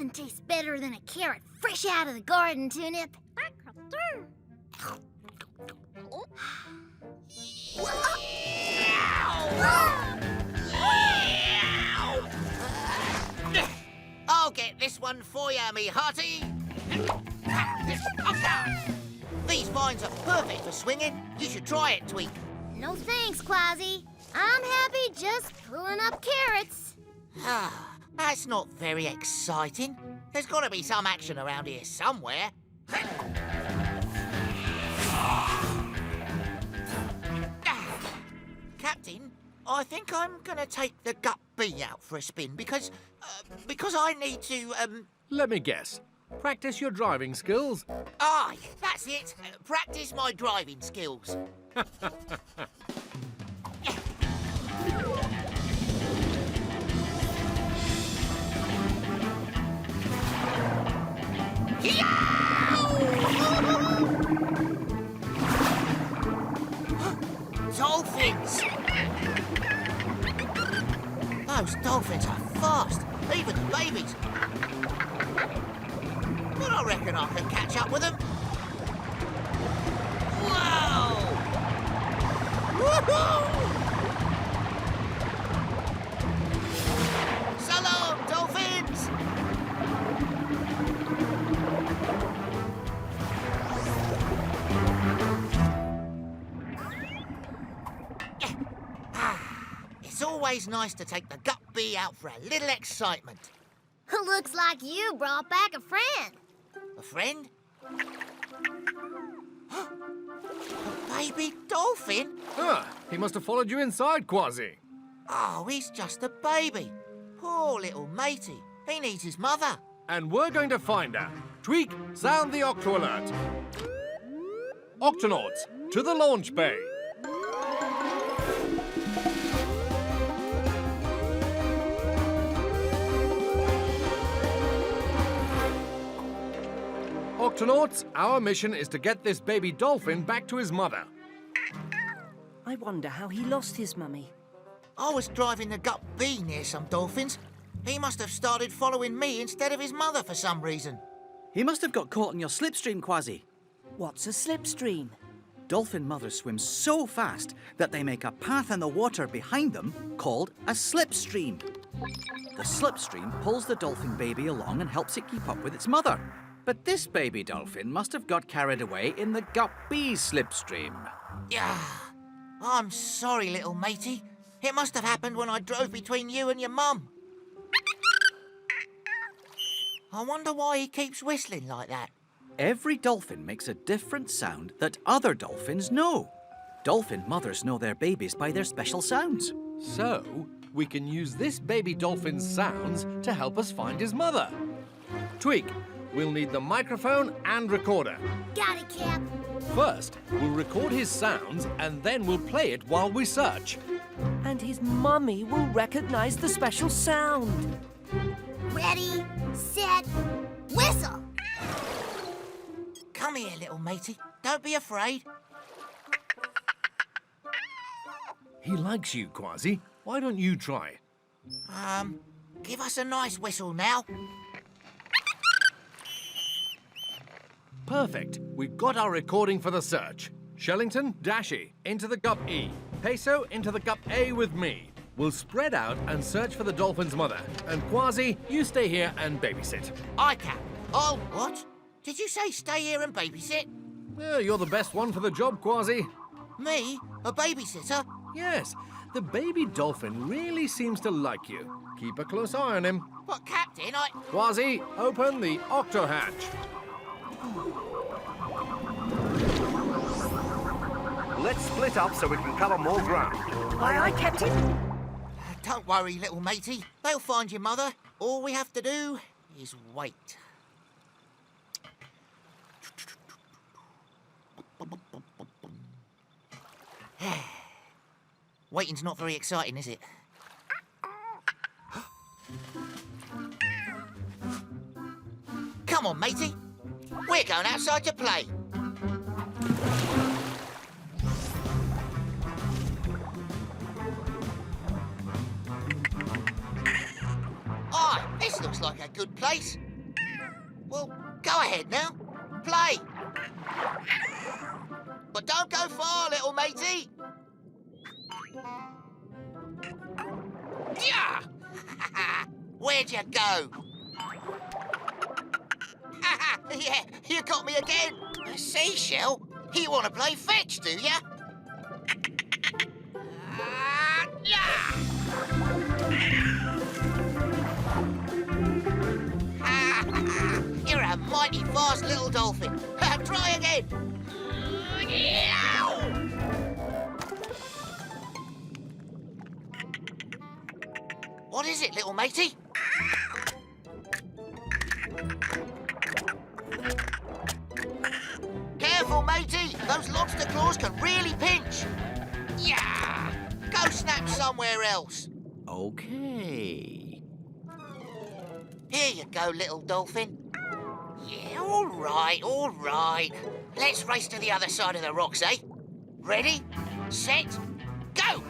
Nothing tastes better than a carrot fresh out of the garden, Tunip. I'll get this one for you, me hearty. These vines are perfect for swinging. You should try it, Tweak. No thanks, Kwazii. I'm happy just pulling up carrots. That's not very exciting. There's got to be some action around here somewhere. Captain, I think I'm going to take the gut bee out for a spin because I need to, Let me guess. Practice your driving skills. Aye, that's it. Practice my driving skills. Dolphins! Those dolphins are fast, even the babies. But I reckon I can catch up with them. Whoa! Woohoo! So long, dolphins! It's always nice to take the gut bee out for a little excitement. Looks like you brought back a friend. A friend? A baby dolphin? He must have followed you inside, Kwazii. Oh, he's just a baby. Poor little matey. He needs his mother. And we're going to find her. Tweak, sound the Octo alert. Octonauts, to the launch bay. Octonauts, our mission is to get this baby dolphin back to his mother. I wonder how he lost his mummy. I was driving the gut bee near some dolphins. He must have started following me instead of his mother for some reason. He must have got caught in your slipstream, Kwazii. What's a slipstream? Dolphin mothers swim so fast that they make a path in the water behind them called a slipstream. The slipstream pulls the dolphin baby along and helps it keep up with its mother. But this baby dolphin must have got carried away in the gut bee slipstream. Yeah, I'm sorry, little matey. It must have happened when I drove between you and your mum. I wonder why he keeps whistling like that. Every dolphin makes a different sound that other dolphins know. Dolphin mothers know their babies by their special sounds. So, we can use this baby dolphin's sounds to help us find his mother. Tweak, we'll need the microphone and recorder. Got it, Cap. First, we'll record his sounds and then we'll play it while we search. And his mummy will recognize the special sound. Ready, set, whistle. Come here, little matey. Don't be afraid. He likes you, Kwazii. Why don't you try? Give us a nice whistle now. Perfect. We've got our recording for the search. Shellington, Dashy, into the gup E. Peso, into the gup A with me. We'll spread out and search for the dolphin's mother. And Kwazii, you stay here and babysit. I can. Oh, what? Did you say stay here and babysit? Well, you're the best one for the job, Kwazii. Me? A babysitter? Yes, the baby dolphin really seems to like you. Keep a close eye on him. But, Captain, Kwazii, open the octo hatch. Let's split up so we can cover more ground. Aye, aye, Captain. Don't worry, little matey. They'll find your mother. All we have to do is wait. Waiting's not very exciting, is it? Come on, matey. We're going outside to play. This looks like a good place. Well, go ahead now. Play. But don't go far, little matey. Yeah! Where'd you go? Yeah, you got me again. A seashell? You want to play fetch, do ya? Yeah! You're a mighty fast little dolphin. Try again. What is it, little matey? Careful, matey. Those lobster claws can really pinch. Yeah! Go snap somewhere else. Okay. Here you go, little dolphin. Yeah, all right, all right. Let's race to the other side of the rocks, eh? Ready, set, go!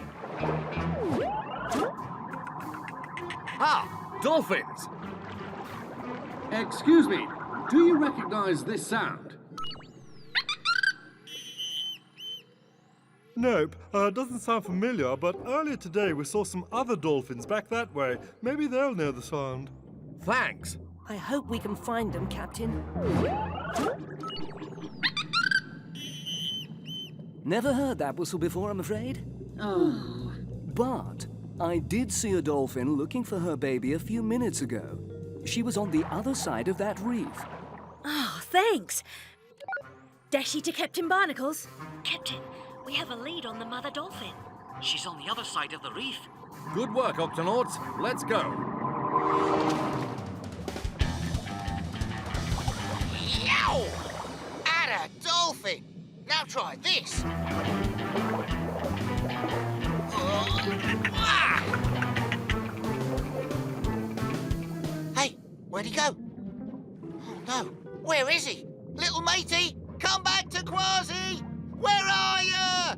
Ah, dolphins! Excuse me, do you recognize this sound? Nope, doesn't sound familiar, but earlier today we saw some other dolphins back that way. Maybe they'll know the sound. Thanks. I hope we can find them, Captain. Never heard that whistle before, I'm afraid. Oh. But I did see a dolphin looking for her baby a few minutes ago. She was on the other side of that reef. Oh, thanks. Dashy to Captain Barnacles. Captain, we have a lead on the mother dolphin. She's on the other side of the reef. Good work, Octonauts. Let's go. Yow! At a dolphin! Now try this. Hey, where'd he go? Oh no, where is he? Little matey, come back to Kwazii! Where are you?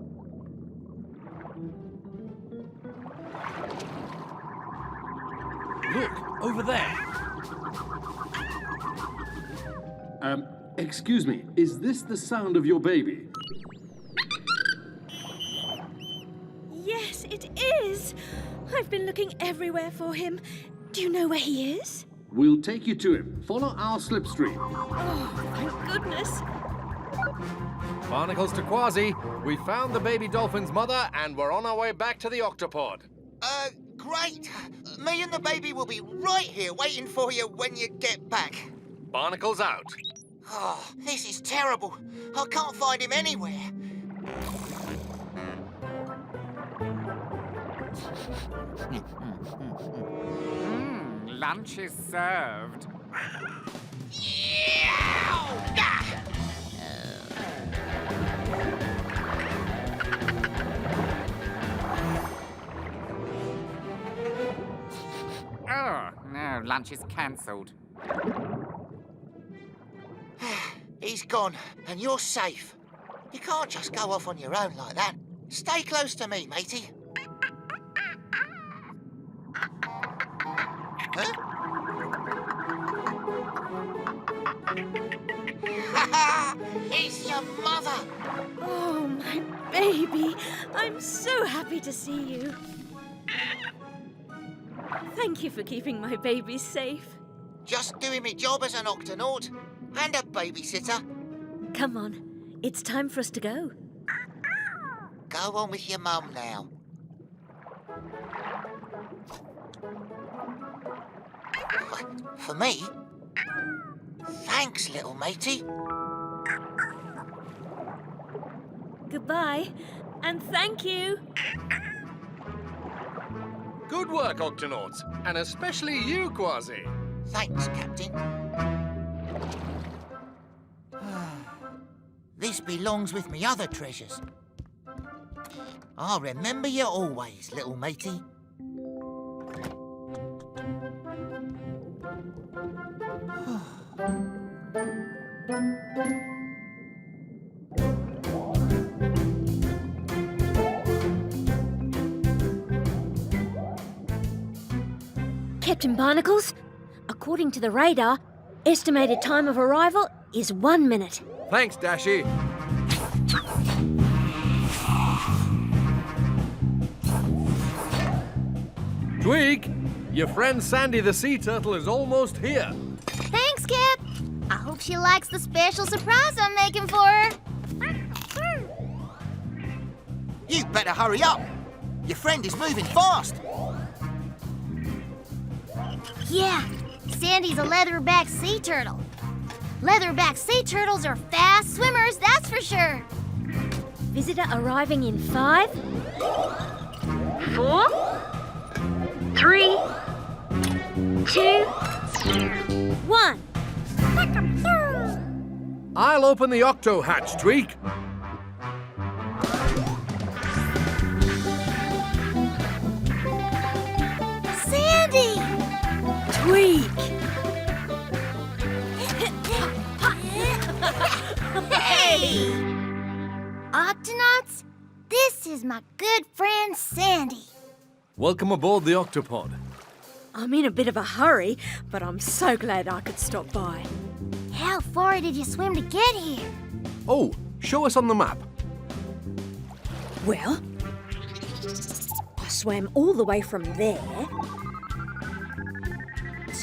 Look, over there. Excuse me, is this the sound of your baby? Yes, it is. I've been looking everywhere for him. Do you know where he is? We'll take you to him. Follow our slipstream. Oh, thank goodness. Barnacles to Kwazii. We found the baby dolphin's mother and we're on our way back to the Octopod. Great. Me and the baby will be right here waiting for you when you get back. Barnacles out. Oh, this is terrible. I can't find him anywhere. Lunch is served. Oh, no, lunch is cancelled. He's gone, and you're safe. You can't just go off on your own like that. Stay close to me, matey. Huh? It's your mother! Oh, my baby. I'm so happy to see you. Thank you for keeping my baby safe. Just doing my job as an Octonaut and a babysitter. Come on, it's time for us to go. Go on with your mum now. For me? Thanks, little matey. Goodbye, and thank you. Good work, Octonauts, and especially you, Kwazii. Thanks, Captain. This belongs with me other treasures. I'll remember you always, little matey. Captain Barnacles, according to the radar, Estimated time of arrival is 1 minute. Thanks, Dashy. Tweak, your friend Sandy the sea turtle is almost here. Thanks, Cap. I hope she likes the special surprise I'm making for her. You better hurry up. Your friend is moving fast. Yeah, Sandy's a leatherback sea turtle. Leatherback sea turtles are fast swimmers, that's for sure. Visitor arriving in 5, 4, 3, 2, 1. I'll open the octo hatch, Tweak. Sandy! Tweak! Hey! Octonauts, this is my good friend Sandy. Welcome aboard the Octopod. I'm in a bit of a hurry, but I'm so glad I could stop by. How far did you swim to get here? Oh, show us on the map. Well, I swam all the way from there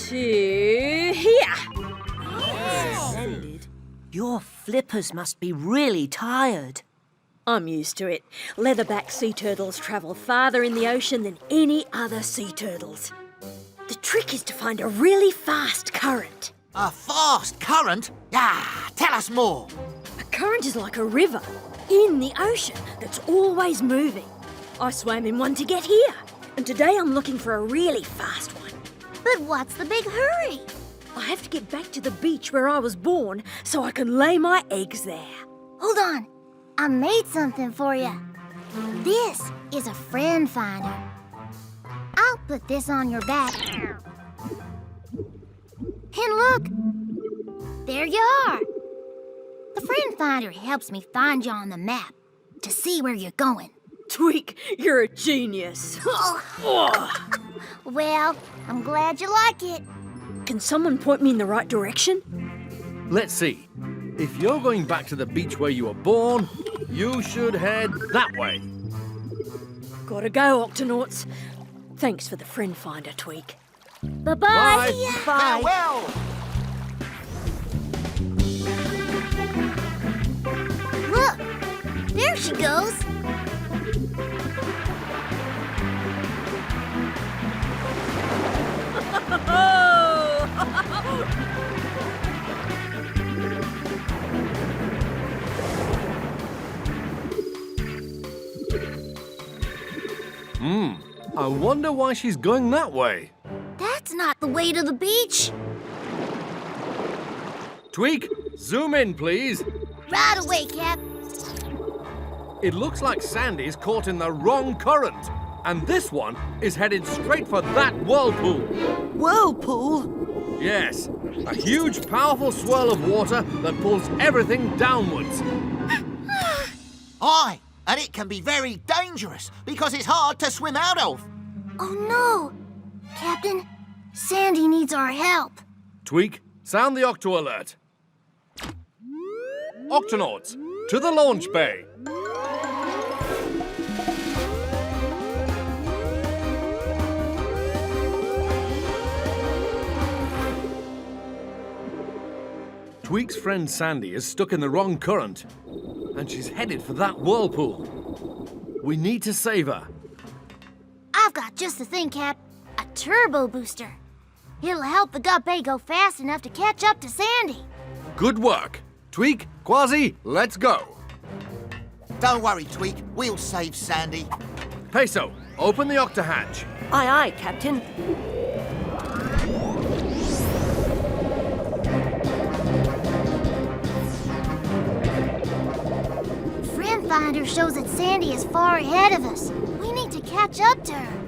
to here. Splendid. Your flippers must be really tired. I'm used to it. Leatherback sea turtles travel farther in the ocean than any other sea turtles. The trick is to find a really fast current. A fast current? Ah, tell us more. A current is like a river in the ocean that's always moving. I swam in one to get here, and today I'm looking for a really fast one. But what's the big hurry? I have to get back to the beach where I was born so I can lay my eggs there. Hold on, I made something for you. This is a friend finder. I'll put this on your back. And look, there you are. The friend finder helps me find you on the map to see where you're going. Tweak, you're a genius. Well, I'm glad you like it. Can someone point me in the right direction? Let's see. If you're going back to the beach where you were born, you should head that way. Gotta go, Octonauts. Thanks for the friend finder, Tweak. Bye-bye. Bye. Farewell. Look, there she goes. I wonder why she's going that way. That's not the way to the beach. Tweak, zoom in, please. Right away, Cap. It looks like Sandy's caught in the wrong current. And this one is headed straight for that whirlpool. Whirlpool? Yes, a huge, powerful swirl of water that pulls everything downwards. Aye, and it can be very dangerous because it's hard to swim out of. Oh, no. Captain, Sandy needs our help. Tweak, sound the octo alert. Octonauts, to the launch bay. Tweak's friend Sandy is stuck in the wrong current, and she's headed for that whirlpool. We need to save her. I've got just the thing, Cap. A turbo booster. It'll help the Gup A go fast enough to catch up to Sandy. Good work. Tweak, Kwazii, let's go. Don't worry, Tweak. We'll save Sandy. Peso, open the octo hatch. Aye, aye, Captain. Friend finder shows that Sandy is far ahead of us. We need to catch up to her.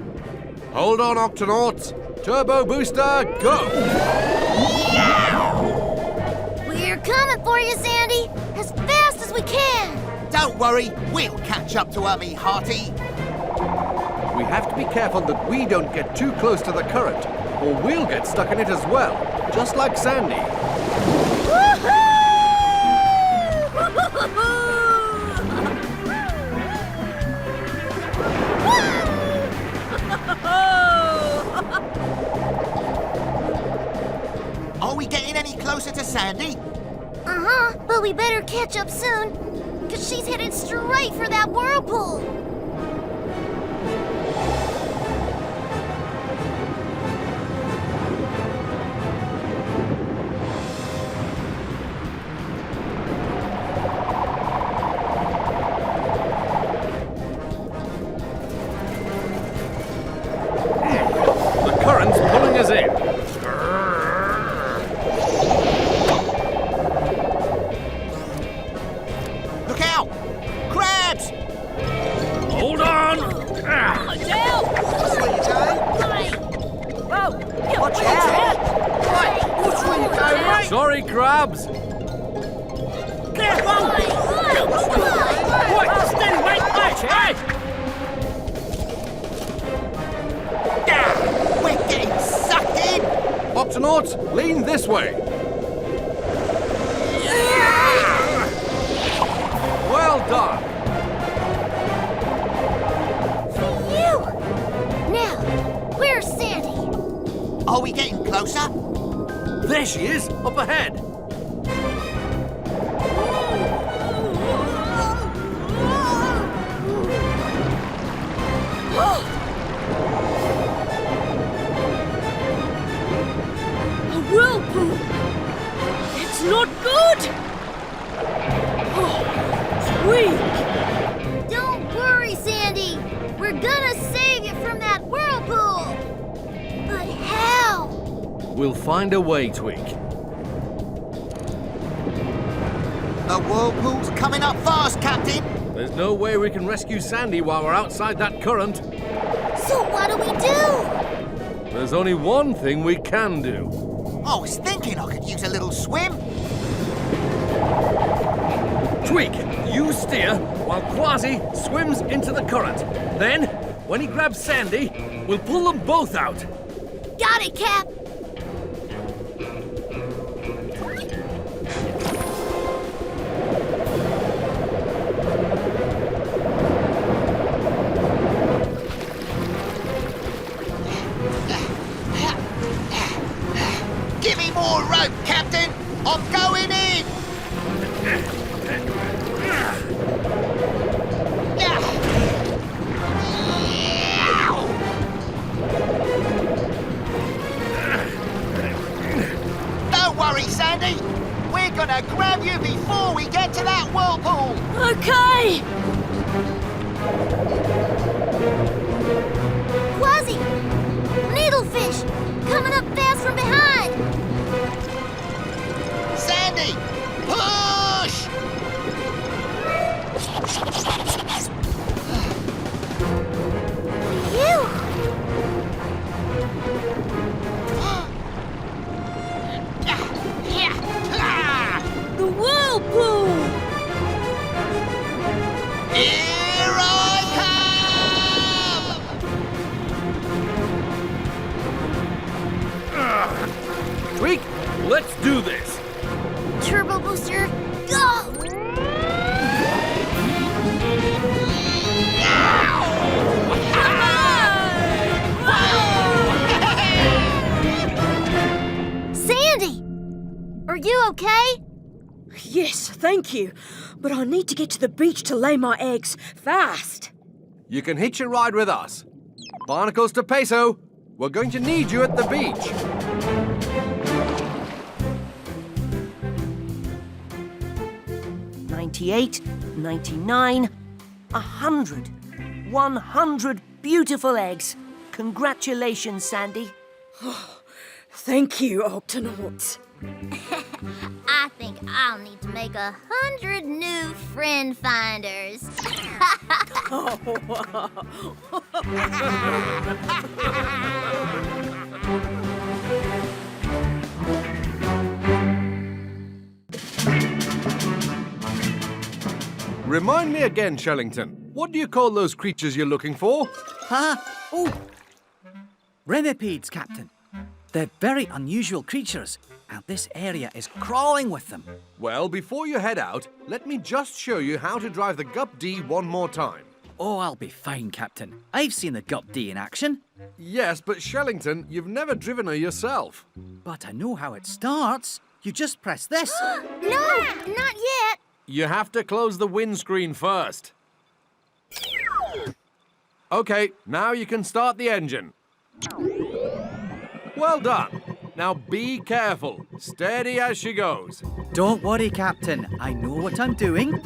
Hold on, Octonauts. Turbo booster, go! We're coming for you, Sandy, as fast as we can. Don't worry, we'll catch up to her, me hearty. We have to be careful that we don't get too close to the current, or we'll get stuck in it as well, just like Sandy. Are we getting any closer to Sandy? Uh-huh, but we better catch up soon, because she's headed straight for that whirlpool. The current's pulling us in. Look out! Crabs! Hold on! Watch out! Sorry, crabs. We're getting sucked in! Octonauts, lean this way. Well done. Phew! Now, where's Sandy? Are we getting closer? There she is, up ahead. A whirlpool! It's not good! Tweak! Don't worry, Sandy. We're gonna save you from that whirlpool. But how? We'll find a way, Tweak. The whirlpool's coming up fast, Captain! There's no way we can rescue Sandy while we're outside that current. So what do we do? There's only one thing we can do. I was thinking I could use a little swim. Tweak, you steer while Kwazii swims into the current. Then, when he grabs Sandy, we'll pull them both out. Got it, Cap. Give me more rope, Captain! I'm going in! Don't worry, Sandy! We're gonna grab you before we get to that whirlpool! Okay! Kwazii! Needlefish! Coming up fast from behind! Sandy! Push! Phew! The whirlpool! Here I come! Tweak, let's do this. Turbo booster, go! Sandy! Are you okay? Yes, thank you. But I need to get to the beach to lay my eggs fast. You can hitch a ride with us. Barnacles to Peso. We're going to need you at the beach. "98, 99, 100. 100 beautiful eggs. Congratulations, Sandy. Thank you, Octonauts. I think I'll need to make 100 new friend finders. Remind me again, Shellington. What do you call those creatures you're looking for? Huh? Oh! Remipedes, Captain. They're very unusual creatures, and this area is crawling with them. Well, before you head out, let me just show you how to drive the Gup D one more time. Oh, I'll be fine, Captain. I've seen the Gup D in action. Yes, but Shellington, you've never driven her yourself. But I know how it starts. You just press this. No, not yet. You have to close the windscreen first. Okay, now you can start the engine. Well done. Now be careful. Steady as she goes. Don't worry, Captain. I know what I'm doing.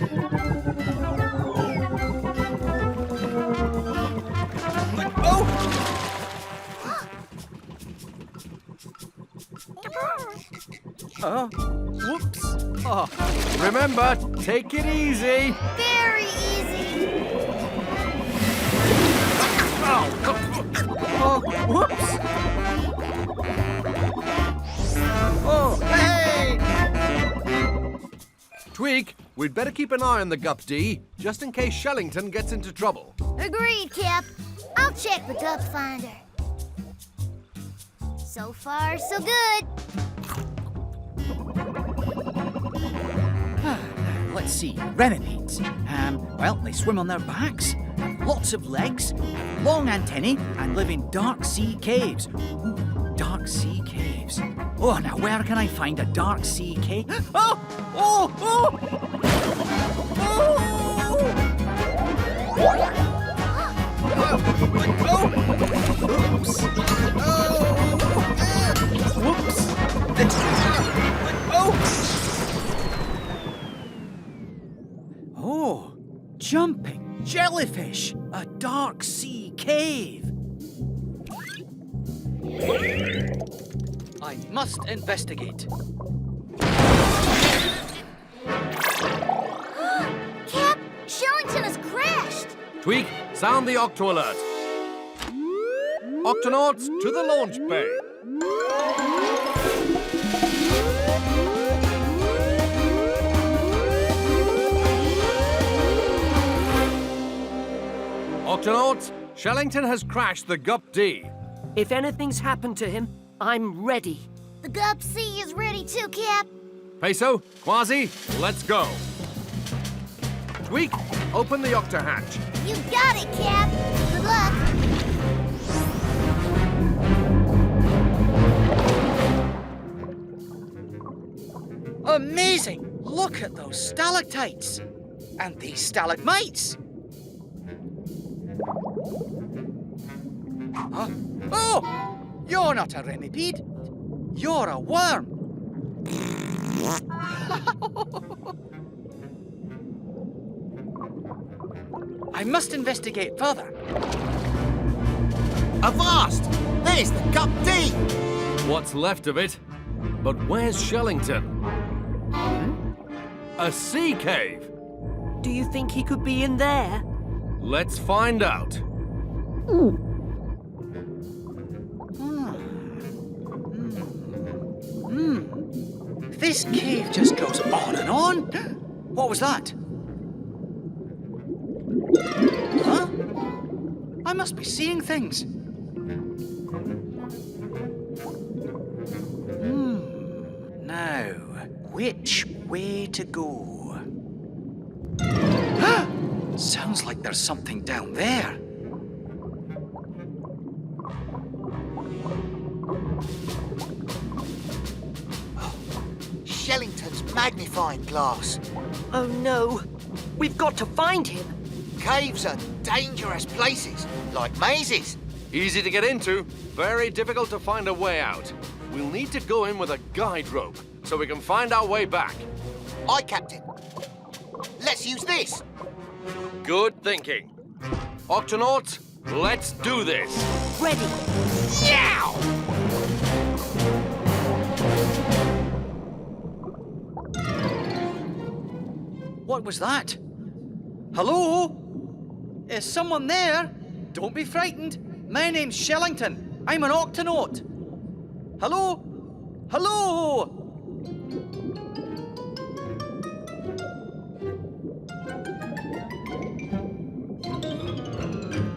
Oh! Whoops. Oh. Remember, take it easy. Very easy. Oh, whoops. Oh, hey! Tweak, we'd better keep an eye on the Gup D, just in case Shellington gets into trouble. Agreed, Cap. I'll check the Gup Finder. So far, so good. Let's see. Remipedes. Well, they swim on their backs, have lots of legs, long antennae, and live in dark sea caves. Ooh, dark sea caves. Oh, now where can I find a dark sea cave? Oh! Oh! Oh! Oh! Oops! Whoops! Oh, jumping jellyfish, a dark sea cave. I must investigate. Cap, Shellington has crashed. Tweak, sound the Octo alert. Octonauts to the launch bay. Octonauts, Shellington has crashed the Gup D. If anything's happened to him, I'm ready. The Gup C is ready too, Cap. Peso, Kwazii, let's go. Tweak, open the Octo hatch. You got it, Cap. Good luck. Amazing! Look at those stalactites. And these stalagmites. Huh? Oh! You're not a remipede. You're a worm. I must investigate further. Avast! There's the Gup D! What's left of it? But where's Shellington? A sea cave. Do you think he could be in there? Let's find out. This cave just goes on and on. What was that? Huh? I must be seeing things. Now, which way to go? Sounds like there's something down there. Shellington's magnifying glass. Oh no, we've got to find him. Caves are dangerous places, like mazes. Easy to get into, very difficult to find a way out. We'll need to go in with a guide rope so we can find our way back. Aye, Captain. Let's use this. Good thinking. Octonauts, let's do this. Ready. Yow! What was that? Hello? Is someone there? Don't be frightened. My name's Shellington. I'm an Octonaut. Hello? Hello?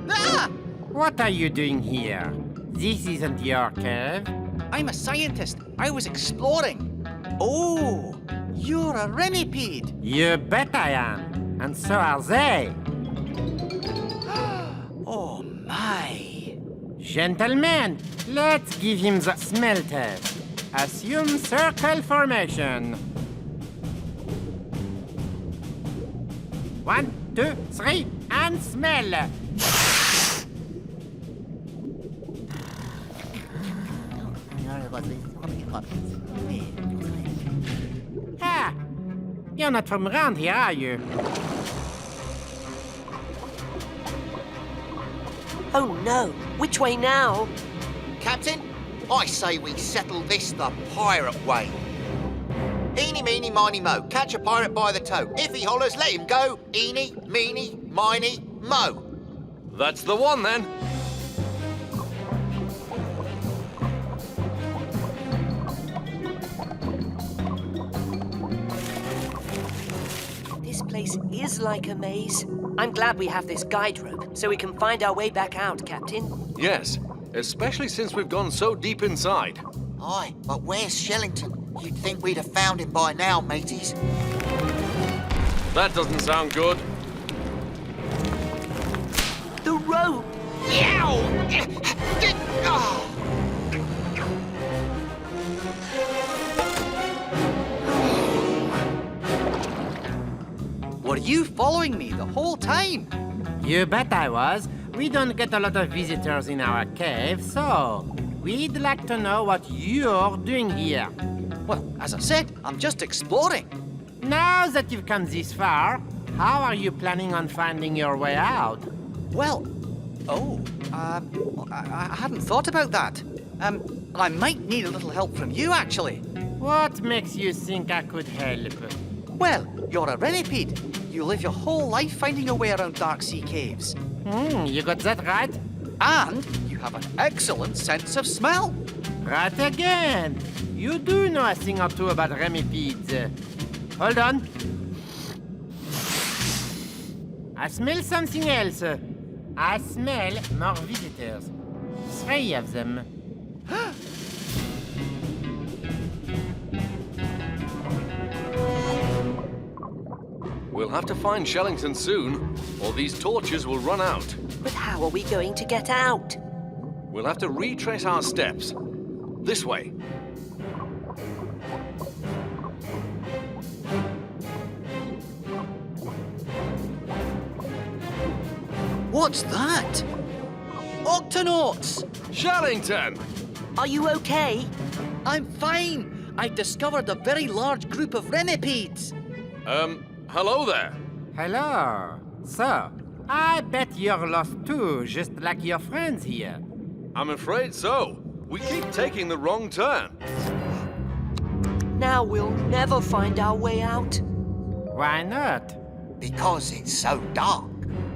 Ah! What are you doing here? This isn't your cave. I'm a scientist. I was exploring. Oh, you're a remipede. You bet I am. And so are they. Oh, my. Gentlemen, let's give him the smell test. Assume circle formation. 1, 2, 3, and smell. Ah, you're not from around here, are you? Oh no, which way now? Captain, I say we settle this the pirate way. Eeny, meeny, miny, mo. Catch a pirate by the toe. If he hollers, let him go. Eeny, meeny, miny, mo. That's the one then. This place is like a maze. I'm glad we have this guide rope, so we can find our way back out, Captain. Yes, especially since we've gone so deep inside. Aye, but where's Shellington? You'd think we'd have found him by now, mateys. That doesn't sound good. The rope! Yow! Oh. Were you following me the whole time? You bet I was. We don't get a lot of visitors in our cave, so we'd like to know what you're doing here. Well, as I said, I'm just exploring. Now that you've come this far, how are you planning on finding your way out? Well, I hadn't thought about that. I might need a little help from you, actually. What makes you think I could help? Well, you're a renipede. You live your whole life finding your way around dark sea caves. You got that right? And you have an excellent sense of smell. Right again. You do know a thing or two about remipedes. Hold on. I smell something else. I smell more visitors. 3 of them. We'll have to find Shellington soon, or these torches will run out. But how are we going to get out? We'll have to retrace our steps. This way. What's that? Octonauts! Shellington! Are you okay? I'm fine. I discovered a very large group of remipedes. Hello there. Hello. So, I bet you're lost too, just like your friends here. I'm afraid so. We keep taking the wrong turn. Now we'll never find our way out. Why not? Because it's so dark.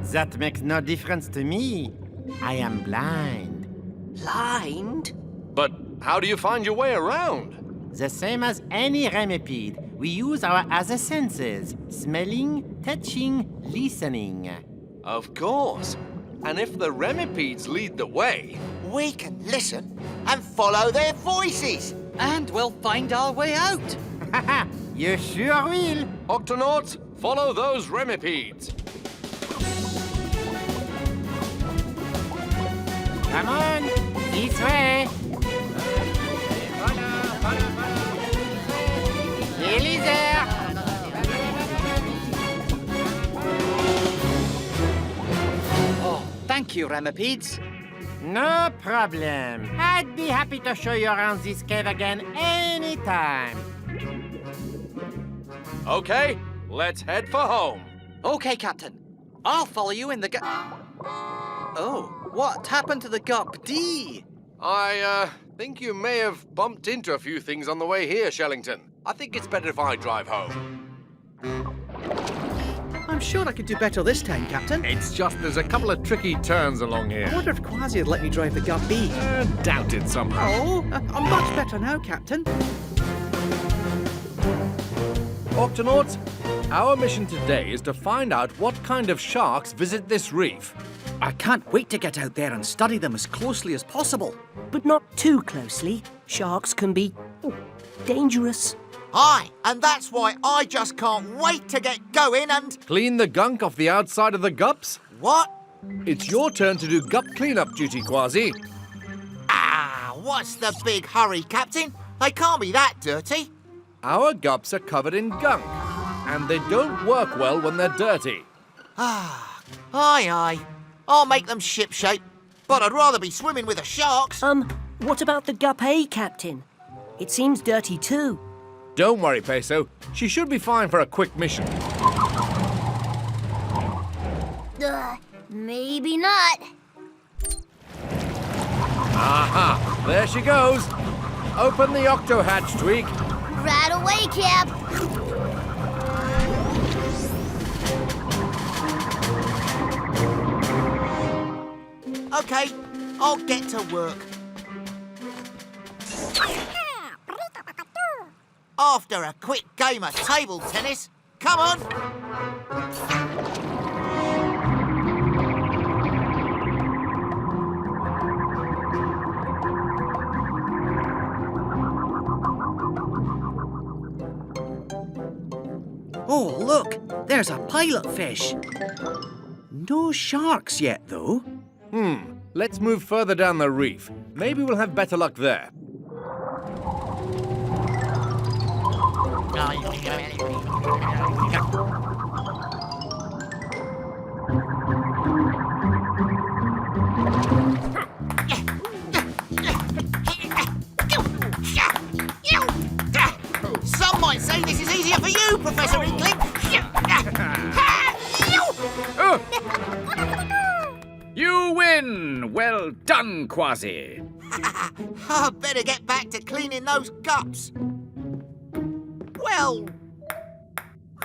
That makes no difference to me. I am blind. Blind? But how do you find your way around? The same as any remipede. We use our other senses. Smelling, touching, listening. Of course. And if the remipedes lead the way... We can listen and follow their voices. And we'll find our way out. You sure will. Octonauts, follow those remipedes. Come on, this way. Nearly there. Oh, thank you, remipedes. No problem. I'd be happy to show you around this cave again anytime. Okay, let's head for home. Okay, Captain. I'll follow you in the Oh, what happened to the gup D? I think you may have bumped into a few things on the way here, Shellington. I think it's better if I drive home. I'm sure I could do better this time, Captain. It's just there's a couple of tricky turns along I here. wonder if Kwazii would let me drive the gup B. Doubt it somehow. Oh, I'm much better now, Captain. Octonauts, our mission today is to find out what kind of sharks visit this reef. I can't wait to get out there and study them as closely as possible. But not too closely. Sharks can be dangerous. Aye, and that's why I just can't wait to get going and... Clean the gunk off the outside of the gups? What? It's your turn to do gup cleanup duty, Kwazii. Ah, what's the big hurry, Captain? They can't be that dirty. Our gups are covered in gunk, and they don't work well when they're dirty. Ah, aye. I'll make them ship-shape, but I'd rather be swimming with the sharks. What about the Gup A, Captain? It seems dirty too. Don't worry, Peso. She should be fine for a quick mission. Maybe not. Aha! There she goes. Open the octo hatch, Tweak. Right away, Cap. Okay, I'll get to work. After a quick game of table tennis, come on. Oh, look, there's a pilot fish. No sharks yet, though. Let's move further down the reef. Maybe we'll have better luck there. Some might say this is easier for you, Professor Inkling. You win! Well done, Kwazii. I better get back to cleaning those gups. Well,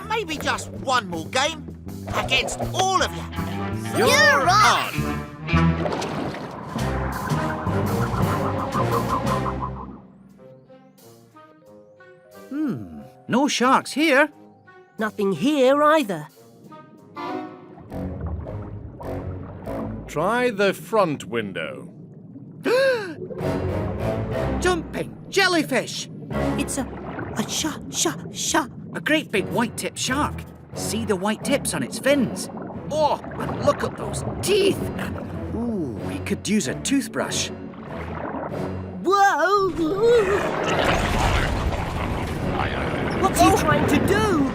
maybe just one more game against all of you. You're on! No sharks here. Nothing here either. Try the front window. Jumping jellyfish. It's a shark. A great big white-tipped shark. See the white tips on its fins. Oh, and look at those teeth. Ooh, we could use a toothbrush. Whoa! What's he trying to do?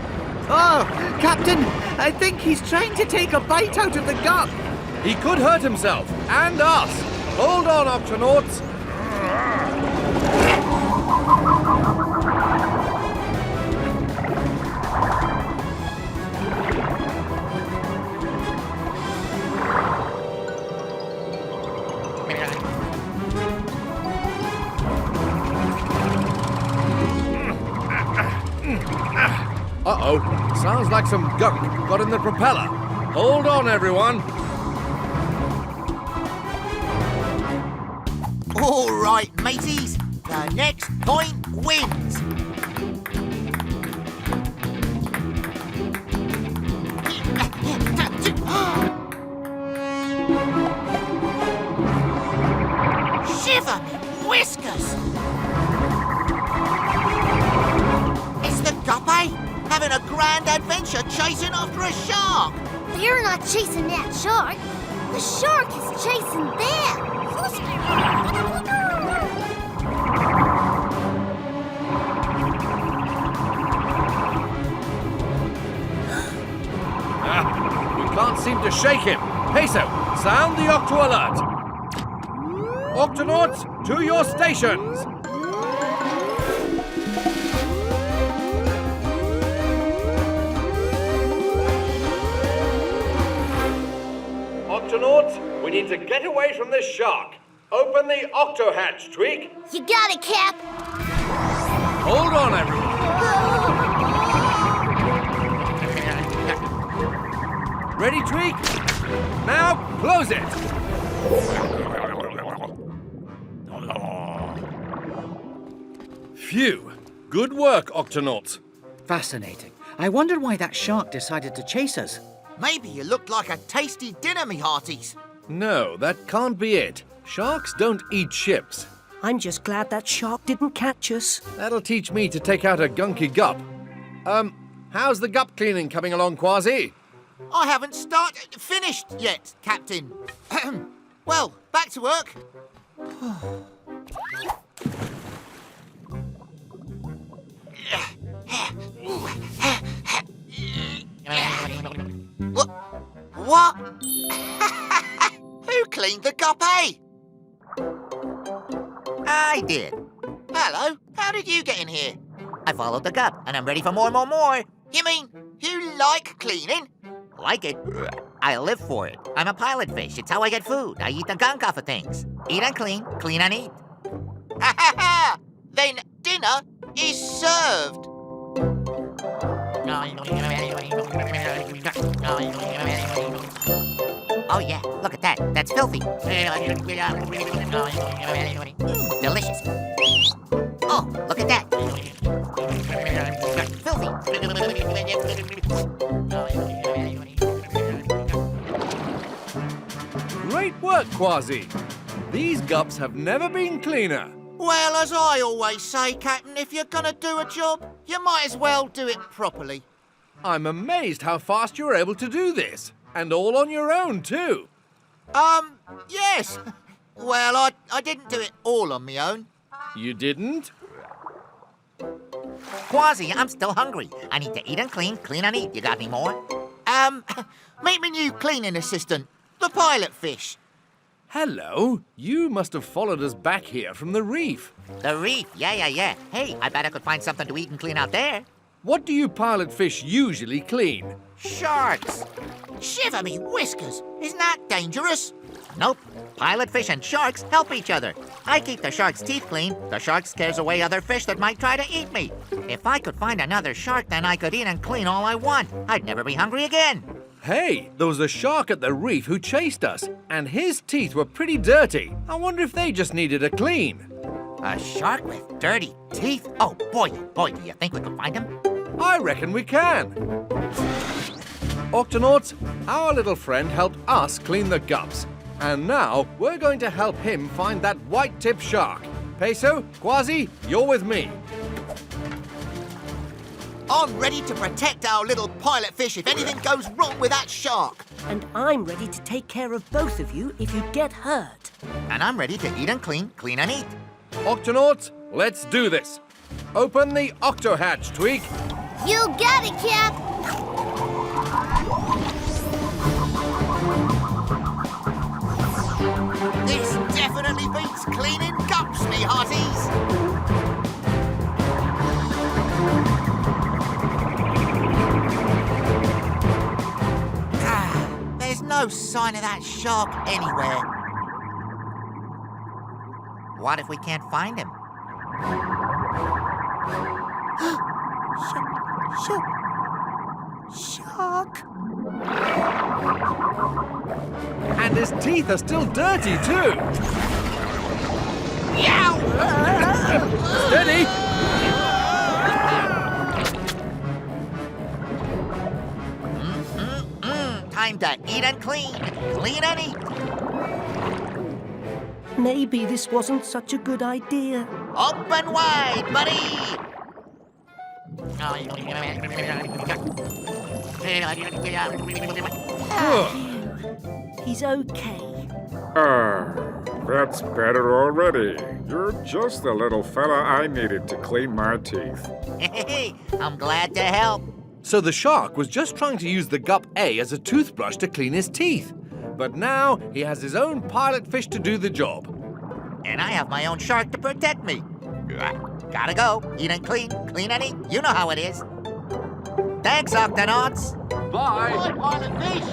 Oh, Captain, I think he's trying to take a bite out of the gup. He could hurt himself, and us. Hold on, Octonauts. Uh-oh, sounds like some gunk got in the propeller. Hold on, everyone. All right, mateys. The next point wins. Shiver me whiskers! It's the guppy having a grand adventure chasing after a shark. They're not chasing that shark. The shark is chasing them. We can't seem to shake him. Peso, sound the octo alert. Octonauts, to your stations. Octonauts, we need to get away from this shark. Open the octo hatch, Tweak. You got it, Cap. Hold on, everyone. Ready, Tweak? Now, close it. Phew. Good work, Octonauts. Fascinating. I wonder why that shark decided to chase us. Maybe you looked like a tasty dinner, me hearties. No, that can't be it. Sharks don't eat ships. I'm just glad that shark didn't catch us. That'll teach me to take out a gunky gup. How's the gup cleaning coming along, Kwazii? I haven't finished yet, Captain. Well, back to work. What? Who cleaned the gup, eh? I did. Hello, how did you get in here? I followed the gup, and I'm ready for more. You mean you like cleaning? Like it? I live for it. I'm a pilot fish. It's how I get food. I eat the gunk off of things. Eat and clean, clean and eat. Ha ha ha! Then dinner is served. Oh yeah, look at that. That's filthy. Delicious. Oh, look at that. Filthy. Great work, Kwazii. These gups have never been cleaner. Well, as I always say, Captain, if you're gonna do a job, you might as well do it properly. I'm amazed how fast you're able to do this. And all on your own, too. Yes. Well, I didn't do it all on my own. You didn't? Kwazii, I'm still hungry. I need to eat and clean, clean and eat. You got any more? Meet my new cleaning assistant, the pilot fish. Hello. You must have followed us back here from the reef. The reef, yeah. Hey, I bet I could find something to eat and clean out there. What do you pilot fish usually clean? Sharks. Shiver me whiskers. Isn't that dangerous? Nope. Pilot fish and sharks help each other. I keep the shark's teeth clean. The shark scares away other fish that might try to eat me. If I could find another shark, then I could eat and clean all I want. I'd never be hungry again. Hey, there was a shark at the reef who chased us, and his teeth were pretty dirty. I wonder if they just needed a clean. A shark with dirty teeth? Oh, boy, do you think we could find him? I reckon we can. Octonauts, our little friend helped us clean the gups. And now we're going to help him find that white-tipped shark. Peso, Kwazii, you're with me. I'm ready to protect our little pilot fish if anything goes wrong with that shark. And I'm ready to take care of both of you if you get hurt. And I'm ready to eat and clean, clean and eat. Octonauts, let's do this. Open the octo hatch, Tweak. You got it, Cap. This definitely beats cleaning gups, me hearties. There's no sign of that shark anywhere. What if we can't find him? Shark. And his teeth are still dirty, too. Yow! Steady! Time to eat and clean, clean and eat. Maybe this wasn't such a good idea. Open wide, buddy! He's okay. That's better already. You're just the little fella I needed to clean my teeth. Hey, I'm glad to help. So the shark was just trying to use the gup A as a toothbrush to clean his teeth. But now he has his own pilot fish to do the job. And I have my own shark to protect me. Gotta go. Eat and clean, clean and eat. You know how it is. Thanks, Octonauts. Bye, pilot fish.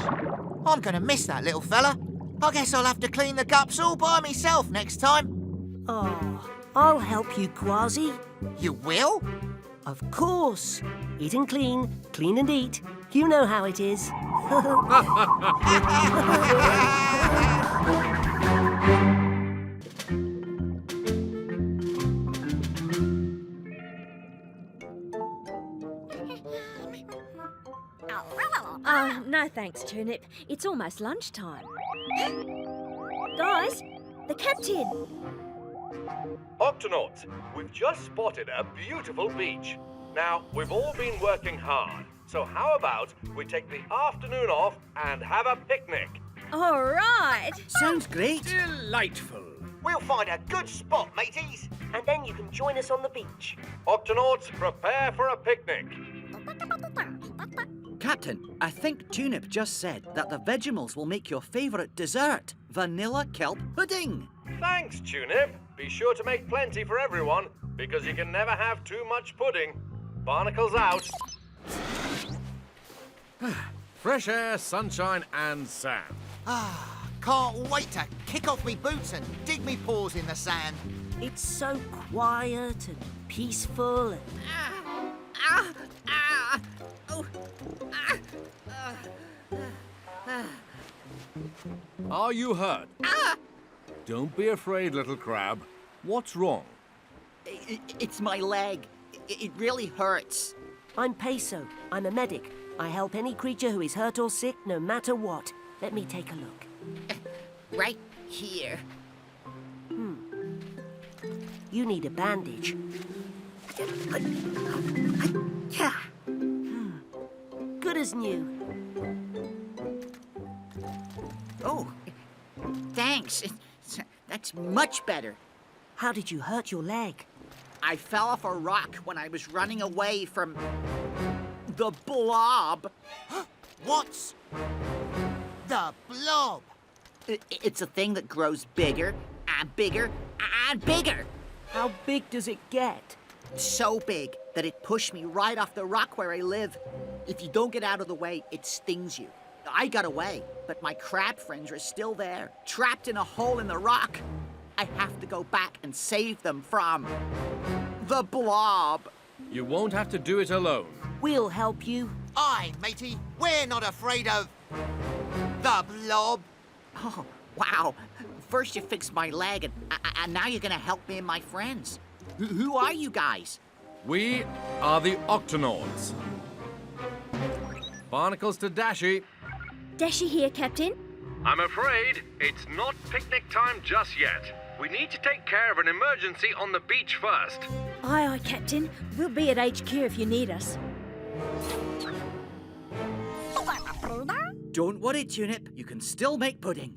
I'm gonna miss that little fella. I guess I'll have to clean the gups all by myself next time. Oh, I'll help you, Kwazii. You will? Of course. Eat and clean and eat. You know how it is. No thanks, Turnip. It's almost lunchtime. The captain! Octonauts, we've just spotted a beautiful beach. Now, we've all been working hard, so how about we take the afternoon off and have a picnic? All right! Sounds great. Delightful. We'll find a good spot, mateys. And then you can join us on the beach. Octonauts, prepare for a picnic. Captain, I think Tunip just said that the Vegemals will make your favourite dessert, vanilla kelp pudding. Thanks, Tunip. Be sure to make plenty for everyone, because you can never have too much pudding. Barnacles out. Fresh air, sunshine, and sand. Can't wait to kick off me boots and dig me paws in the sand. It's so quiet and peaceful and... Are you hurt? Don't be afraid, little crab. What's wrong? It's my leg. It really hurts. I'm Peso. I'm a medic. I help any creature who is hurt or sick, no matter what. Let me take a look. Right here. You need a bandage. Good as new. Oh, thanks. That's much better. How did you hurt your leg? I fell off a rock when I was running away from the blob. What's the blob? It's a thing that grows bigger and bigger and bigger. How big does it get? So big that it pushed me right off the rock where I live. If you don't get out of the way, it stings you. I got away, but my crab friends are still there, trapped in a hole in the rock. I have to go back and save them from the blob. You won't have to do it alone. We'll help you. Aye, matey, we're not afraid of the blob. Oh, wow. First you fixed my leg, and now you're gonna help me and my friends. Who are you guys? We are the Octonauts. Barnacles to Dashy. Dashy here, Captain. I'm afraid it's not picnic time just yet. We need to take care of an emergency on the beach first. Aye, aye, Captain. We'll be at HQ if you need us. Don't worry, Tunip. You can still make pudding.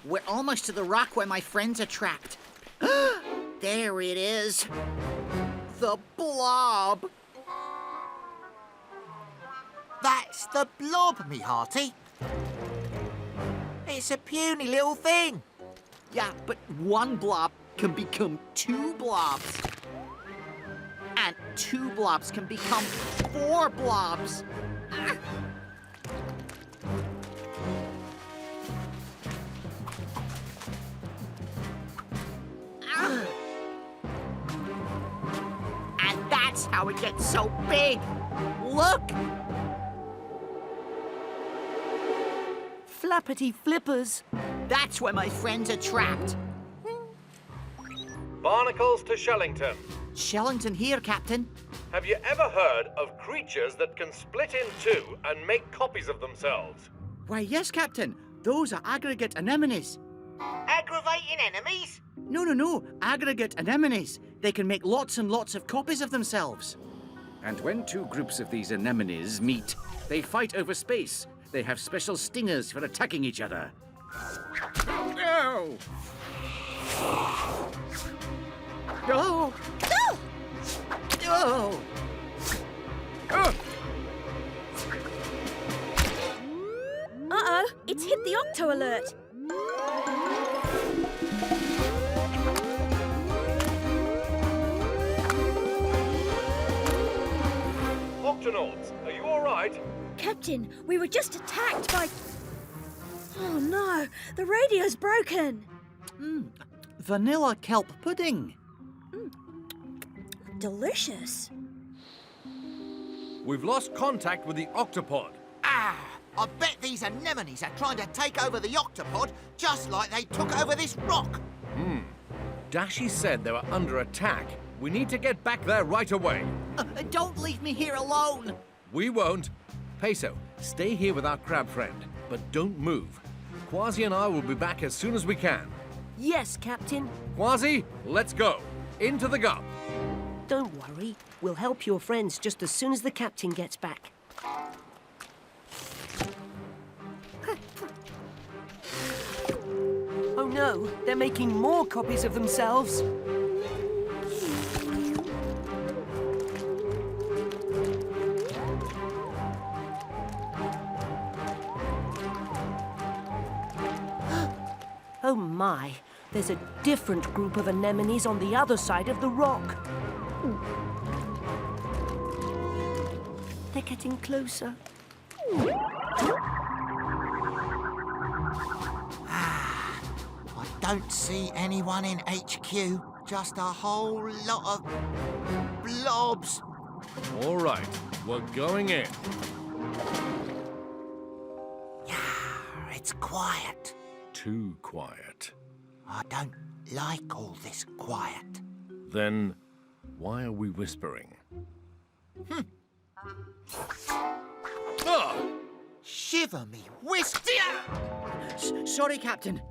We're almost to the rock where my friends are trapped. There it is. The blob. That's the blob, me hearty. It's a puny little thing. Yeah, but one blob can become two blobs. And two blobs can become four blobs. And that's how it gets so big. Look! Flappity flippers. That's where my friends are trapped. Barnacles to Shellington. Shellington here, Captain. Have you ever heard of creatures that can split in two and make copies of themselves? Why, yes, Captain. Those are aggregate anemones. Aggravating enemies? No. Aggregate anemones. They can make lots and lots of copies of themselves. And when two groups of these anemones meet, they fight over space. They have special stingers for attacking each other. No! No! No! Uh-oh, it's hit the Octo alert. Octonauts, are you all right? Captain, we were just attacked by... Oh no, the radio's broken. Vanilla kelp pudding. Delicious. We've lost contact with the Octopod. I bet these anemones are trying to take over the Octopod just like they took over this rock. Dashi said they were under attack. We need to get back there right away. Don't leave me here alone. We won't. Peso, stay here with our crab friend, but don't move. Kwazii and I will be back as soon as we can. Yes, Captain. Kwazii, let's go. Into the gup. Don't worry. We'll help your friends just as soon as the Captain gets back. Oh no, they're making more copies of themselves. Oh my, there's a different group of anemones on the other side of the rock. They're getting closer. I don't see anyone in HQ. Just a whole lot of blobs. All right, we're going in. It's quiet. Too quiet. I don't like all this quiet. Then why are we whispering? Shiver me whisk. Sorry, Captain.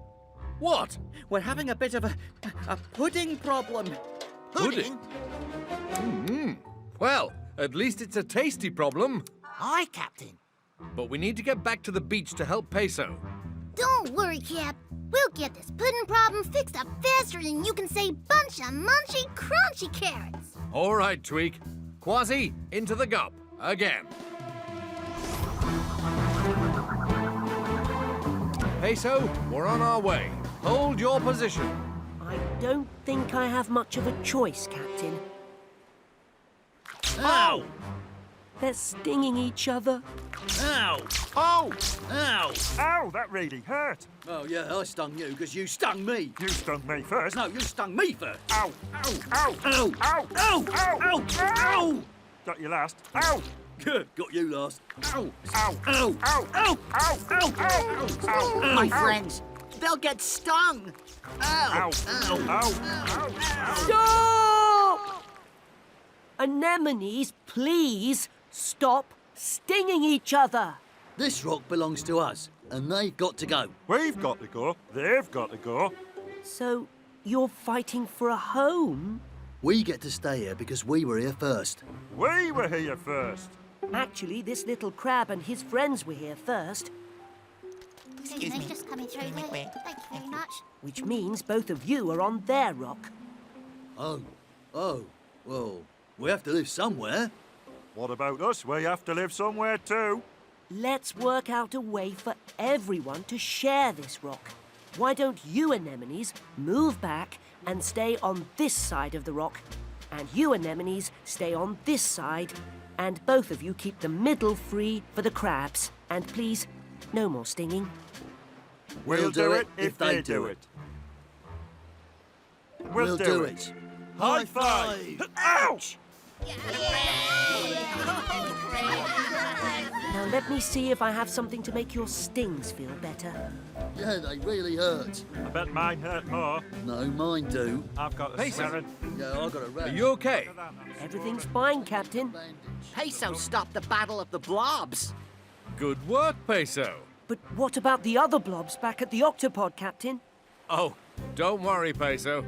What? We're having a bit of a pudding problem. Pudding? Well, at least it's a tasty problem. Aye, Captain. But we need to get back to the beach to help Peso. Don't worry, Cap. We'll get this pudding problem fixed up faster than you can say bunch of munchy, crunchy carrots. All right, Tweak. Kwazii, into the gup. Again. Peso, we're on our way. Hold your position. I don't think I have much of a choice, Captain. Ow! They're stinging each other. Ow! Oh! Ow! Ow, that really hurt. Oh, yeah, I stung you because you stung me. You stung me first. No, you stung me first. Ow! Ow! Ow! Ow! Ow! Ow! Ow! Ow! Ow! Got you last. Ow! Good, got you last. Ow! Ow! Ow! Ow! Ow! Ow! Ow! Ow! Ow! My friends, they'll get stung. Ow! Ow! Ow! Ow! Stop! Anemones, please stop stinging each other. This rock belongs to us, and they've got to go. We've got to go. They've got to go. So you're fighting for a home? We get to stay here because we were here first. We were here first. Actually, this little crab and his friends were here first, Excuse me, just coming through there. Thank you very much. which means both of you are on their rock. Oh, well, we have to live somewhere. What about us? We have to live somewhere too. Let's work out a way for everyone to share this rock. Why don't you anemones move back and stay on this side of the rock, and you anemones stay on this side, and both of you keep the middle free for the crabs. And please, no more stinging. We'll do it if they do it. We'll do it. High five! Ouch! Now let me see if I have something to make your stings feel better. Yeah, they really hurt. I bet mine hurt more. No, mine do. I've got a Peso. swearing. Yeah, I got a Are rat. you okay? Everything's fine, Captain. Peso stopped the battle of the blobs. Good work, Peso. But what about the other blobs back at the Octopod, Captain? Oh, don't worry, Peso.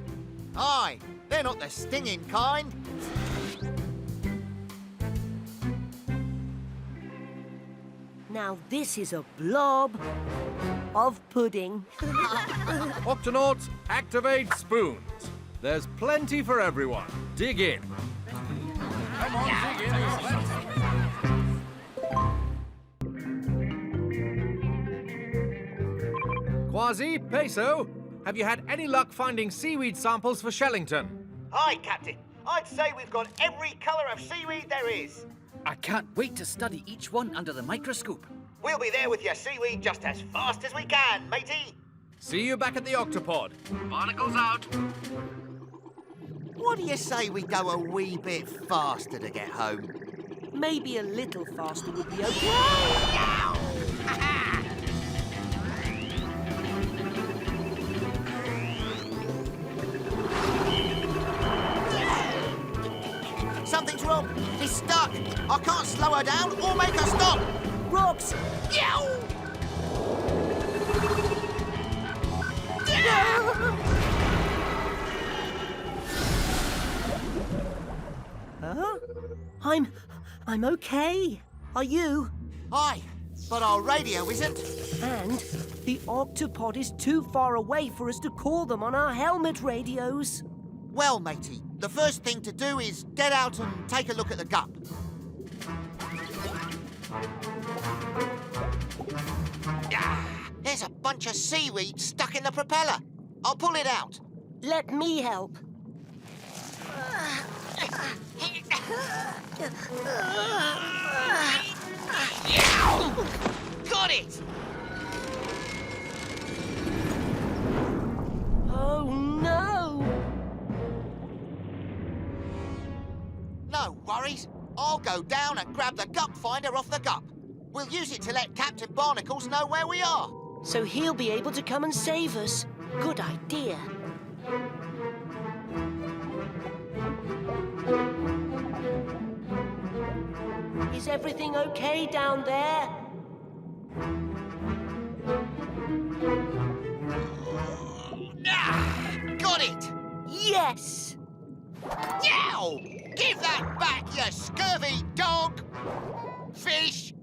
Aye, they're not the stinging kind. Now this is a blob of pudding. Octonauts, activate spoons. There's plenty for everyone. Dig in. Come on, dig in. Kwazii, Peso, have you had any luck finding seaweed samples for Shellington? Aye, Captain. I'd say we've got every colour of seaweed there is. I can't wait to study each one under the microscope. We'll be there with your seaweed just as fast as we can, matey. See you back at the Octopod. Barnacles out. What do you say we go a wee bit faster to get home? Maybe a little faster would be okay. Something's wrong. He's stuck. I can't slow her down or make her stop. Rocks! Yow! Huh? I'm okay. Are you? Aye, but our radio isn't. And the Octopod is too far away for us to call them on our helmet radios. Well, matey, the first thing to do is get out and take a look at the gup. There's a bunch of seaweed stuck in the propeller. I'll pull it out. Let me help. Got it! Oh, no! No worries. I'll go down and grab the gup finder off the gup. We'll use it to let Captain Barnacles know where we are. So he'll be able to come and save us. Good idea. Is everything okay down there? Got it! Yes! Yow! Give that back, you scurvy dog! Fish!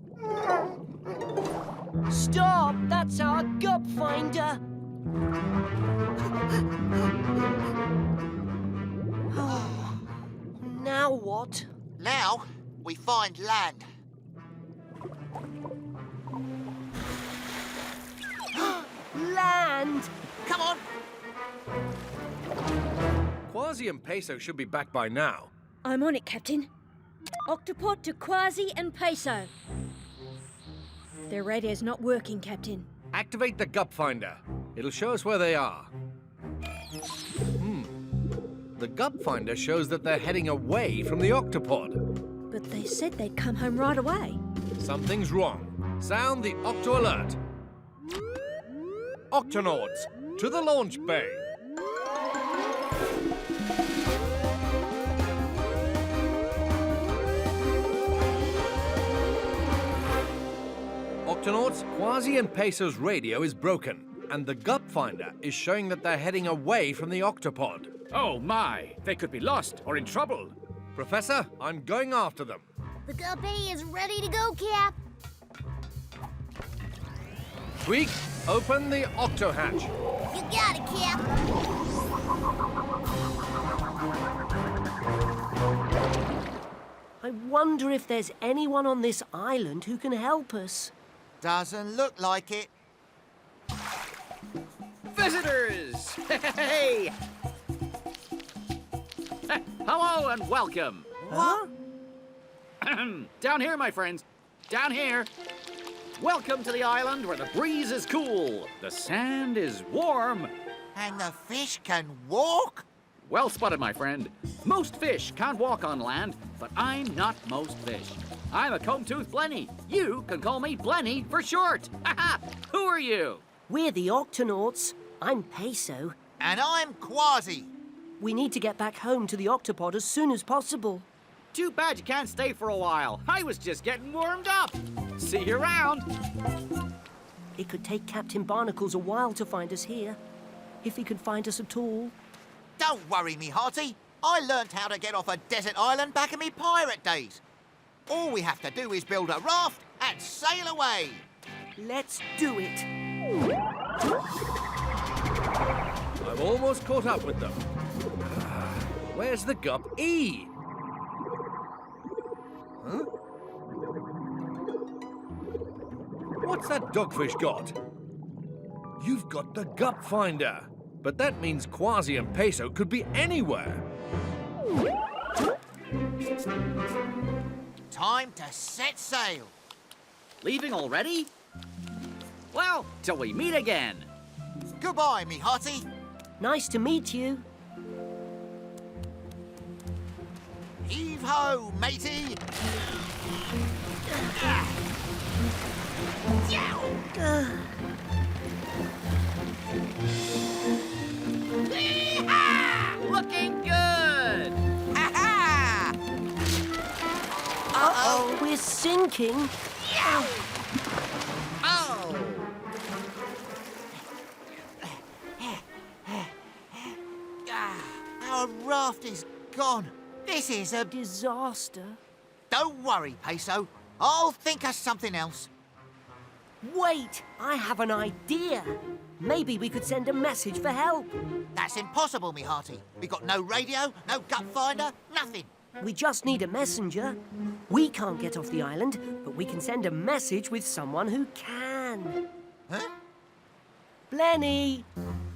Stop! That's our gup finder! Now what? Now, we find land. Land! Come on! Kwazii and Peso should be back by now. I'm on it, Captain. Octopod to Kwazii and Peso. Their radio's not working, Captain. Activate the gup finder. It'll show us where they are. The gup finder shows that they're heading away from the Octopod. But they said they'd come home right away. Something's wrong. Sound the Octo alert. Octonauts, to the launch bay. Octonauts, Kwazii and Peso's radio is broken, and the gup finder is showing that they're heading away from the Octopod. Oh my, they could be lost or in trouble. Professor, I'm going after them. The guppy is ready to go, Cap. Tweak, open the octo hatch. You got it, Cap. I wonder if there's anyone on this island who can help us. Doesn't look like it. Visitors! Hey! Hello and welcome. What? Down here, my friends. Down here. Welcome to the island where the breeze is cool, the sand is warm. And the fish can walk? Well spotted, my friend. Most fish can't walk on land, but I'm not most fish. I'm a comb-toothed blenny. You can call me Blenny for short. Who are you? We're the Octonauts. I'm Peso. And I'm Kwazii. We need to get back home to the Octopod as soon as possible. Too bad you can't stay for a while. I was just getting warmed up. See you around. It could take Captain Barnacles a while to find us here, if he could find us at all. Don't worry, me hearty. I learnt how to get off a desert island back in me pirate days. All we have to do is build a raft and sail away. Let's do it. I've almost caught up with them. Where's the gup E? Huh? What's that dogfish got? You've got the gup finder. But that means Kwazii and Peso could be anywhere. Time to set sail. Leaving already? Well, till we meet again. Goodbye, me hearty. Nice to meet you. Heave ho, matey. Looking good! Ha-ha! Uh-oh, we're sinking. Oh! Our raft is gone. This is a disaster. Don't worry, Peso. I'll think of something else. Wait, I have an idea. Maybe we could send a message for help. That's impossible, me hearty. We got no radio, no gut finder, nothing. We just need a messenger. We can't get off the island, but we can send a message with someone who can. Huh? Blenny,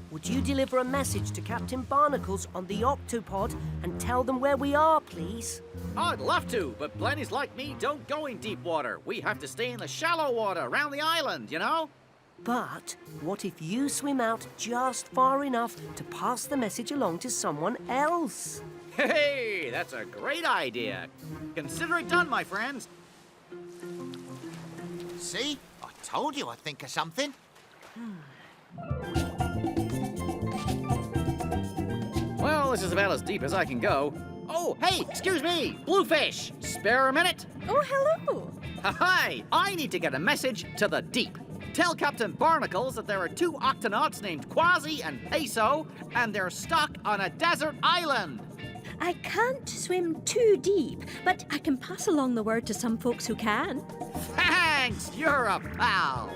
would you deliver a message to Captain Barnacles on the Octopod and tell them where we are, please? I'd love to, but Blennies like me don't go in deep water. We have to stay in the shallow water around the island, you know? But what if you swim out just far enough to pass the message along to someone else? Hey, that's a great idea. Consider it done, my friends. See? I told you I'd think of something. Well, this is about as deep as I can go. Oh, hey, excuse me, Bluefish. Spare a minute? Oh, hello. Hi, I need to get a message to the deep. Tell Captain Barnacles that there are 2 Octonauts named Kwazii and Peso, and they're stuck on a desert island. I can't swim too deep, but I can pass along the word to some folks who can. Thanks, you're a pal.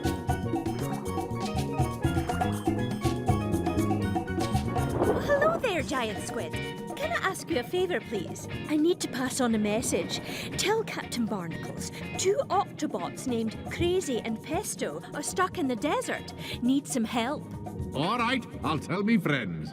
Oh, hello there, giant squid. Can I ask you a favour, please? I need to pass on a message. Tell Captain Barnacles 2 Octobots named Crazy and Pesto are stuck in the desert. Need some help. All right, I'll tell me friends.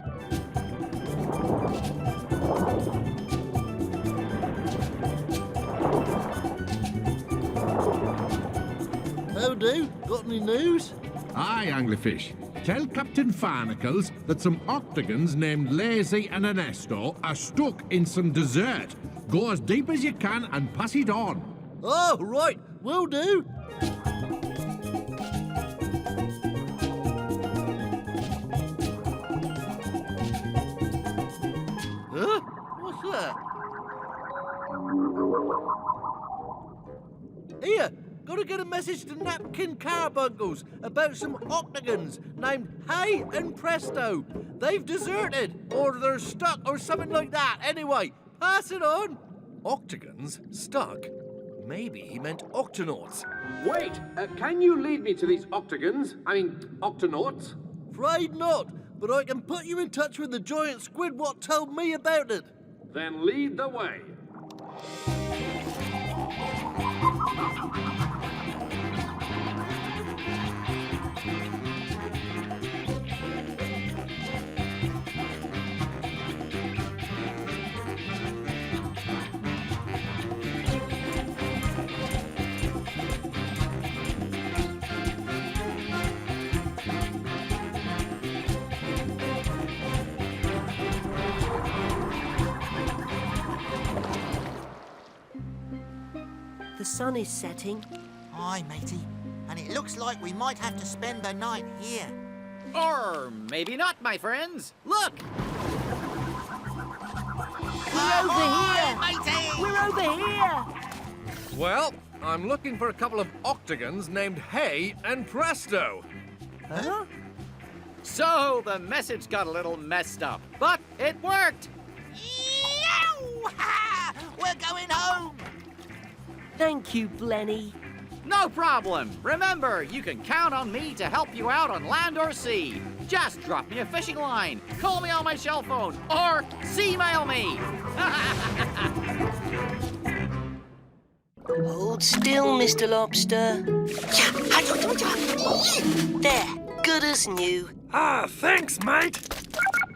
How do? Got any news? Aye, Anglerfish. Tell Captain Barnacles that some octagons named Lazy and Ernesto are stuck in some desert. Go as deep as you can and pass it on. Oh, right. Will do. Huh? What's that? Here, gotta get a message to Napkin Carbuncles about some octagons named Hey and Presto. They've deserted, or they're stuck, or something like that. Anyway, pass it on. Octagons? Stuck? Maybe he meant Octonauts. Wait, can you lead me to these octagons? Octonauts? Afraid not, but I can put you in touch with the giant squid what told me about it. Then lead the way. The sun is setting. Aye, matey. And it looks like we might have to spend the night here. Or maybe not, my friends. Look! We're over here! Matey! We're over here! Well, I'm looking for a couple of octagons named Hey and Presto. Huh? So the message got a little messed up, but it worked! Yow-ha! We're going home! Thank you, Blenny. No problem. Remember, you can count on me to help you out on land or sea. Just drop me a fishing line, call me on my cell phone, or sea-mail me. Hold still, Mr. Lobster. There, good as new. Ah, thanks, mate.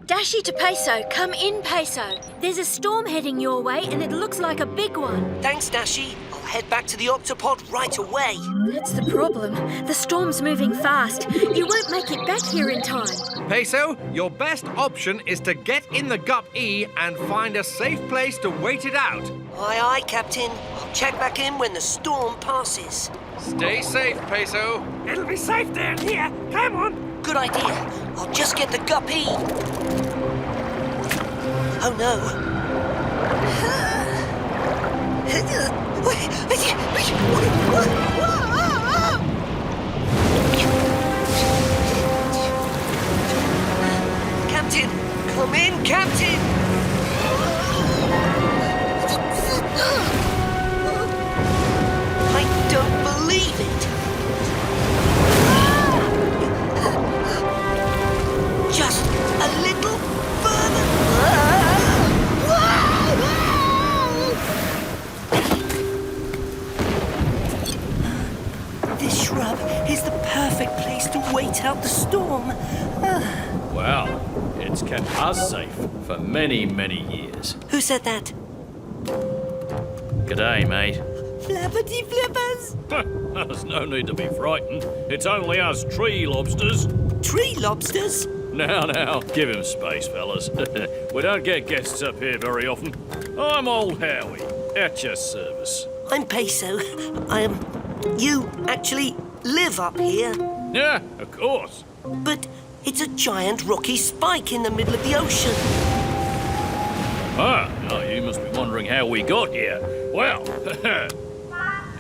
Dashi to Peso, come in, Peso. There's a storm heading your way and it looks like a big one. Thanks, Dashi. I'll head back to the Octopod right away. That's the problem. The storm's moving fast. You won't make it back here in time. Peso, your best option is to get in the Gup E and find a safe place to wait it out. Aye, aye, Captain. I'll check back in when the storm passes. Stay safe, Peso. It'll be safe down here. Come on. Good idea. I'll just get the guppy. Oh no. Captain! Come in, Captain! I don't believe it! Just a little further. This shrub is the perfect place to wait out the storm. Well, it's kept us safe for many, many years. Who said that? G'day, mate. Flappity flippers! There's no need to be frightened. It's only us tree lobsters. Tree lobsters? Now, give him space, fellas. We don't get guests up here very often. I'm old Howie, at your service. I'm Peso. You actually live up here? Yeah, of course. But it's a giant rocky spike in the middle of the ocean. Ah, no, you must be wondering how we got here. Well,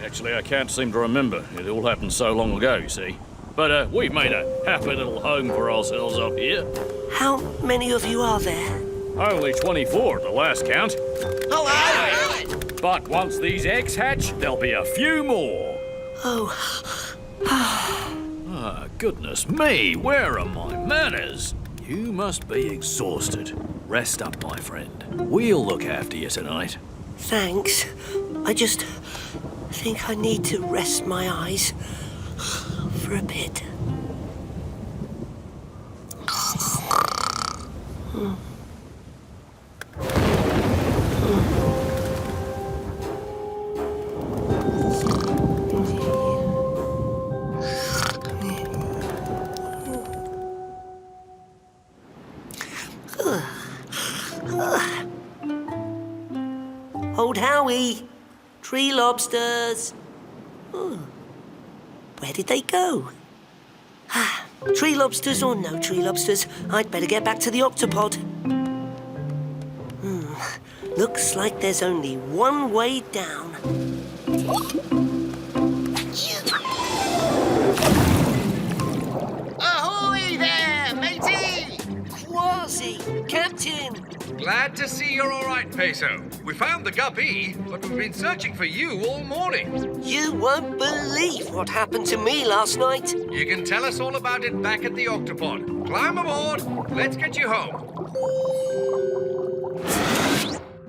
actually, I can't seem to remember. It all happened so long ago, you see. But we've made a happy little home for ourselves up here. How many of you are there? Only 24 at the last count. Oh, But once these eggs hatch, there'll be a few more. Oh. Ah, goodness me, where are my manners? You must be exhausted. Rest up, my friend. We'll look after you tonight. Thanks. I just think I need to rest my eyes for a bit. Old Howie, tree lobsters. Oh. Where did they go? Tree lobsters or no tree lobsters, I'd better get back to the Octopod. Looks like there's only one way down. Ahoy there, matey! Kwazii, Captain! Glad to see you're all right, Peso. We found the Gup E, but we've been searching for you all morning. You won't believe what happened to me last night. You can tell us all about it back at the Octopod. Climb aboard. Let's get you home.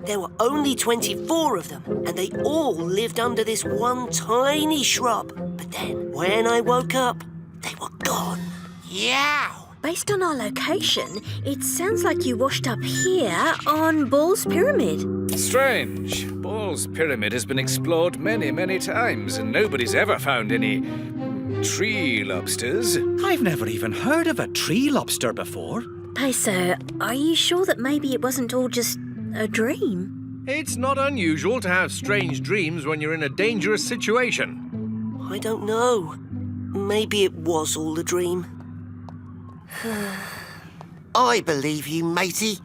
There were only 24 of them, and they all lived under this one tiny shrub. But then, when I woke up, they were gone. Yow! Based on our location, it sounds like you washed up here on Ball's Pyramid. Strange. Ball's Pyramid has been explored many, many times, and nobody's ever found any tree lobsters. I've never even heard of a tree lobster before. Peso, are you sure that maybe it wasn't all just a dream? It's not unusual to have strange dreams when you're in a dangerous situation. I don't know. Maybe it was all a dream. I believe you, matey.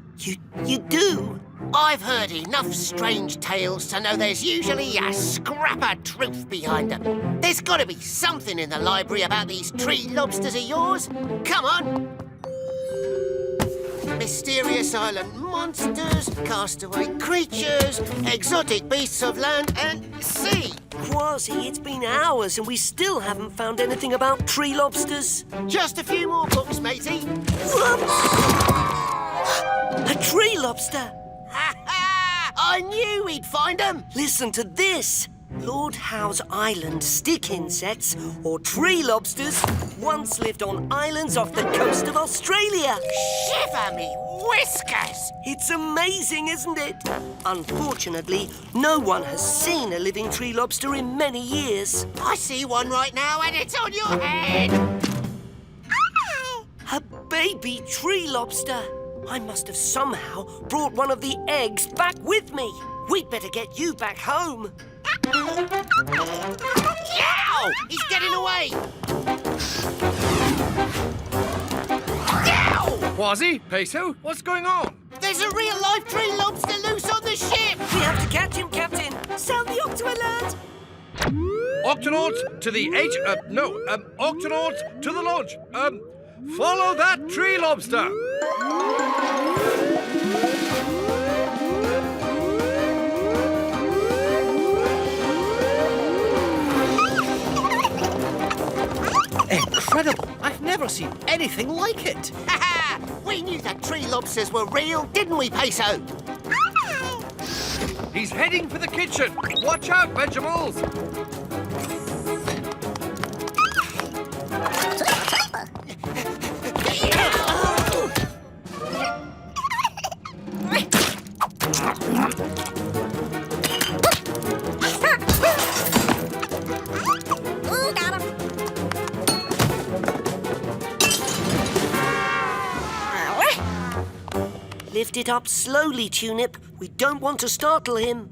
You do? I've heard enough strange tales to know there's usually a scrap of truth behind them. There's got to be something in the library about these tree lobsters of yours. Come on. Mysterious island monsters, castaway creatures, exotic beasts of land and sea. Kwazii, it's been hours and we still haven't found anything about tree lobsters. Just a few more books, matey. A tree lobster! I knew we'd find them. Listen to this. Lord Howe's island stick insects, or tree lobsters, once lived on islands off the coast of Australia. Shiver me whiskers! It's amazing, isn't it? Unfortunately, no one has seen a living tree lobster in many years. I see one right now and it's on your head! A baby tree lobster. I must have somehow brought one of the eggs back with me. We'd better get you back home. Yow! He's getting away! Yow! Kwazii, Peso, what's going on? There's a real-life tree lobster loose on the ship! We have to catch him, Captain. Sound the Octo alert! Octonauts to the Octonauts to the launch. Follow that tree lobster. Incredible! I've never seen anything like it. Ha! We knew that tree lobsters were real, didn't we, Peso? He's heading for the kitchen. Watch out, Vegetables. Lift it up slowly, Tunip. We don't want to startle him.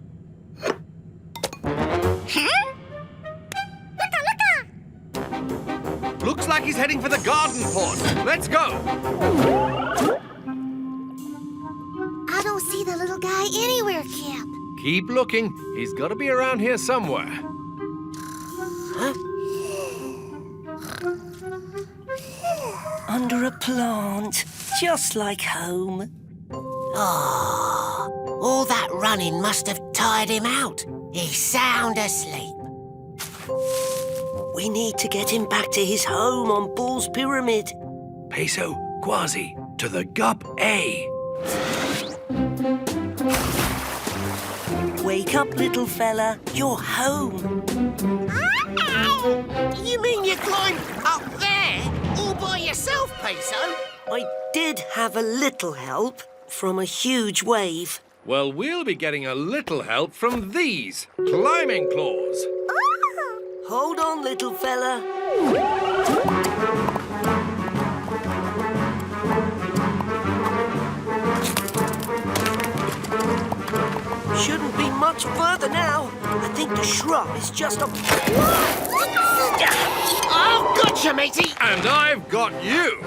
Looks like he's heading for the garden pot. Let's go. I don't see the little guy anywhere, Cap. Keep looking. He's got to be around here somewhere. Under a plant, just like home. Oh, all that running must have tired him out. He's sound asleep. We need to get him back to his home on Ball's Pyramid. Peso, Kwazii, to the Gup A. Wake up, little fella. You're home. You mean you climbed up there all by yourself, Peso? I did have a little help from a huge wave. Well, we'll be getting a little help from these climbing claws. Hold on, little fella. Shouldn't be much further now. I think the shrub is just a... Oh, gotcha, matey! And I've got you.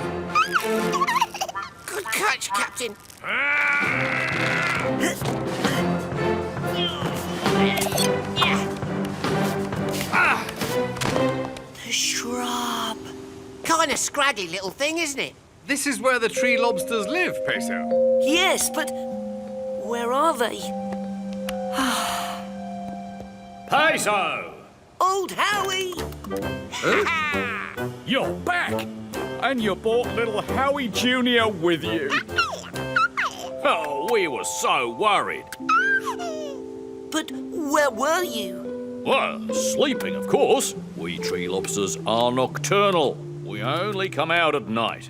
Good catch, Captain. The shrub. Kind of scraggy little thing, isn't it? This is where the tree lobsters live, Peso. Yes, but where are they? Peso! Old Howie! Huh? You're back! And you brought little Howie Jr. with you. Oh, we were so worried. But where were you? Well, sleeping, of course. We tree lobsters are nocturnal. We only come out at night.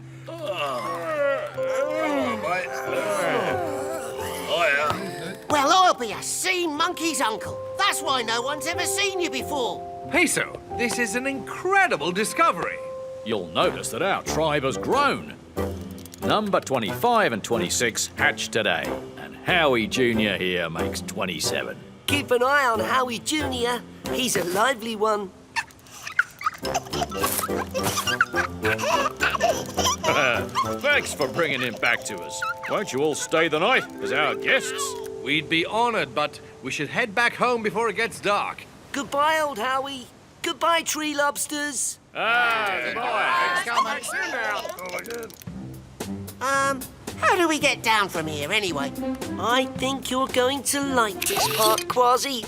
Well, I'll be a sea monkey's uncle. That's why no one's ever seen you before. Peso, this is an incredible discovery. You'll notice that our tribe has grown. Number 25 and 26 hatched today, and Howie Jr. here makes 27. Keep an eye on Howie Jr. He's a lively one. Thanks for bringing him back to us. Won't you all stay the night as our guests? We'd be honored, but we should head back home before it gets dark. Goodbye, old Howie. Goodbye, tree lobsters. How do we get down from here, anyway? I think you're going to like this part, Kwazii.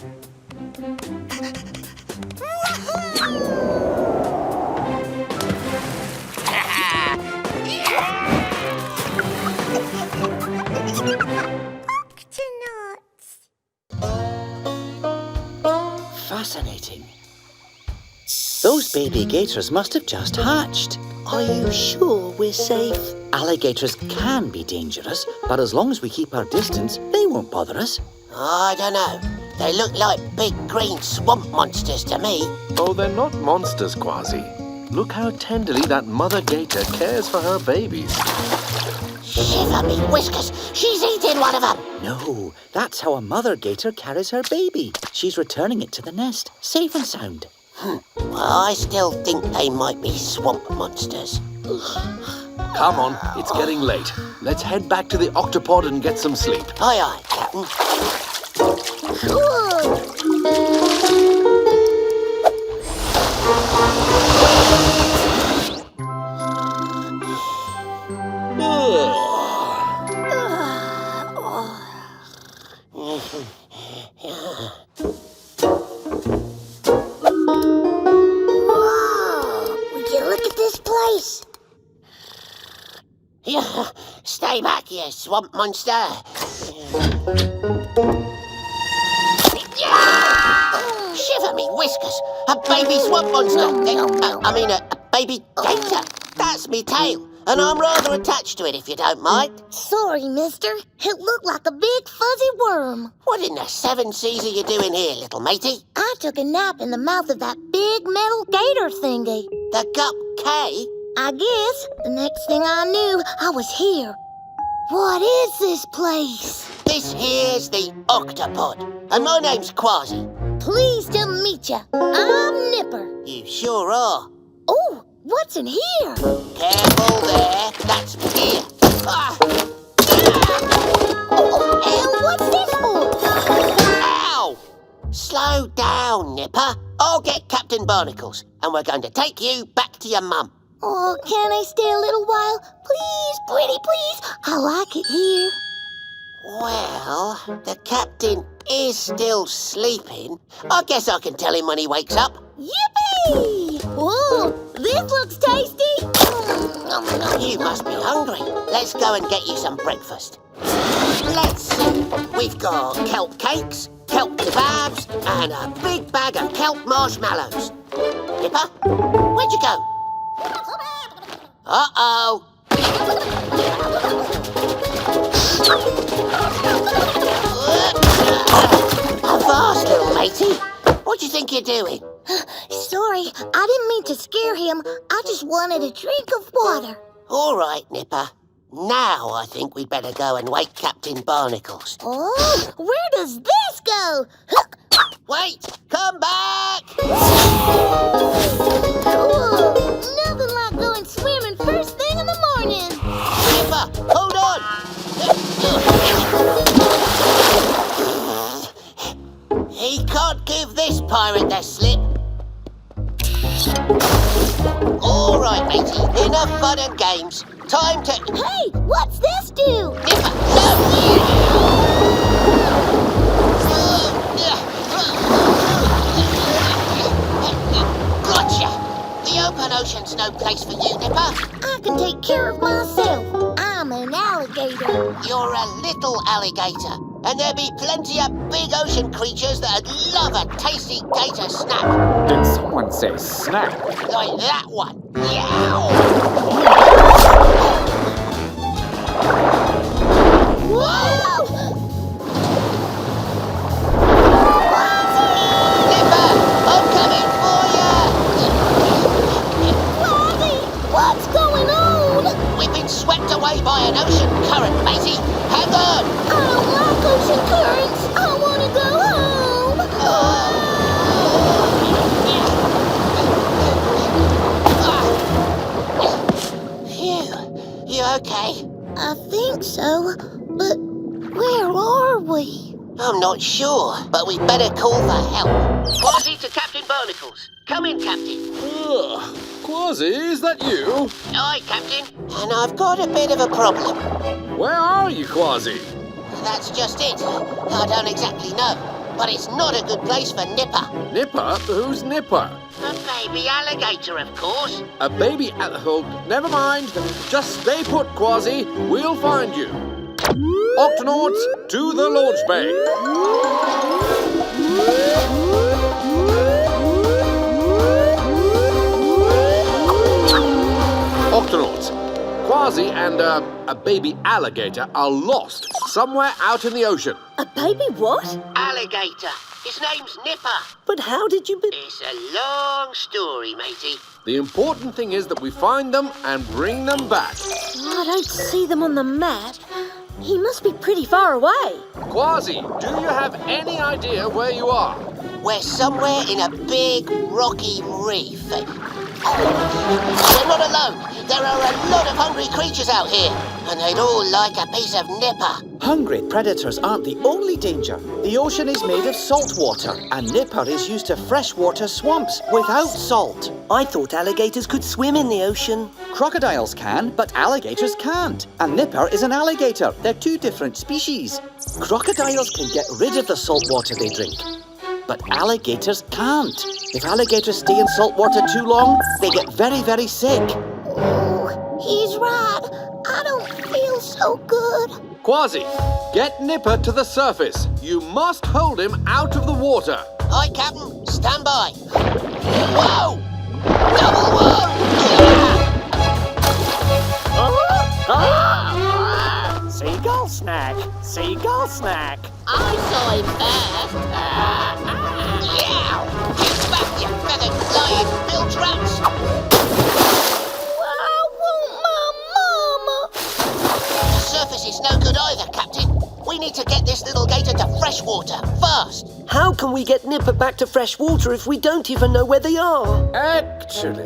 baby gators must have just hatched. Are you sure we're safe? Alligators can be dangerous, but as long as we keep our distance, they won't bother us. I don't know. They look like big green swamp monsters to me. Oh, they're not monsters, Kwazii. Look how tenderly that mother gator cares for her babies. Shiver me whiskers! She's eating one of them! No, that's how a mother gator carries her baby. She's returning it to the nest, safe and sound. Well, I still think they might be swamp monsters. Come on, it's getting late. Let's head back to the Octopod and get some sleep. Aye, aye, Captain. Would you look at this place? Yeah, stay back, you swamp monster. Shiver me whiskers! A baby swamp monster! A baby gator! That's me tail, and I'm rather attached to it, if you don't mind. Sorry, mister. It looked like a big fuzzy worm. What in the seven seas are you doing here, little matey? I took a nap in the mouth of that big metal gator thingy. The Gup K? I guess. The next thing I knew, I was here. What is this place? This here's the Octopod, and my name's Kwazii. Pleased to meet ya. I'm Nipper. You sure are. Oh, what's in here? Careful there, that's here. Ah. And what's this for? Ow! Slow down, Nipper. I'll get Captain Barnacles, and we're going to take you back to your mum. Oh, can I stay a little while? Please, pretty please. I like it here. Well, the captain is still sleeping. I guess I can tell him when he wakes up. Yippee! Whoa, this looks tasty. You must be hungry. Let's go and get you some breakfast. Let's see. We've got kelp cakes, kelp kebabs, and a big bag of kelp marshmallows. Nipper, where'd you go? Uh-oh. Avast, little matey. What do you think you're doing? Sorry, I didn't mean to scare him. I just wanted a drink of water. All right, Nipper. Now I think we'd better go and wake Captain Barnacles. Oh, where does this go? Wait! Come back! Cool. Nothing like going swimming first thing in the morning. Nipper, hold on! He can't give this pirate the slip. All right, matey. Enough fun and games. Time to... Hey, what's this do? Nipper, Gotcha! The open ocean's no place for you, Nipper. I can take care of myself. I'm an alligator. You're a little alligator, and there'll be plenty of big ocean creatures that'd love a tasty gator snack. Did someone say snack? Like that one. Yow! Whoa! Nipper, I'm coming for you! Kwazii, what's going on? We've been swept away by an ocean current, matey. Hang on! I don't like ocean currents. I want to go home. Phew. You okay? I think so, but where are we? I'm not sure, but we'd better call for help. Kwazii to Captain Barnacles. Come in, Captain. Kwazii, is that you? Aye, Captain. And I've got a bit of a problem. Where are you, Kwazii? That's just it. I don't exactly know, but it's not a good place for Nipper. Nipper? Who's Nipper? A baby alligator, of course. A baby never mind. Just stay put, Kwazii. We'll find you. Octonauts, to the launch bay. Octonauts. Kwazii and a baby alligator are lost somewhere out in the ocean. A baby what? Alligator. His name's Nipper. But how did you... It's a long story, matey. The important thing is that we find them and bring them back. I don't see them on the map. He must be pretty far away. Kwazii, do you have any idea where you are? We're somewhere in a big rocky reef. We're not alone. There are a lot of hungry creatures out here, and they'd all like a piece of Nipper. Hungry predators aren't the only danger. The ocean is made of salt water, and Nipper is used to freshwater swamps without salt. I thought alligators could swim in the ocean. Crocodiles can, but alligators can't. And Nipper is an alligator. They're two different species. Crocodiles can get rid of the salt water they drink, but alligators can't. If alligators stay in salt water too long, they get very, very sick. Oh, he's right. I don't feel so good. Kwazii, get Nipper to the surface. You must hold him out of the water. Aye, Captain. Stand by. Whoa! Double whoa! Seagull snack! Seagull snack! I saw him first. Yeah! Get back, you feathered flying bilge rats! I want my mama. The surface is no good either, Captain. We need to get this little gator to freshwater first. How can we get Nipper back to fresh water if we don't even know where they are? Actually,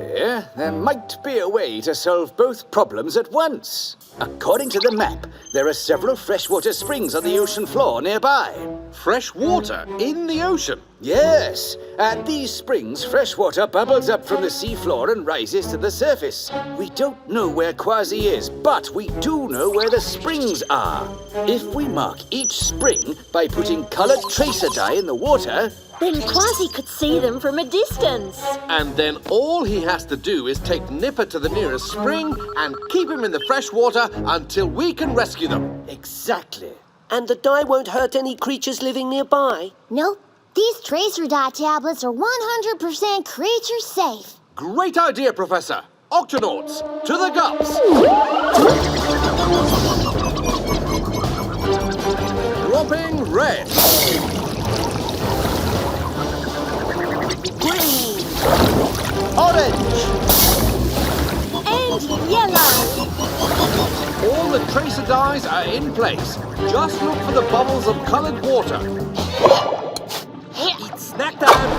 there might be a way to solve both problems at once. According to the map, there are several freshwater springs on the ocean floor nearby. Fresh water in the ocean? Yes. At these springs, fresh water bubbles up from the seafloor and rises to the surface. We don't know where Kwazii is, but we do know where the springs are. If we mark each spring by putting coloured tracer dye in the water, then Kwazii could see them from a distance. And then all he has to do is take Nipper to the nearest spring and keep him in the fresh water until we can rescue them. Exactly. And the dye won't hurt any creatures living nearby? Nope. These tracer dye tablets are 100% creature safe. Great idea, Professor. Octonauts, to the gups. Dropping red. Green. Orange. And yellow. All the tracer dyes are in place. Just look for the bubbles of coloured water. It's snack time.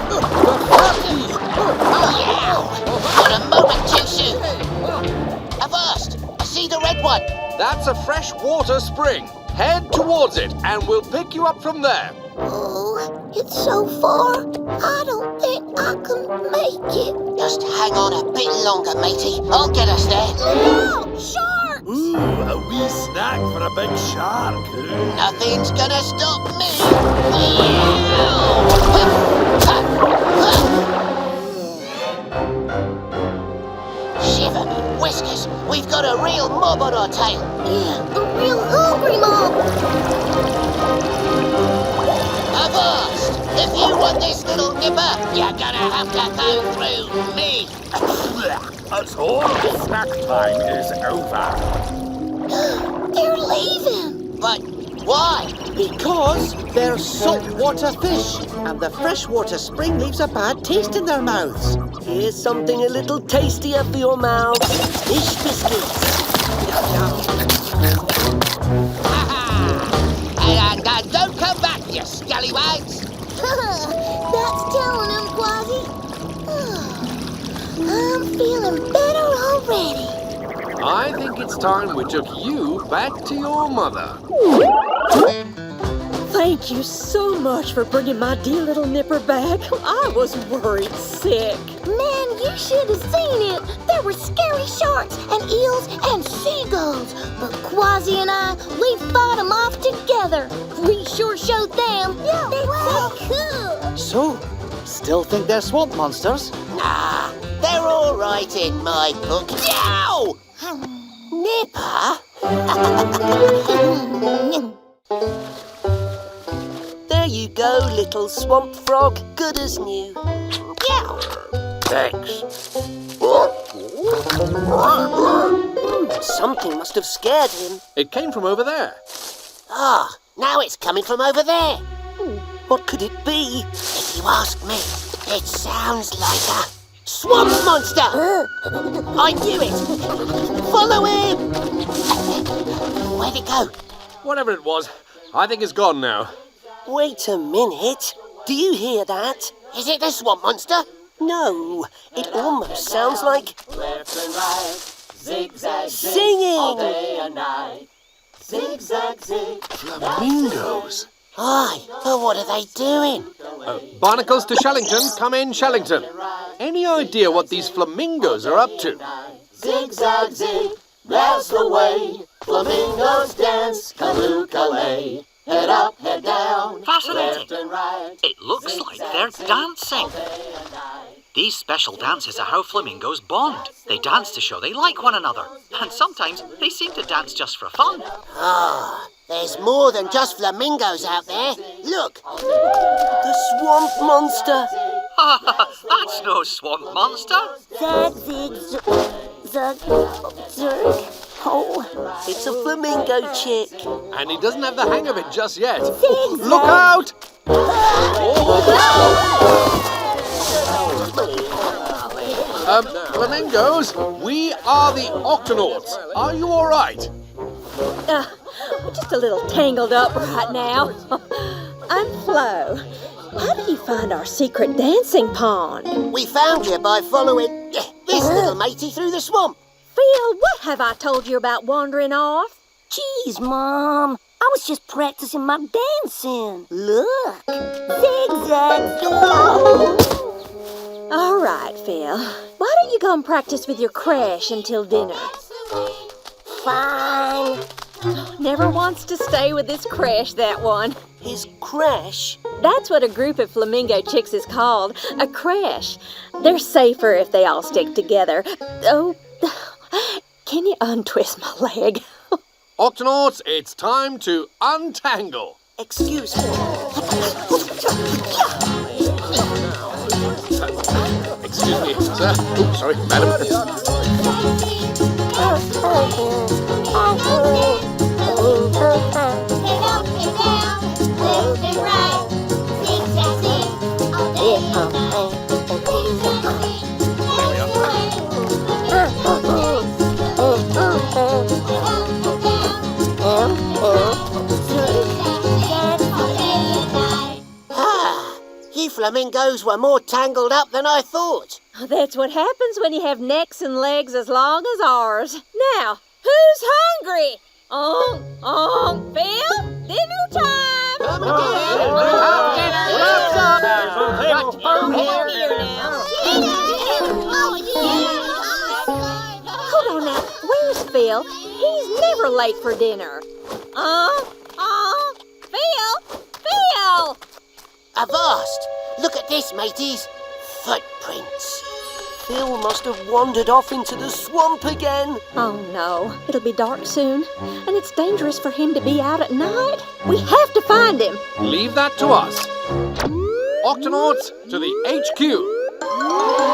Not a moment too soon. Avast! I see the red one. That's a fresh water spring. Head towards it and we'll pick you up from there. Oh, it's so far. I don't think I can make it. Just hang on a bit longer, matey. I'll get us there. Oh, sharks! Ooh, a wee snack for a big shark. Nothing's gonna stop me. Shiver me whiskers. We've got a real mob on our tail. Yeah, a real hungry mob. Avast! If you want this little Nipper, you're gonna have to go through me. That's all. Snack time is over. They're leaving. But why? Because they're saltwater fish, and the freshwater spring leaves a bad taste in their mouths. Here's something a little tastier for your mouth. Fish biscuits. And don't come back, you scallywags. That's telling him, Kwazii. I'm feeling better already. I think it's time we took you back to your mother. Thank you so much for bringing my dear little Nipper back. I was worried sick. Man, you should have seen it. There were scary sharks and eels and seagulls. But Kwazii and I, we fought them off together. We sure showed them. Yeah, well, cool. So, still think they're swamp monsters? Nah, they're all right in my book. Yow! Nipper? There you go, little swamp frog. Good as new. Yow! Thanks. Something must have scared him. It came from over there. Ah, now it's coming from over there. What could it be? If you ask me, it sounds like a swamp monster. I knew it. Follow him. Where'd it go? Whatever it was, I think it's gone now. Wait a minute. Do you hear that? Is it the swamp monster? No, it almost sounds like Left and right, zigzag, zig, singing. all day and night. Zigzag, zig. Flamingos. Aye, but what are they doing? Barnacles to Shellington. Come in, Shellington. Any idea what these flamingos are up to? Zigzag, zig, that's the way. Flamingos dance, kaloo-kalay. Head up, head down, Fascinating. left and right. It looks like they're dancing. These special dances are how flamingos bond. They dance to show they like one another. And sometimes they seem to dance just for fun. Ah, there's more than just flamingos out there. Look. The swamp monster. That's no swamp monster. Zag, zig, zag, zerg. Oh, it's a flamingo chick. And he doesn't have the hang of it just yet. Zig, Look out! Flamingos, we are the Octonauts. Are you all right? We're just a little tangled up right now. I'm Flo. How did you find our secret dancing pond? We found you by following this little matey through the swamp. Phil, what have I told you about wandering off? geez, Mom. I was just practicing my dancing. Look. Zigzag. All right, Phil. Why don't you go and practice with your crash until dinner? Fine. Never wants to stay with his crash, that one. His crash? That's what a group of flamingo chicks is called, a crash. They're safer if they all stick together. Oh, can you untwist my leg? Octonauts, it's time to untangle. Excuse me. Excuse me, sir. Oops, sorry, madam. You flamingos were more tangled up than I thought. That's what happens when you have necks and legs as long as ours. Now, who's hungry? Phil, dinner time! Come again! Hold on now, where's Phil? He's never late for dinner. Phil! Avast! Look at this, mateys. Footprints. Phil must have wandered off into the swamp again. Oh no, it'll be dark soon, and it's dangerous for him to be out at night. We have to find him. Leave that to us. Octonauts, to the HQ.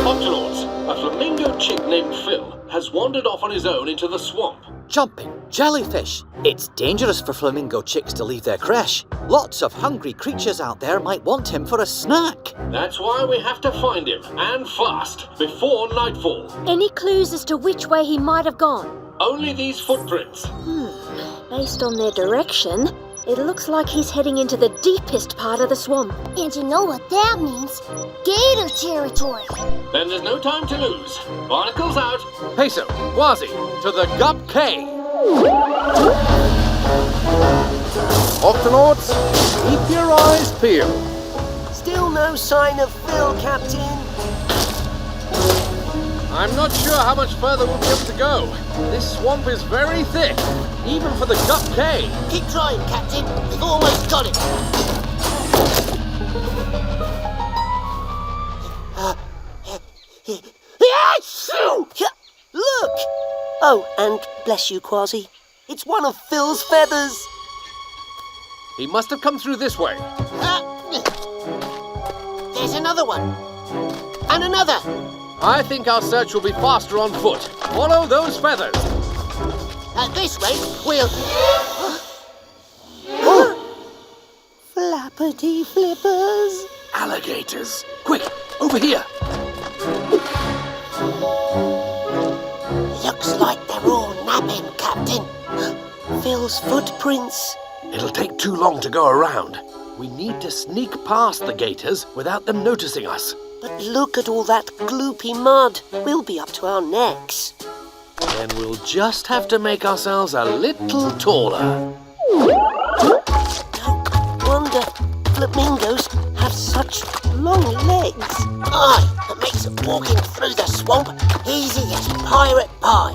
Octonauts, a flamingo chick named Phil has wandered off on his own into the swamp. Jumping jellyfish. It's dangerous for flamingo chicks to leave their crash. Lots of hungry creatures out there might want him for a snack. That's why we have to find him, and fast, before nightfall. Any clues as to which way he might have gone? Only these footprints. Based on their direction, it looks like he's heading into the deepest part of the swamp. And you know what that means? Gator territory. Then there's no time to lose. Barnacles out. Peso, Kwazii, to the Gup K. Octonauts, keep your eyes peeled. Still no sign of Phil, Captain. I'm not sure how much further we'll be able to go. This swamp is very thick, even for the Gup K. Keep trying, Captain. We've almost got it. Look! Oh, and bless you, Kwazii. It's one of Phil's feathers. He must have come through this way. There's another one. And another. I think our search will be faster on foot. Follow those feathers. At this rate, we'll... Flappity flippers. Alligators. Quick, over here. Looks like they're all napping, Captain. Phil's footprints. It'll take too long to go around. We need to sneak past the gators without them noticing us. But look at all that gloopy mud. We'll be up to our necks. Then we'll just have to make ourselves a little taller. Wonder flamingos have such long legs. Aye, that makes walking through the swamp easy as pirate pie.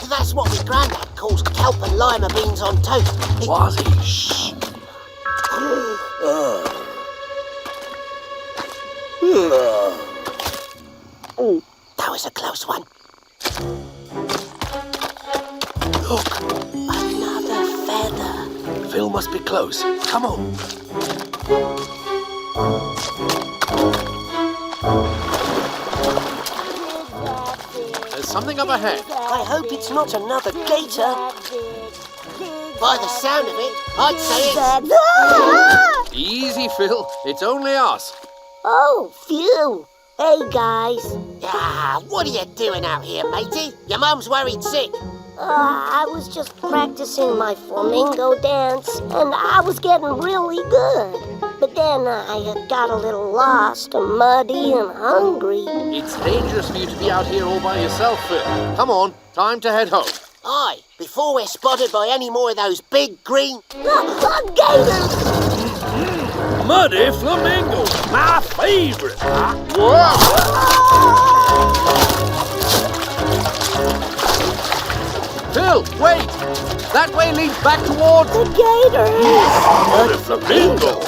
That's what my granddad calls kelp and lima beans on toast. Kwazii, shh. Oh, that was a close one. Look, another feather. Phil must be close. Come on. There's something up ahead. I hope it's not another gator. By the sound of it, I'd say it's... Easy, Phil. It's only us. Oh, phew. Hey, guys. Ah, what are you doing out here, matey? Your mum's worried sick. I was just practicing my flamingo dance, and I was getting really good. But then I got a little lost and muddy and hungry. It's dangerous for you to be out here all by yourself, Phil. Come on, time to head home. Aye, before we're spotted by any more of those big green... Gators! Muddy flamingos, my favorite. Phil, wait! That way leads back towards... The gators! Muddy flamingo!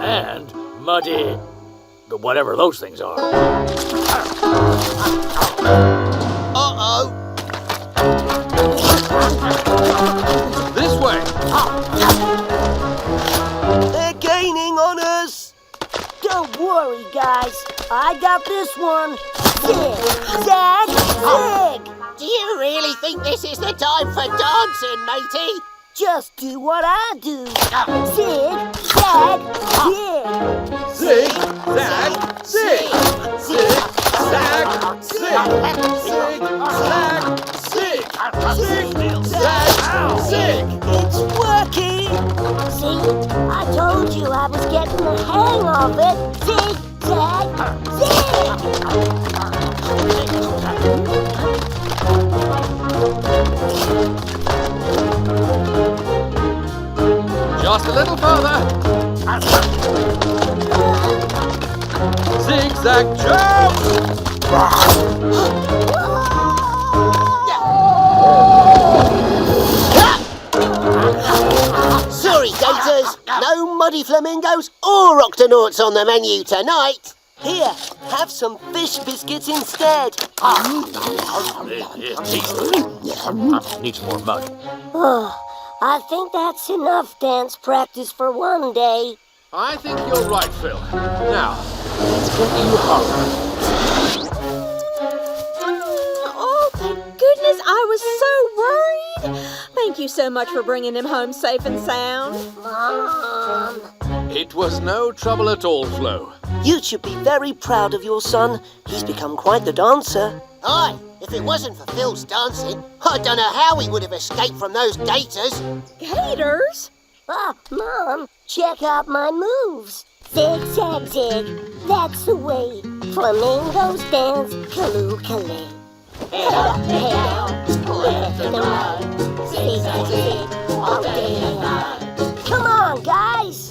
And muddy... whatever those things are. Uh-oh! This way! They're gaining on us! Don't worry, guys. I got this one. Zig, zag, zig! Do you really think this is the time for dancing, matey? Just do what I do. Zig, zag, zig. Zig, zag, zig! Zig, zag, zig! Zig, zag, zig! Zig, zag, zig! It's working! See? I told you I was getting the hang of it. Zig, zag, zig! Just a little further. Zigzag jump! Sorry, gators. No muddy flamingos or octonauts on the menu tonight. Here, have some fish biscuits instead. Needs more mud. Oh, I think that's enough dance practice for one day. I think you're right, Phil. Now, let's get you home. Oh, thank goodness, I was so worried. Thank you so much for bringing him home safe and sound. Mom. It was no trouble at all, Flo. You should be very proud of your son. He's become quite the dancer. Aye, if it wasn't for Phil's dancing, I don't know how we would have escaped from those gators. Gators? Mom, check out my moves. Zig, zag, zig. That's the way flamingos dance Calico. Head up, head down, left and right. Zig, zag, zig, all day and night. Come on, guys.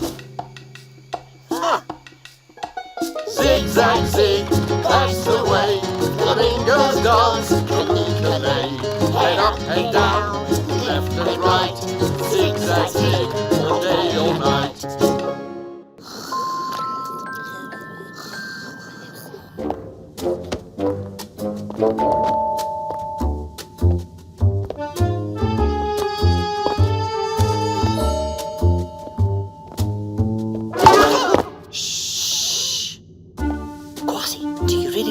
Zig, zag, zig, that's the way flamingos dance Calico. Head up, head down, left and right. Zig, zag, zig, all day, all night.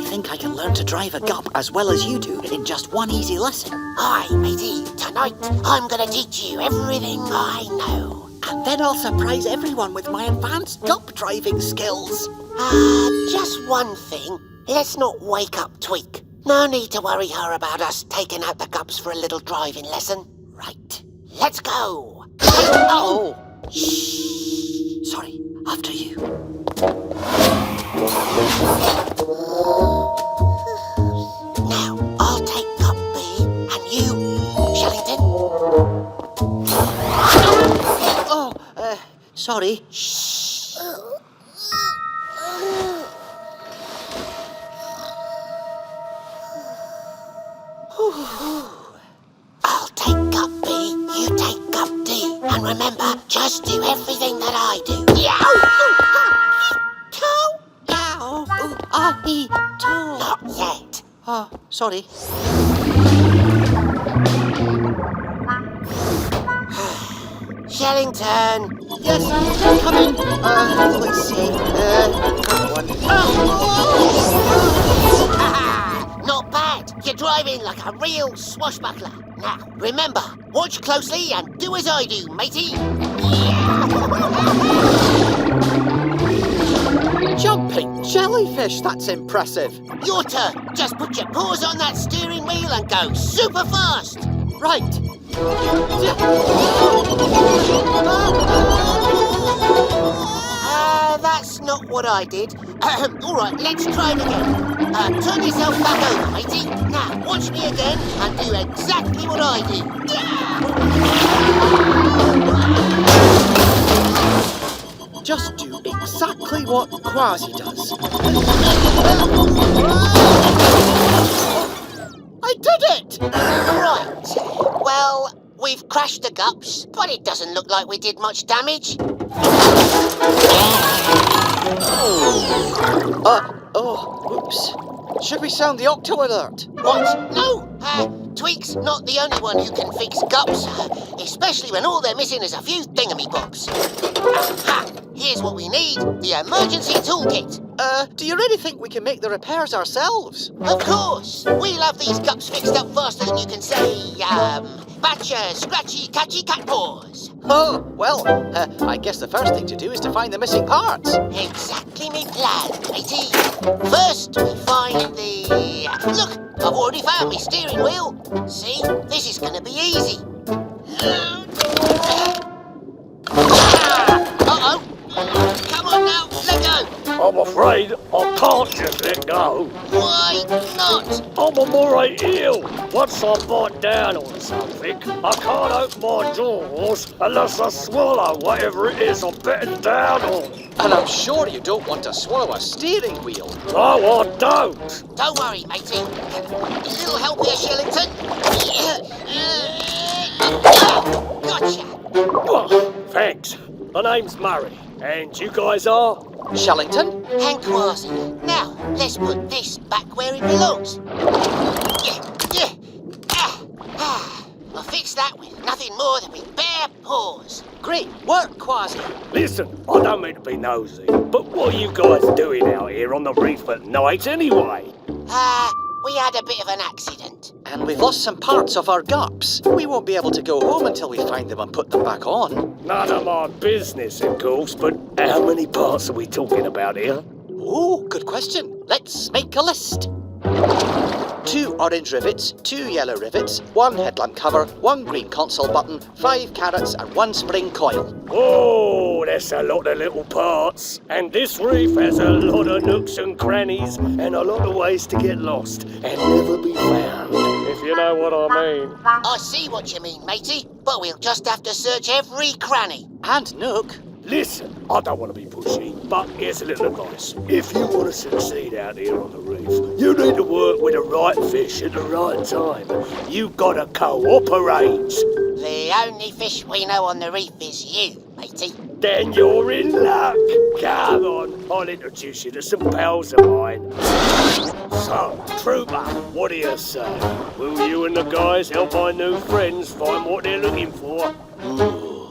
think I can learn to drive a gup as well as you do in just one easy lesson. Aye, matey. Tonight, I'm gonna teach you everything I know. And then I'll surprise everyone with my advanced gup driving skills. Just one thing. Let's not wake up Tweak. No need to worry her about us taking out the gups for a little driving lesson. Right. Let's go. Oh! Shh. Sorry. After you. Now, I'll take Gup B, and you, Shellington. Oh, sorry. Shh. I'll take Gup B, you take Gup D, and remember, just do everything that I do. Not yet. Oh, sorry. Shellington. Yes, coming. Let's see. That one. Not bad. You're driving like a real swashbuckler. Now, remember, watch closely and do as I do, matey. Jumping jellyfish, that's impressive. Your turn. Just put your paws on that steering wheel and go super fast. Right. That's not what I did. All right, let's try it again. Turn yourself back over, matey. Now, watch me again and do exactly what I do. Just do exactly what Kwazii does. I did it! Right. Well, we've crashed the gups, but it doesn't look like we did much damage. Oops. Should we sound the Octo alert? What? No! Tweak's not the only one who can fix gups, especially when all they're missing is a few thingamybobs. Here's what we need, the emergency toolkit. Do you really think we can make the repairs ourselves? Of course! We'll have these gups fixed up faster than you can say, batcher, scratchy, catchy cat paws. Oh, well, I guess the first thing to do is to find the missing parts. Exactly me plan, matey. First, we find the... Look, I've already found my steering wheel. See, this is gonna be easy. Uh-oh. Come on now, let go. I'm afraid I can't just let go. Why not? I'm a moray eel. Once I bite down on something, I can't open my jaws unless I swallow whatever it is I'm betting down on. And I'm sure you don't want to swallow a steering wheel. No, I don't. Don't worry, matey. A little help here, Shellington. Gotcha. Oh, thanks. My name's Murray. And you guys are? Shellington? And Kwazii. Now, let's put this back where it belongs. I'll fix that with nothing more than with bare paws. Great work, Kwazii. Listen, I don't mean to be nosy, but what are you guys doing out here on the reef at night anyway? We had a bit of an accident. And we've lost some parts of our gups. We won't be able to go home until we find them and put them back on. None of my business, of course, but how many parts are we talking about here? Oh, good question. Let's make a list. 2 orange rivets, 2 yellow rivets, 1 headlamp cover, 1 green console button, 5 carrots and 1 spring coil. Oh, that's a lot of little parts. And this reef has a lot of nooks and crannies and a lot of ways to get lost and never be found, if you know what I mean. I see what you mean, matey, but we'll just have to search every cranny. And nook. Listen, I don't want to be pushy, but here's a little advice. If you want to succeed out here on the reef, you need to work with the right fish at the right time. You gotta cooperate. The only fish we know on the reef is you, matey. Then you're in luck. Come on, I'll introduce you to some pals of mine. So, Trooper, what do you say? Will you and the guys help my new friends find what they're looking for?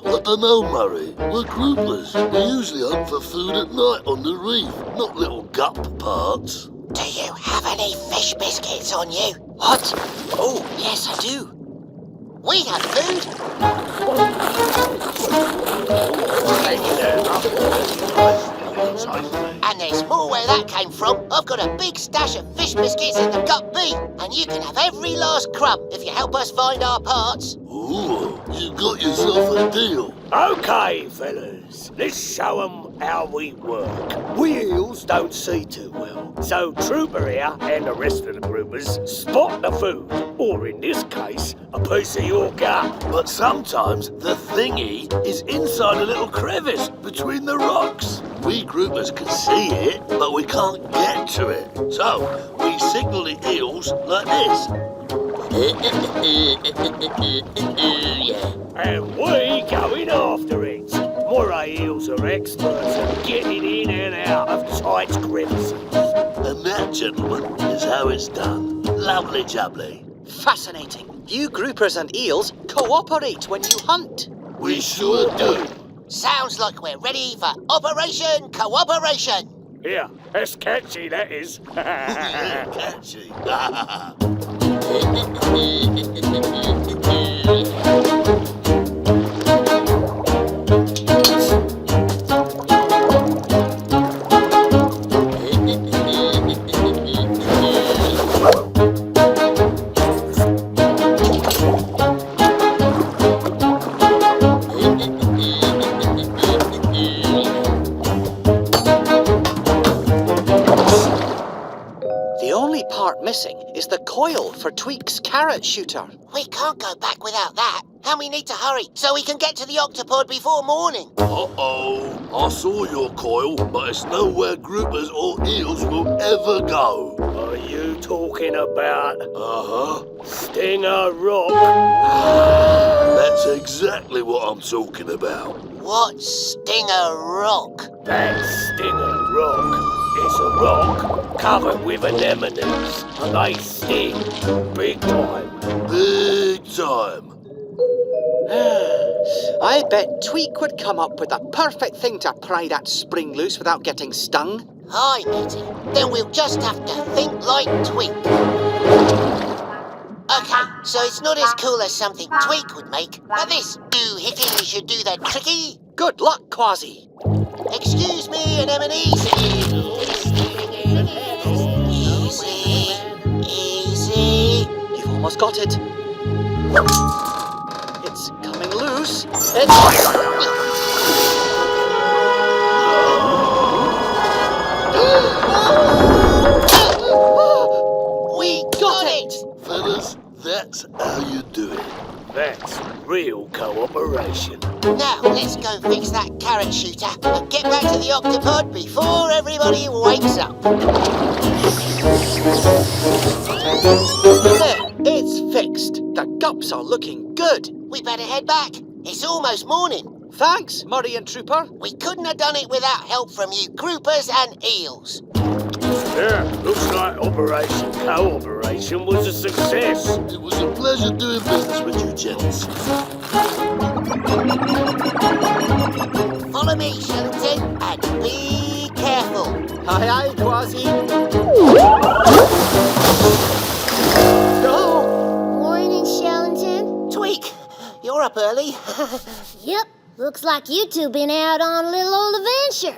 I don't know, Murray. We're groupers. We usually hunt for food at night on the reef, not little gup parts. Do you have any fish biscuits on you? What? Oh, yes, I do. We have food. And there's more where that came from. I've got a big stash of fish biscuits in the Gup B, and you can have every last crumb if you help us find our parts. Ooh, you got yourself a deal. Okay, fellas, let's show 'em how we work. We eels don't see too well, so Trooper here and the rest of the groupers spot the food, or in this case, a piece of your gut. But sometimes the thingy is inside a little crevice between the rocks. We groupers can see it, but we can't get to it. So we signal the eels like this. And we going after it. Moray eels are experts at getting in and out of tight crevices. And that, gentlemen, is how it's done. Lovely jubbly. Fascinating. You groupers and eels cooperate when you hunt. We sure do. Sounds like we're ready for Operation Cooperation. Yeah, that's catchy, that is. Yeah, catchy. Missing is the coil for Tweak's carrot shooter. We can't go back without that. And we need to hurry so we can get to the Octopod before morning. Uh-oh. I saw your coil, but it's nowhere groupers or eels will ever go. Are you talking about... Stinger Rock? That's exactly what I'm talking about. What's Stinger Rock? That's Stinger Rock. It's a rock covered with anemones, and they sting big time. Big time. I bet Tweak would come up with the perfect thing to pry that spring loose without getting stung. Hi, matey. Then we'll just have to think like Tweak. Okay, so it's not as cool as something Tweak would make, but this doohickey should do the tricky. Good luck, Kwazii. Excuse me, anemones. Easy. Easy. You've almost got it. It's coming loose. We got it! Fellas, that's how you do it. That's real cooperation. Now, let's go fix that carrot shooter and get back to the Octopod before everybody wakes up. There, it's fixed. The gups are looking good. We better head back. It's almost morning. Thanks, Murray and Trooper. We couldn't have done it without help from you groupers and eels. Yeah, looks like Operation Cooperation was a success. It was a pleasure doing business with you, gents. Follow me, Shellington, and be careful. Aye, aye, Kwazii. Morning, Shellington. Tweak, you're up early. Yep, looks like you two been out on a little old adventure.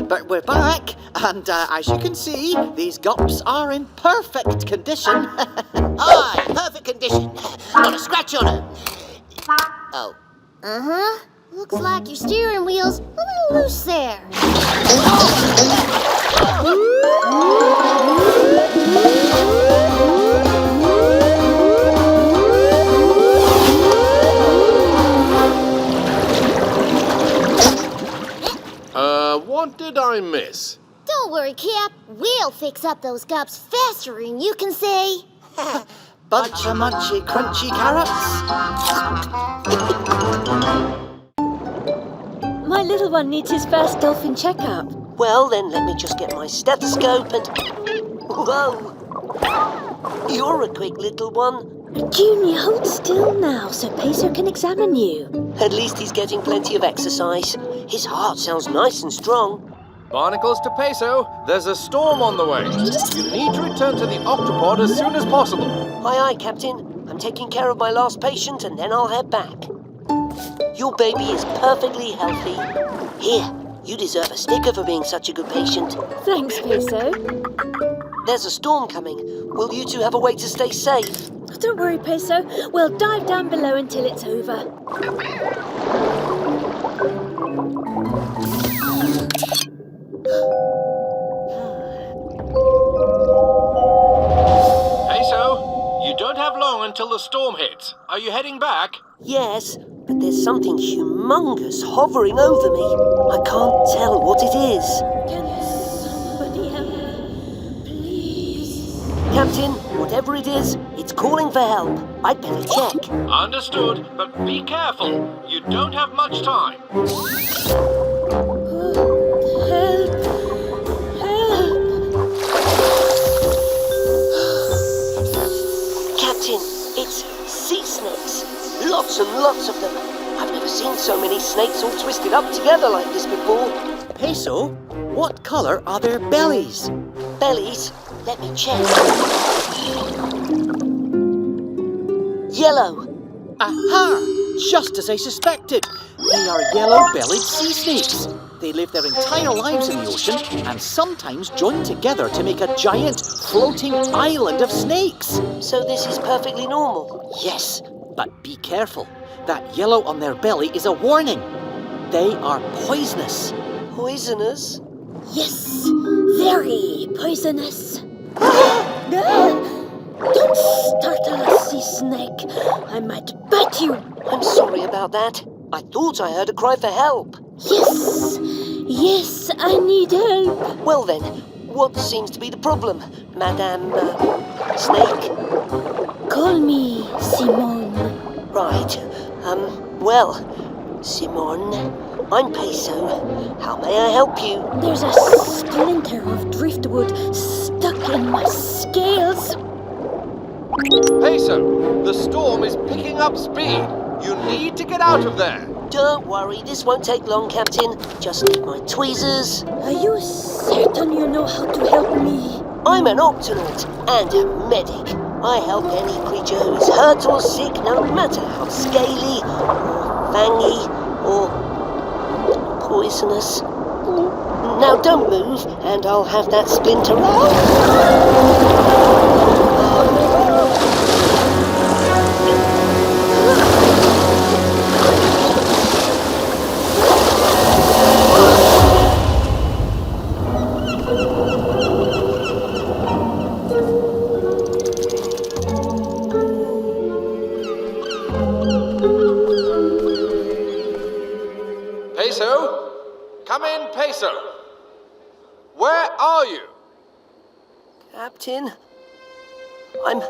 But we're back, and as you can see, these gups are in perfect condition. Aye, perfect condition. Not a scratch on her. Oh. Uh-huh. Looks like your steering wheel's a little loose there. What did I miss? Don't worry, Cap. We'll fix up those gups faster than you can say. Bunch of munchy, crunchy carrots. My little one needs his first dolphin checkup. Well, then let me just get my stethoscope and... Whoa! You're a quick little one. Junior, hold still now so Peso can examine you. At least he's getting plenty of exercise. His heart sounds nice and strong. Barnacles to Peso, there's a storm on the way. You need to return to the Octopod as soon as possible. Aye, Captain. I'm taking care of my last patient and then I'll head back. Your baby is perfectly healthy. Here, you deserve a sticker for being such a good patient. Thanks, Peso. There's a storm coming. Will you two have a way to stay safe? Don't worry, Peso. We'll dive down below until it's over. Peso, you don't have long until the storm hits. Are you heading back? Yes, but there's something humongous hovering over me. I can't tell what it is. Can somebody help me, please? Captain, whatever it is, it's calling for help. I'd better check. Understood, but be careful. You don't have much time. Help! Captain, it's sea snakes. Lots and lots of them. I've never seen so many snakes all twisted up together like this before. Peso, what colour are their bellies? Bellies? Let me check. Yellow. Aha! Just as I suspected. They are yellow-bellied sea snakes. They live their entire lives in the ocean and sometimes join together to make a giant floating island of snakes. So this is perfectly normal? Yes, but be careful. That yellow on their belly is a warning. They are poisonous. Poisonous? Yes, very poisonous. Don't startle a sea snake. I might bite you. I'm sorry about that. I thought I heard a cry for help. Yes, I need help. Well then, what seems to be the problem, Madame Snake? Call me Simone. Right. Well, Simone, I'm Peso. How may I help you? There's a splinter of driftwood stuck in my scales. Peso, the storm is picking up speed. You need to get out of there. Don't worry, this won't take long, Captain. Just need my tweezers. Are you certain you know how to help me? I'm an Octonaut and a medic. I help any creature who is hurt or sick, no matter how scaly, or fangy, or poisonous. Now don't move, and I'll have that splinter Peso? Come in, Peso. Where are you? Captain, I'm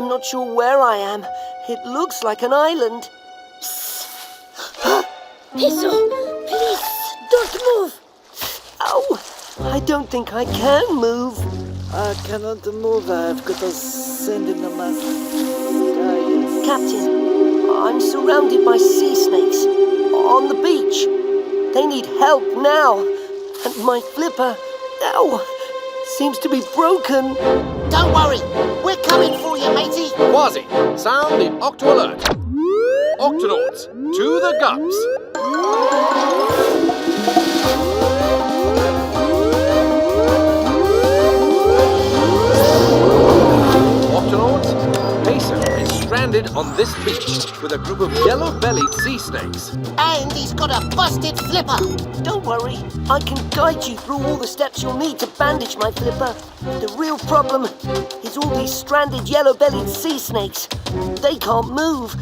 not sure where I am. It looks like an island. Peso, please, don't move. Ow! I don't think I can move. I cannot move. I've got to send in the mask. Captain, I'm surrounded by sea snakes on the beach. They need help now. And my flipper, seems to be broken. Don't worry, we're coming for you, matey. Kwazii, sound the Octo alert. Octonauts, to the gups. Octonauts, Peso is stranded on this beach with a group of yellow-bellied sea snakes. And he's got a busted flipper. Don't worry, I can guide you through all the steps you'll need to bandage my flipper. The real problem is all these stranded yellow-bellied sea snakes. They can't move.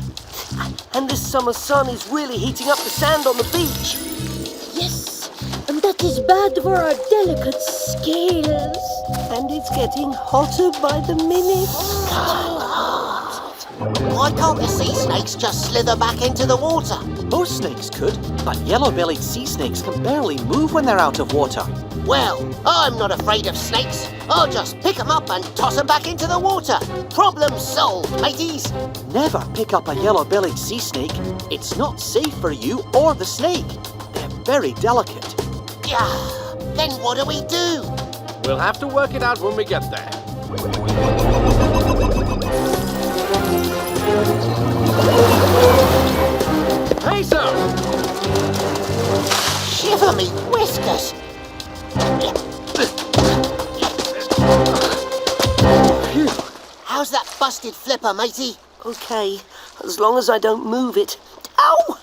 And this summer sun is really heating up the sand on the beach. Yes, and that is bad for our delicate scales. And it's getting hotter by the minute. Why can't the sea snakes just slither back into the water? Most snakes could, but yellow-bellied sea snakes can barely move when they're out of water. Well, I'm not afraid of snakes. I'll just pick them up and toss them back into the water. Problem solved, mateys. Never pick up a yellow-bellied sea snake. It's not safe for you or the snake. They're very delicate. Yeah, Then what do we do? We'll have to work it out when we get there. Peso! Shiver me whiskers! How's that busted flipper, matey? Okay, as long as I don't move it. Ow!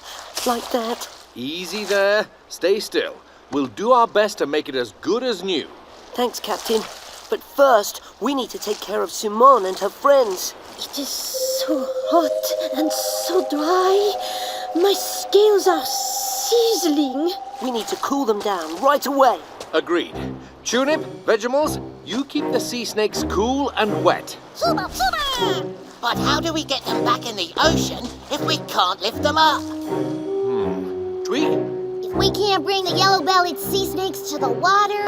Like that. Easy there. Stay still. We'll do our best to make it as good as new. Thanks, Captain. But first, we need to take care of Simone and her friends. It is so hot and so dry. My scales are sizzling. We need to cool them down right away. Agreed. Tunip, Vegemals, you keep the sea snakes cool and wet. Super, super! But how do we get them back in the ocean if we can't lift them up? Tweak? If we can't bring the yellow-bellied sea snakes to the water...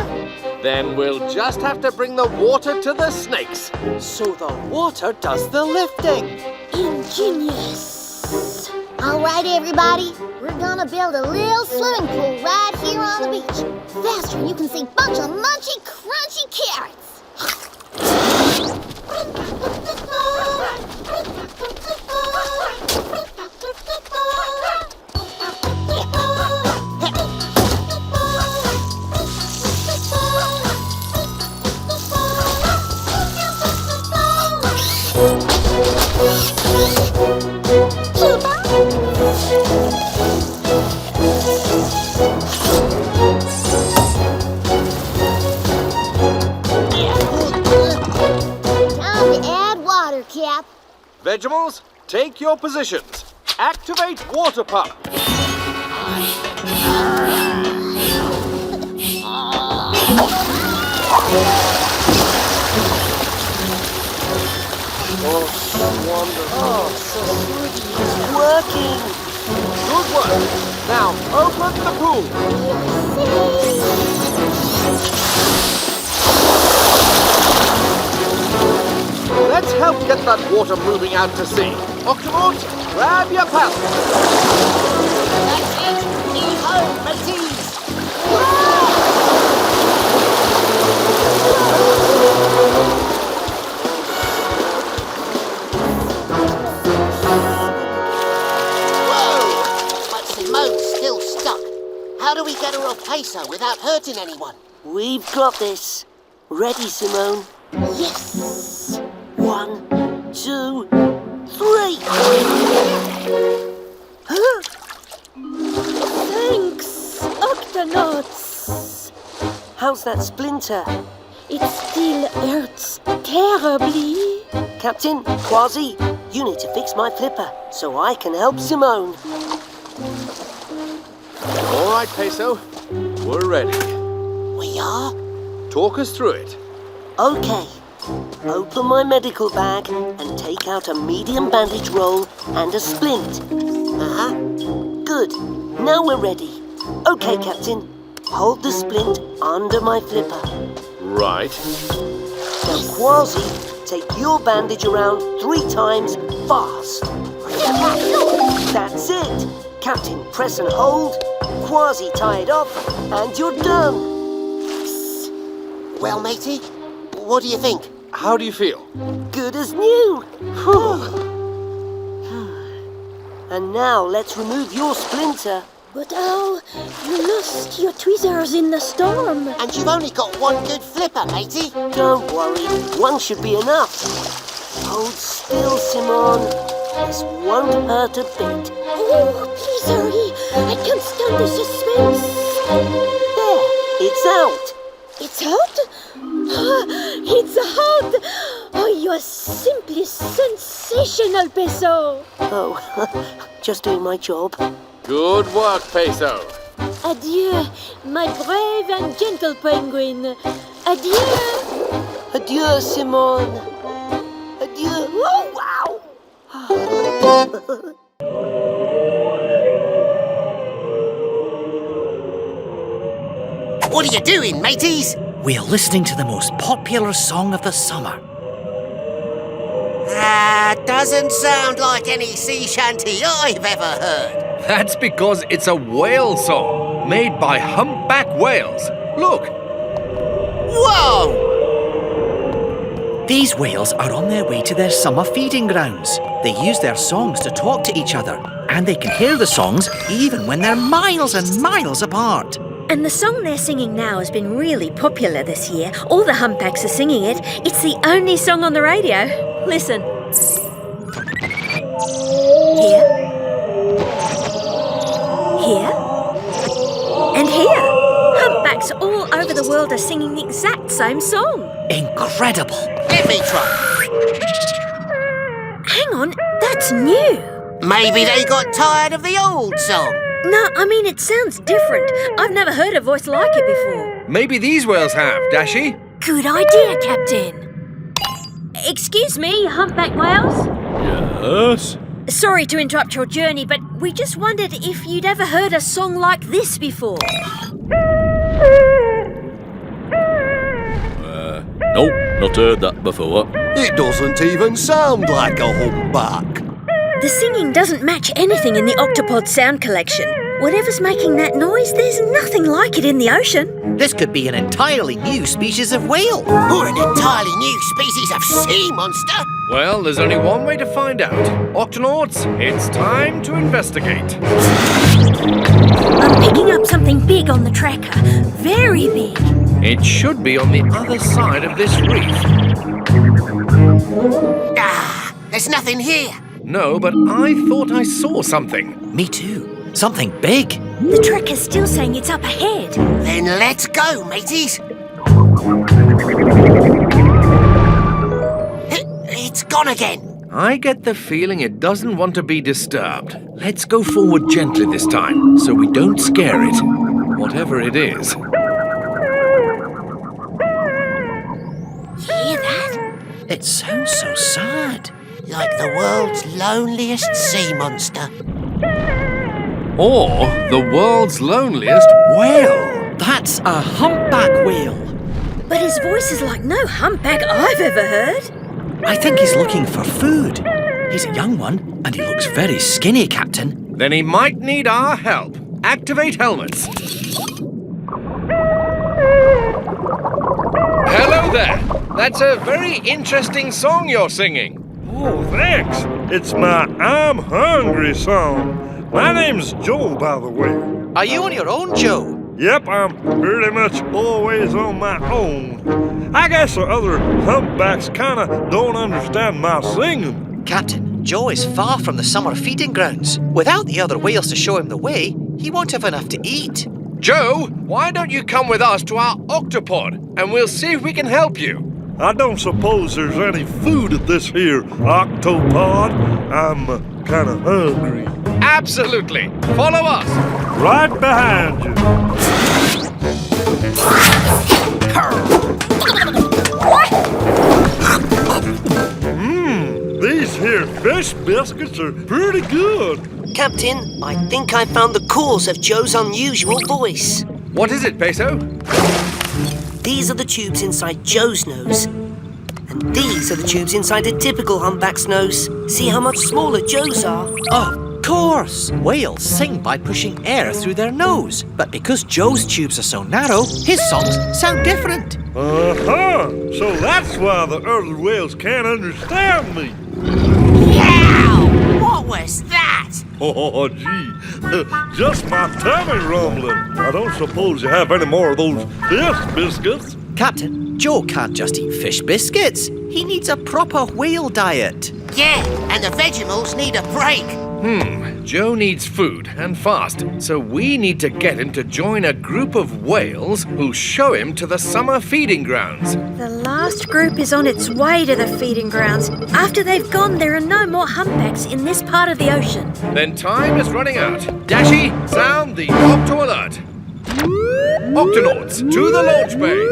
Then we'll just have to bring the water to the snakes. So the water does the lifting. Ingenious. All right, everybody. We're gonna build a little swimming pool right here on the beach. Faster, you can see a bunch of munchy, crunchy carrots. Time to add water, Cap. Vegemals, take your positions. Activate water pump. Oh, wonderful. It's working. Good work. Now open the pool. Let's help get that water moving out to sea. Octonauts, grab your paddle. That's it! Heave ho, mateys! Whoa! But Simone's still stuck. How do we get her off Peso without hurting anyone? We've got this. Ready, Simone? Yes. 1, 2, 3. Thanks, Octonauts. How's that splinter? It still hurts terribly. Captain, Kwazii, you need to fix my flipper so I can help Simone. All right, Peso. We're ready. We are? Talk us through it. Okay. Open my medical bag and take out a medium bandage roll and a splint. Uh-huh. Good. Now we're ready. Okay, Captain. Hold the splint under my flipper. Right. Now, Kwazii, take your bandage around 3 times fast. That's it. Captain, press and hold. Kwazii, tie it off, and you're done. Well, matey, what do you think? How do you feel? Good as new. And now let's remove your splinter. But you lost your tweezers in the storm. And you've only got one good flipper, matey. Don't worry, one should be enough. Hold still, Simone. This won't hurt a bit. Oh, please hurry. I can't stand the suspense. There, it's out. It's out? It's out! Oh, you're simply sensational, Peso. Oh, just doing my job. Good work, Peso. Adieu, my brave and gentle penguin. Adieu. Adieu, Simone. Adieu. Oh, wow. What are you doing, mateys? We're listening to the most popular song of the summer. Doesn't sound like any sea shanty I've ever heard. That's because it's a whale song made by humpback whales. Look! Whoa! These whales are on their way to their summer feeding grounds. They use their songs to talk to each other, and they can hear the songs even when they're miles and miles apart. And the song they're singing now has been really popular this year. All the humpbacks are singing it. It's the only song on the radio. Listen. Here. Here. And here. Humpbacks all over the world are singing the exact same song. Incredible. Let me try. Hang on, that's new. Maybe they got tired of the old song. No, I mean, it sounds different. I've never heard a voice like it before. Maybe these whales have, Dashy. Good idea, Captain. Excuse me, humpback whales? Yes? Sorry to interrupt your journey, but we just wondered if you'd ever heard a song like this before. Nope, not heard that before. It doesn't even sound like a humpback. The singing doesn't match anything in the Octopod sound collection. Whatever's making that noise, there's nothing like it in the ocean. This could be an entirely new species of whale. Or an entirely new species of sea monster. Well, there's only one way to find out. Octonauts, it's time to investigate. I'm picking up something big on the tracker. Very big. It should be on the other side of this reef. Ah, there's nothing here. No, but I thought I saw something. Me too. Something big. The tracker's still saying it's up ahead. Then let's go, mateys. It's gone again. I get the feeling it doesn't want to be disturbed. Let's go forward gently this time, so we don't scare it. Whatever it is. Hear that? It sounds so sad. Like the world's loneliest sea monster. Or the world's loneliest whale. That's a humpback whale. But his voice is like no humpback I've ever heard. I think he's looking for food. He's a young one, and he looks very skinny, Captain. Then he might need our help. Activate helmets. Hello there. That's a very interesting song you're singing. Oh, thanks. It's my I'm Hungry song. My name's Joe, by the way. Are you on your own, Joe? Yep, I'm pretty much always on my own. I guess the other humpbacks kinda don't understand my singing. Captain, Joe is far from the summer feeding grounds. Without the other whales to show him the way, he won't have enough to eat. Joe, why don't you come with us to our Octopod, and we'll see if we can help you. I don't suppose there's any food at this here Octopod. I'm kinda hungry. Absolutely. Follow us. Right behind you. These here fish biscuits are pretty good. Captain, I think I found the cause of Joe's unusual voice. What is it, Peso? These are the tubes inside Joe's nose. And these are the tubes inside a typical humpback's nose. See how much smaller Joe's are? Of course! Whales sing by pushing air through their nose. But because Joe's tubes are so narrow, his songs sound different. Uh-huh. So that's why the other whales can't understand me. Yow! What was that? Oh, gee. Just my tummy rumbling. I don't suppose you have any more of those fish biscuits. Captain, Joe can't just eat fish biscuits. He needs a proper whale diet. Yeah, and the Vegemals need a break. Joe needs food, and fast, so we need to get him to join a group of whales who'll show him to the summer feeding grounds. The last group is on its way to the feeding grounds. After they've gone, there are no more humpbacks in this part of the ocean. Then time is running out. Dashy, sound the Octo alert. Octonauts, to the launch bay.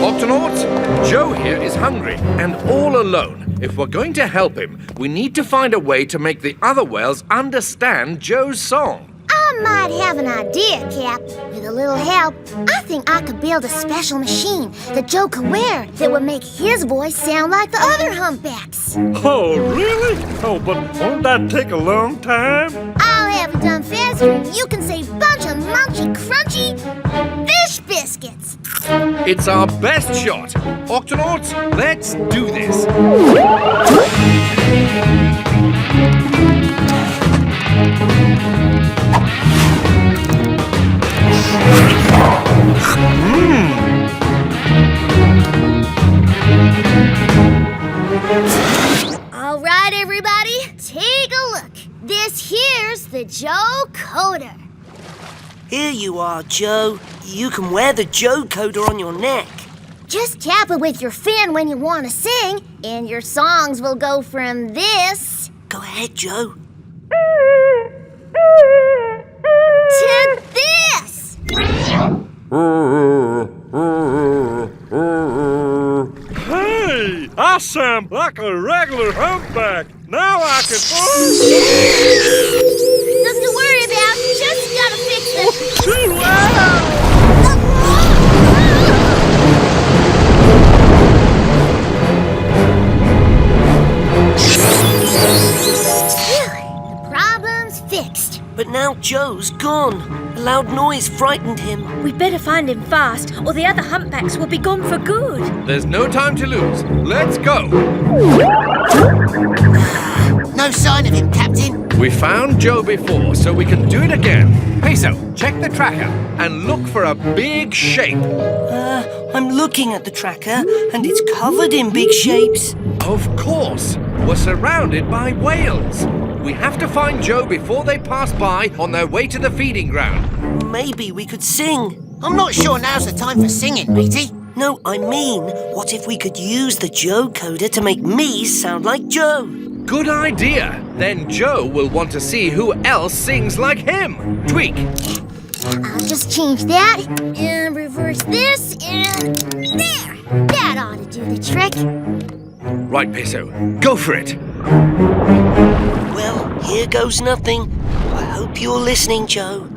Octonauts, Joe here is hungry and all alone. If we're going to help him, we need to find a way to make the other whales understand Joe's song. I might have an idea, Cap. With a little help, I think I could build a special machine that Joe could wear that would make his voice sound like the other humpbacks. Oh, really? Oh, but won't that take a long time? I'll have it done faster and you can say bunch of munchy, crunchy fish biscuits. It's our best shot. Octonauts, let's do this. All right, everybody, take a look. This here's the Joe Coder. Here you are, Joe. You can wear the Joe Coder on your neck. Just tap it with your fin when you want to sing, and your songs will go from this... Go ahead, Joe. ...to this! Hey, I sound like a regular humpback. Now I can... Nothing to worry about. Just gotta fix the... Too loud! The problem's fixed. But now Joe's gone. A loud noise frightened him. We'd better find him fast, or the other humpbacks will be gone for good. There's no time to lose. Let's go. No sign of him, Captain. We found Joe before, so we can do it again. Peso, check the tracker and look for a big shape. I'm looking at the tracker, and it's covered in big shapes. Of course. We're surrounded by whales. We have to find Joe before they pass by on their way to the feeding ground. Maybe we could sing. I'm not sure now's the time for singing, matey. No, I mean, what if we could use the Joe Coder to make me sound like Joe? Good idea. Then Joe will want to see who else sings like him. Tweak. I'll just change that and reverse this and there. That ought to do the trick. Right, Peso. Go for it. Well, here goes nothing. I hope you're listening, Joe.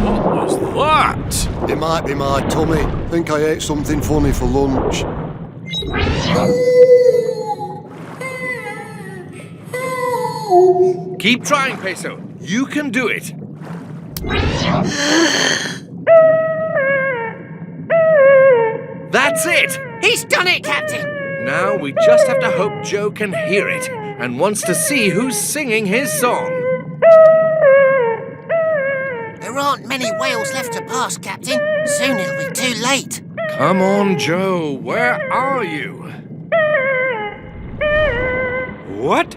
What was that? It might be my tummy. Think I ate something funny for lunch. Keep trying, Peso. You can do it. That's it! He's done it, Captain! Now we just have to hope Joe can hear it and wants to see who's singing his song. There aren't many whales left to pass, Captain. Soon it'll be too late. Come on, Joe. Where are you? What?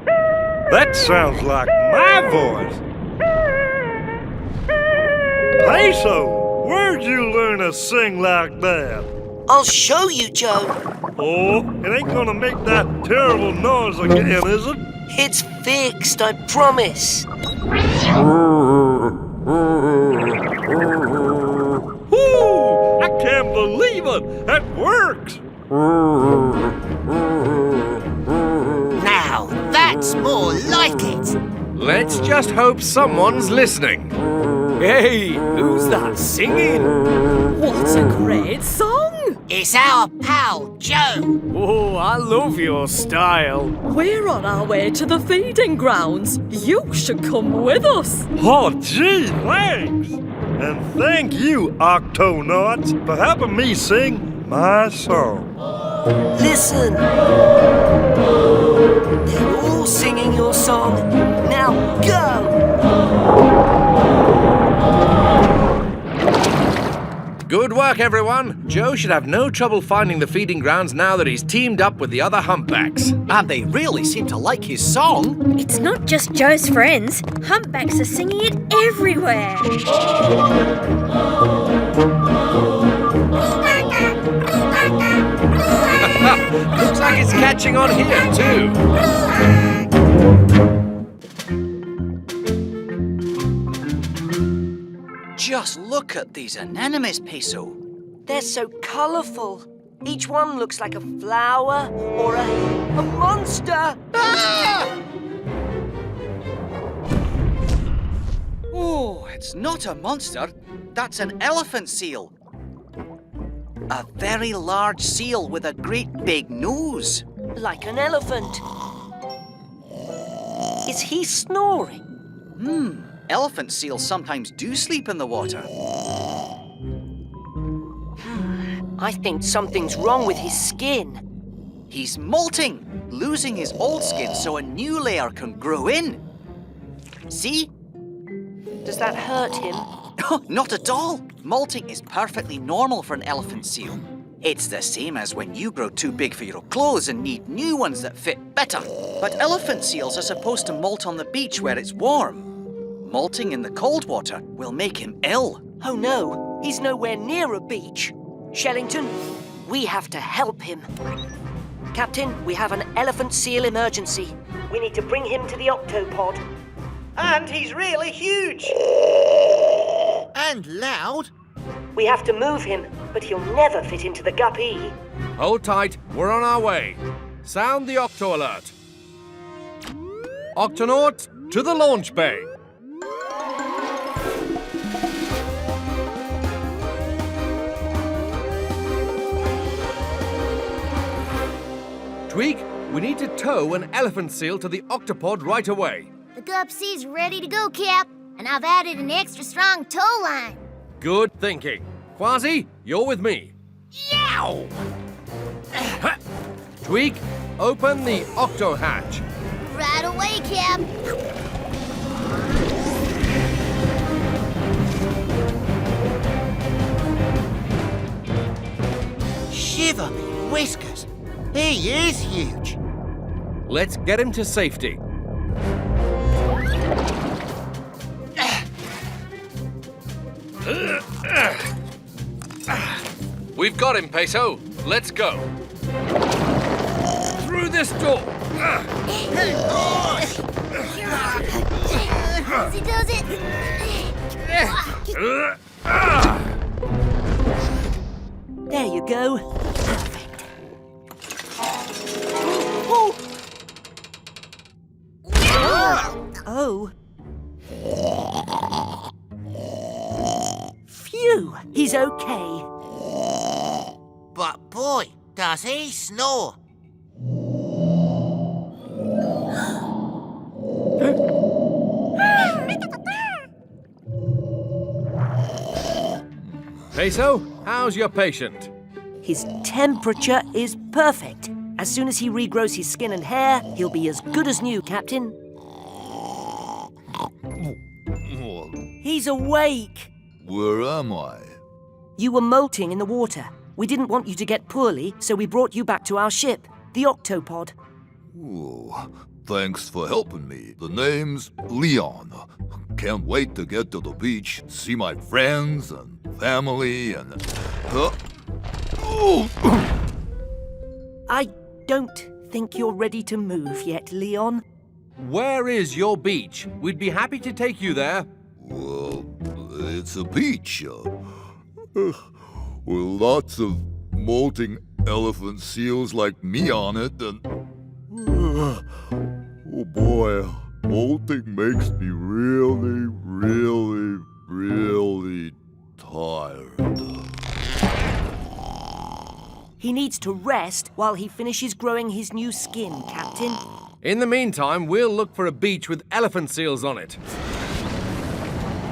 That sounds like my voice. Peso, where'd you learn to sing like that? I'll show you, Joe. Oh, it ain't gonna make that terrible noise again, is it? It's fixed, I promise. Woo! I can't believe it! That works! Now, that's more like it. Let's just hope someone's listening. Hey, who's that singing? What a great song! It's our pal, Joe. Oh, I love your style. We're on our way to the feeding grounds. You should come with us. Oh, gee, thanks! And thank you, Octonauts, for helping me sing my song. Listen. They're all singing your song. Now go! Good work, everyone. Joe should have no trouble finding the feeding grounds now that he's teamed up with the other humpbacks. And they really seem to like his song. It's not just Joe's friends. Humpbacks are singing it everywhere. Looks like it's catching on here, too. Just look at these anemones, Peso. They're so colourful. Each one looks like a flower or a monster. Oh, it's not a monster. That's an elephant seal. A very large seal with a great big nose. Like an elephant. Is he snoring? Elephant seals sometimes do sleep in the water. I think something's wrong with his skin. He's molting, losing his old skin so a new layer can grow in. See? Does that hurt him? Not at all. Molting is perfectly normal for an elephant seal. It's the same as when you grow too big for your clothes and need new ones that fit better. But elephant seals are supposed to molt on the beach where it's warm. Molting in the cold water will make him ill. Oh no, he's nowhere near a beach. Shellington, we have to help him. Captain, we have an elephant seal emergency. We need to bring him to the Octopod. And he's really huge. And loud. We have to move him, but he'll never fit into the guppy. Hold tight, we're on our way. Sound the Octo alert. Octonauts, to the launch bay. Tweak, we need to tow an elephant seal to the Octopod right away. The Gupsy's ready to go, Cap, and I've added an extra strong tow line. Good thinking. Kwazii, you're with me. Yow! Tweak, open the Octo hatch. Right away, Cap. Shiver me whiskers. He is huge. Let's get him to safety. We've got him, Peso. Let's go. Through this door. As he does it. There you go. Perfect. Oh. Phew, he's okay. But boy, does he snore. Peso, how's your patient? His temperature is perfect. As soon as he regrows his skin and hair, he'll be as good as new, Captain. He's awake. Where am I? You were molting in the water. We didn't want you to get poorly, so we brought you back to our ship, the Octopod. Oh, thanks for helping me. The name's Leon. Can't wait to get to the beach, see my friends and family and... I don't think you're ready to move yet, Leon. Where is your beach? We'd be happy to take you there. Well, it's a beach. With lots of molting elephant seals like me on it and... oh boy, molting makes me really, really, really tired. He needs to rest while he finishes growing his new skin, Captain. In the meantime, we'll look for a beach with elephant seals on it.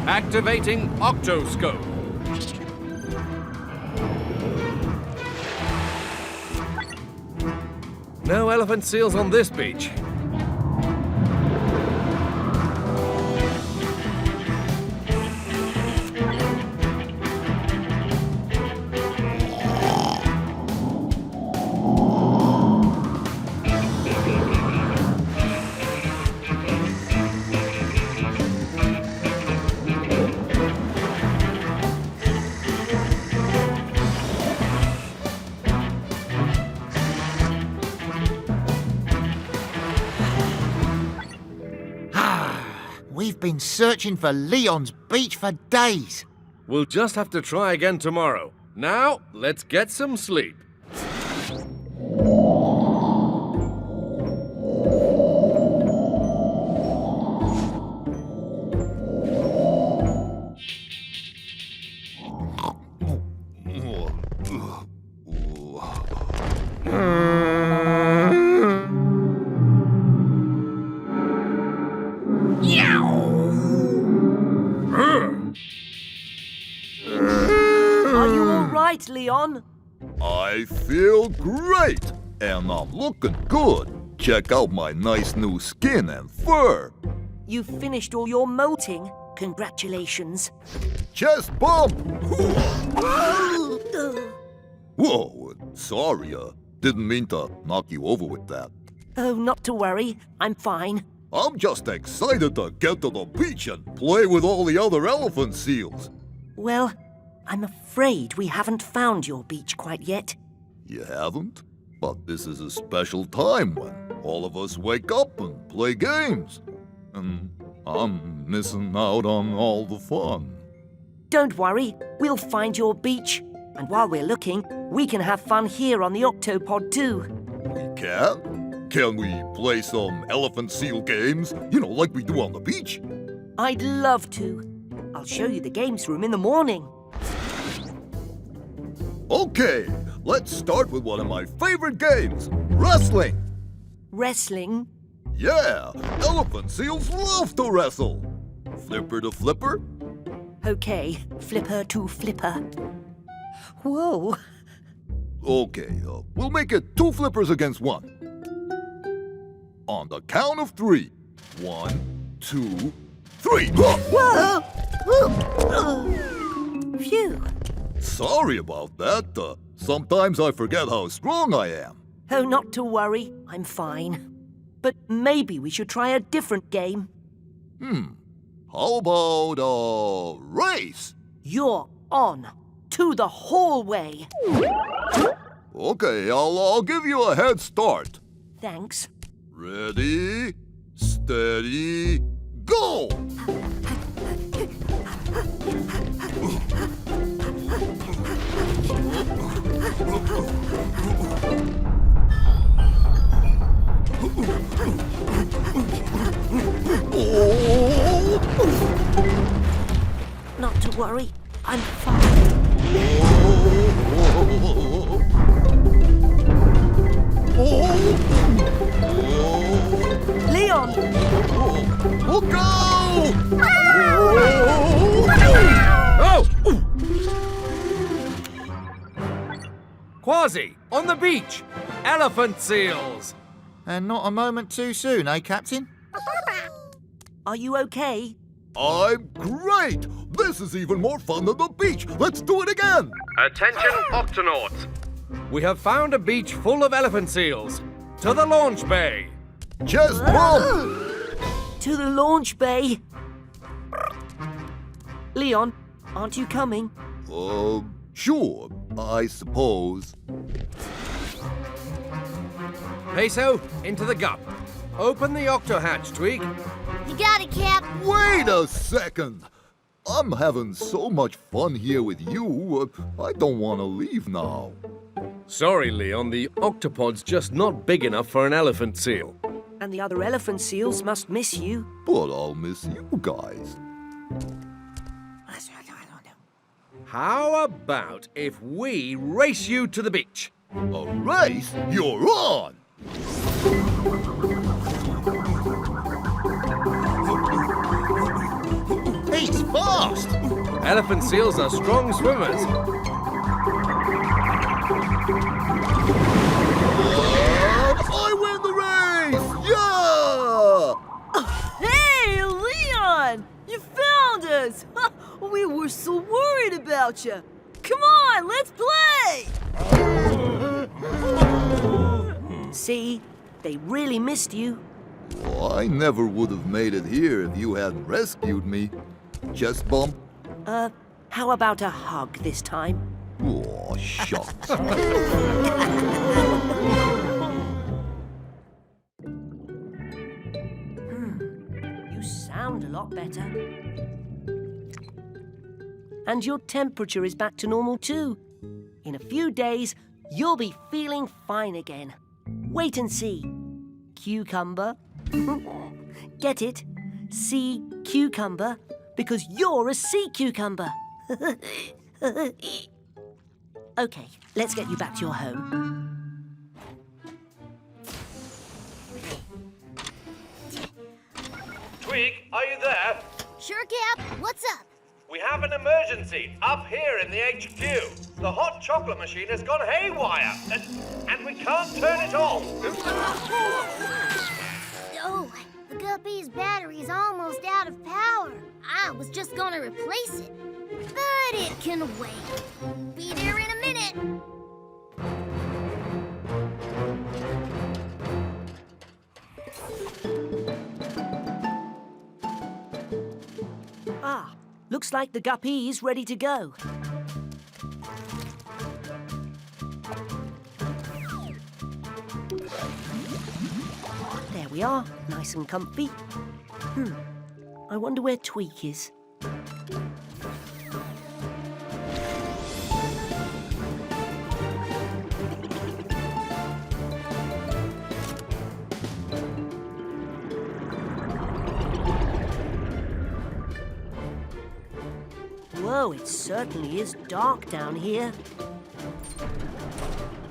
Activating Octoscope. No elephant seals on this beach. We've been searching for Leon's beach for days. We'll just have to try again tomorrow. Now, let's get some sleep. Are you all right, Leon? I feel great, and I'm looking good. Check out my nice new skin and fur. You've finished all your molting. Congratulations. Chest bump! Whoa, sorry, didn't mean to knock you over with that. Oh, not to worry. I'm fine. I'm just excited to get to the beach and play with all the other elephant seals. Well, I'm afraid we haven't found your beach quite yet. You haven't? But this is a special time when all of us wake up and play games. And I'm missing out on all the fun. Don't worry, we'll find your beach. And while we're looking, we can have fun here on the Octopod too. We can? Can we play some elephant seal games? You know, like we do on the beach? I'd love to. I'll show you the games room in the morning. Okay, let's start with one of my favorite games, wrestling. Wrestling? Yeah, elephant seals love to wrestle. Flipper to flipper? Okay, flipper to flipper. Whoa. Okay, we'll make it 2 flippers against 1. On the count of 3. 1, 2, 3. Whoa! Phew. Sorry about that. Sometimes I forget how strong I am. Oh, not to worry. I'm fine. But maybe we should try a different game. How about a race? You're on. To the hallway. Okay, I'll give you a head start. Thanks. Ready, steady, go! Not to worry. I'm fine. Leon! Look out! Oh! Kwazii, on the beach! Elephant seals! And not a moment too soon, eh, Captain? Are you okay? I'm great! This is even more fun than the beach! Let's do it again! Attention, Octonauts! We have found a beach full of elephant seals. To the launch bay! Chest bump! To the launch bay. Leon, aren't you coming? Sure, I suppose. Peso, into the gup. Open the octo hatch, Tweak. You got it, Cap. Wait a second! I'm having so much fun here with you, I don't want to leave now. Sorry, Leon, the Octopod's just not big enough for an elephant seal. And the other elephant seals must miss you. But I'll miss you guys. How about if we race you to the beach? A race? You're on! He's fast! Elephant seals are strong swimmers. I win the race! Yeah! Hey, Leon! You found us! We were so worried about you. Come on, let's play! See? They really missed you. Well, I never would have made it here if you hadn't rescued me. Chest bump? How about a hug this time? Oh, shucks. You sound a lot better. And your temperature is back to normal too. In a few days, you'll be feeling fine again. Wait and see. Cucumber. Get it? Sea cucumber? Because you're a sea cucumber. Okay, let's get you back to your home. Sure, Cap. What's up? We have an emergency up here in the HQ. The hot chocolate machine has gone haywire, and we can't turn it off. Oh, the guppy's battery is almost out of power. I was just gonna replace it, but it can wait. Be there in a minute. Ah, looks like the guppy's ready to go. There we are, nice and comfy. I wonder where Tweak is. Whoa, it certainly is dark down here.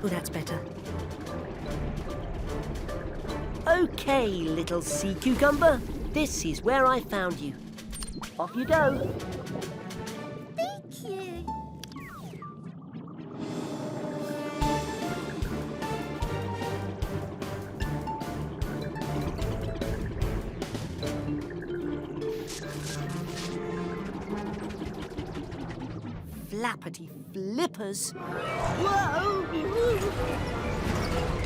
Oh, that's better. Okay, little sea cucumber. This is where I found you. Off you go. Thank you. Flappity flippers. Whoa!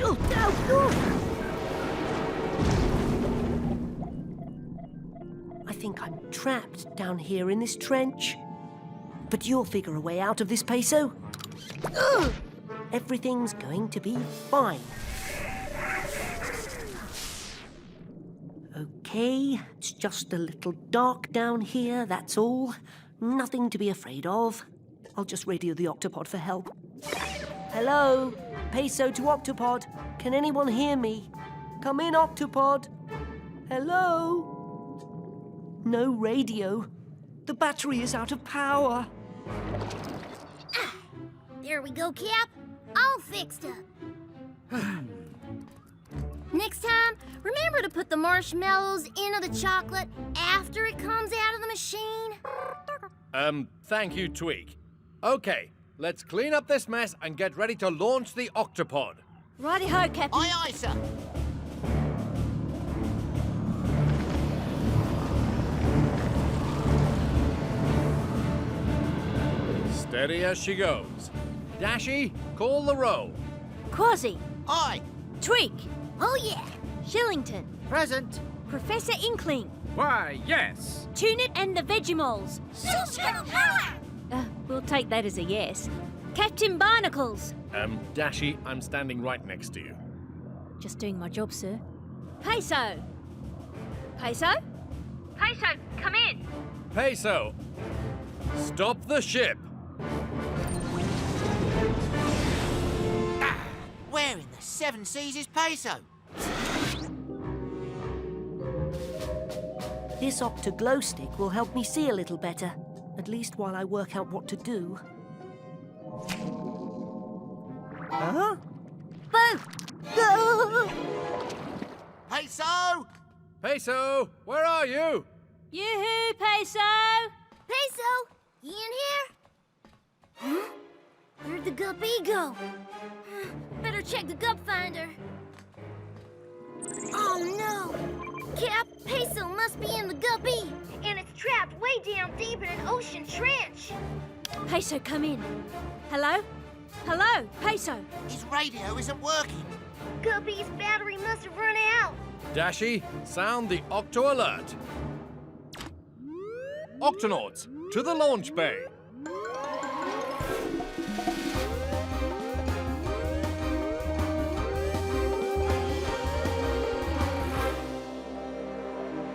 Oh, no! I think I'm trapped down here in this trench. But you'll figure a way out of this, Peso. Ugh! Everything's going to be fine. Okay, it's just a little dark down here, that's all. Nothing to be afraid of. I'll just radio the Octopod for help. Hello? Peso to Octopod. Can anyone hear me? Come in, Octopod. Hello? No radio. The battery is out of power. There we go, Cap. All fixed up. Next time, remember to put the marshmallows into the chocolate after it comes out of the machine. Thank you, Tweak. Okay, let's clean up this mess and get ready to launch the Octopod. Righty-ho, Captain. Aye, aye, sir. Steady as she goes. Dashy, call the roll. Kwazii. Aye. Tweak. Oh, yeah. Shellington. Present. Professor Inkling. Why, yes. Tunit and the Vegimoles. We'll take that as a yes. Captain Barnacles. Dashy, I'm standing right next to you. Just doing my job, sir. Peso. Peso? Peso, come in. Peso, stop the ship. Where in the seven seas is Peso? This Octoglow stick will help me see a little better. At least while I work out what to do. Huh? Boo! Peso! Peso, where are you? Yoo-hoo, Peso! Peso, you in here? Huh? Where'd the guppy go? Better check the gup finder. Oh no! Cap, Peso must be in the guppy, and it's trapped way down deep in an ocean trench. Peso, come in. Hello? Hello, Peso. His radio isn't working. Guppy's battery must have run out. Dashy, sound the Octo alert. Octonauts, to the launch bay.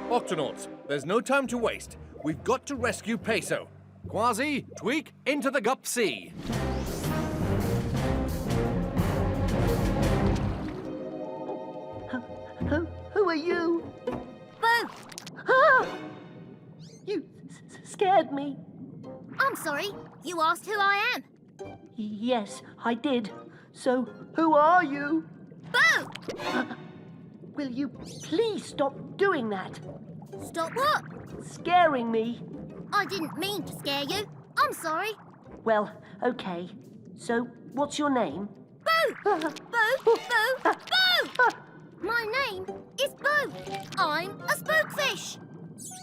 Octonauts, there's no time to waste. We've got to rescue Peso. Kwazii, Tweak, into the Gup Sea. Who are you? Boo! Ah! You scared me. I'm sorry. You asked who I am. Yes, I did. So, who are you? Boo! Will you please stop doing that? Stop what? Scaring me. I didn't mean to scare you. I'm sorry. Well, okay. So, what's your name? Boo! Boo! Boo! Boo! My name is Boo. I'm a spookfish.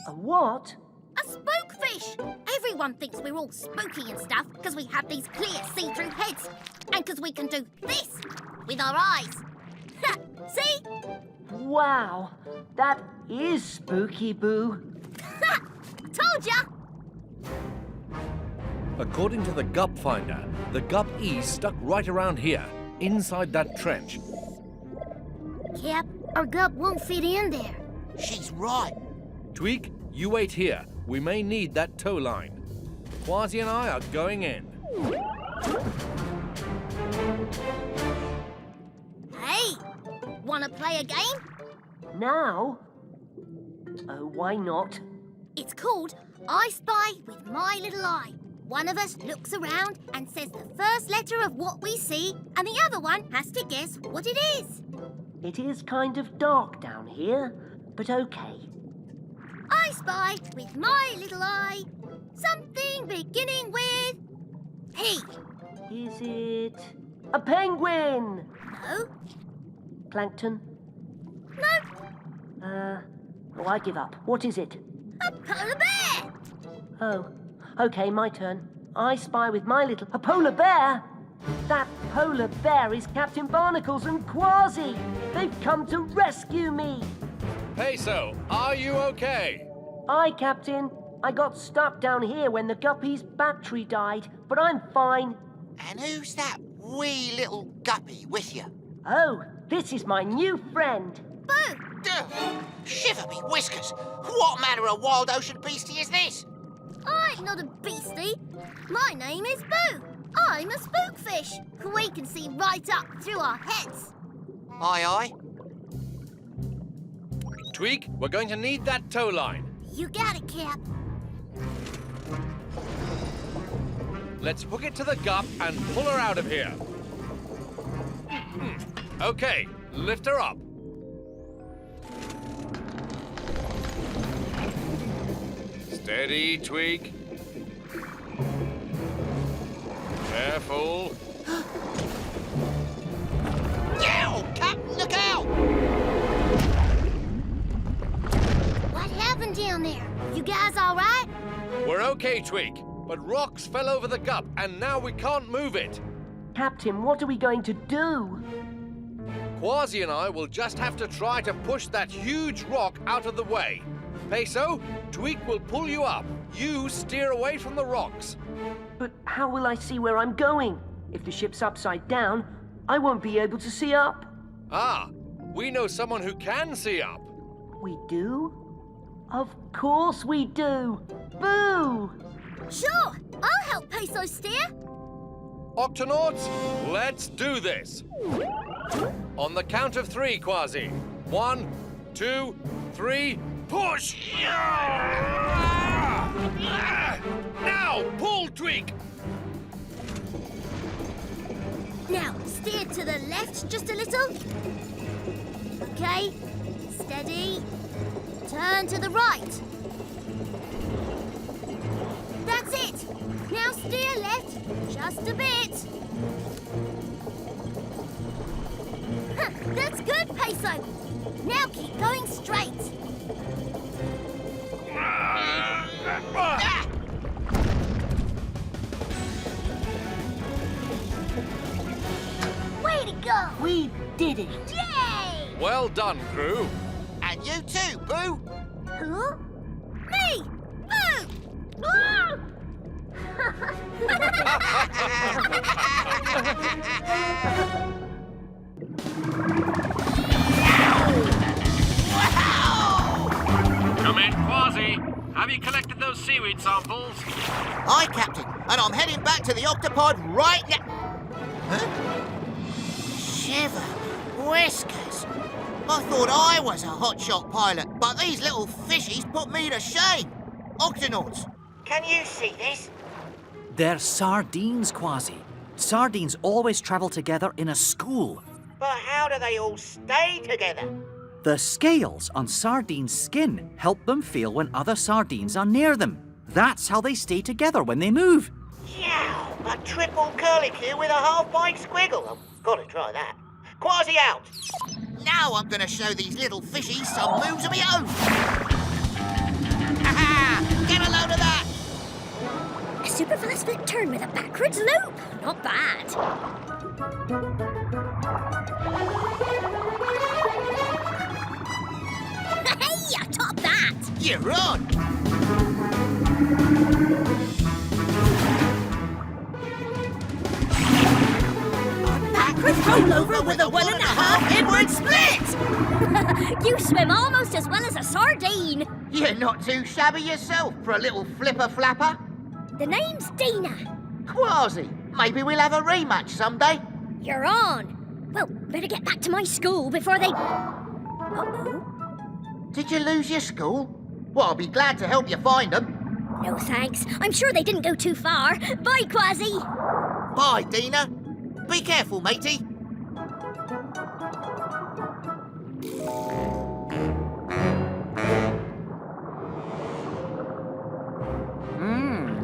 A what? A spookfish. Everyone thinks we're all spooky and stuff because we have these clear see-through heads and because we can do this with our eyes. Ha! See? Wow, that is spooky, Boo. Ha! Told ya! According to the Gup Finder, the Gup E's stuck right around here, inside that trench. Cap, our Gup won't fit in there. She's right. Tweak, you wait here. We may need that tow line. Kwazii and I are going in. Hey, wanna play a game? Now? Oh, why not? It's called I Spy with My Little Eye. One of us looks around and says the first letter of what we see, and the other one has to guess what it is. It is kind of dark down here, but okay. I spy with my little eye something beginning with P. Is it a penguin? No. Plankton? No. Oh, I give up. What is it? A polar bear. Oh, okay, my turn. I spy with my little... A polar bear? That polar bear is Captain Barnacles and Kwazii. They've come to rescue me. Peso, are you okay? Aye, Captain. I got stuck down here when the guppy's battery died, but I'm fine. And who's that wee little guppy with you? Oh, this is my new friend. Boo! Shiver me whiskers! What manner of wild ocean beastie is this? I'm not a beastie. My name is Boo. I'm a spookfish. We can see right up through our heads. Aye, aye. Tweak, we're going to need that tow line. You got it, Cap. Let's hook it to the Gup and pull her out of here. Okay, lift her up. Steady, Tweak. Careful. Yow! Captain, look out! What happened down there? You guys all right? We're okay, Tweak, but rocks fell over the Gup and now we can't move it. Captain, what are we going to do? Kwazii and I will just have to try to push that huge rock out of the way. Peso, Tweak will pull you up. You steer away from the rocks. But how will I see where I'm going? If the ship's upside down, I won't be able to see up. Ah, we know someone who can see up. We do? Of course we do. Boo! Sure, I'll help Peso steer. Octonauts, let's do this. On the count of 3, Kwazii. 1, 2, 3, push! Now, pull, Tweak! Now, steer to the left just a little. Okay, steady. Turn to the right. That's it. Now steer left just a bit. That's good, Peso. Now keep going straight. Way to go! We did it! Yay! Well done, crew. And you too, Boo. Huh? Me! Boo! Ah! Come in, Kwazii. Have you collected those seaweed samples? Aye, Captain, and I'm heading back to the Octopod right now. Huh? Shiver whiskers. I thought I was a hotshot pilot, but these little fishies put me to shame. Octonauts, can you see this? They're sardines, Kwazii. Sardines always travel together in a school. But how do they all stay together? The scales on Sardine's skin help them feel when other sardines are near them. That's how they stay together when they move. Yow! A triple curlicue with a half-pint squiggle. I've got to try that. Kwazii out! Now I'm going to show these little fishies some moves of my own. Ha-ha! Get a load of that! A super fast flip turn with a backwards loop. Not bad. Hey, I topped that. You're on! Backwards rollover with a 1.5 inward split! You swim almost as well as a sardine. You're not too shabby yourself for a little flipper-flapper. The name's Dina. Kwazii, maybe we'll have a rematch someday. You're on. Well, better get back to my school before they... Uh-oh. Did you lose your school? Well, I'll be glad to help you find them. No thanks. I'm sure they didn't go too far. Bye, Kwazii. Bye, Dina. Be careful, matey.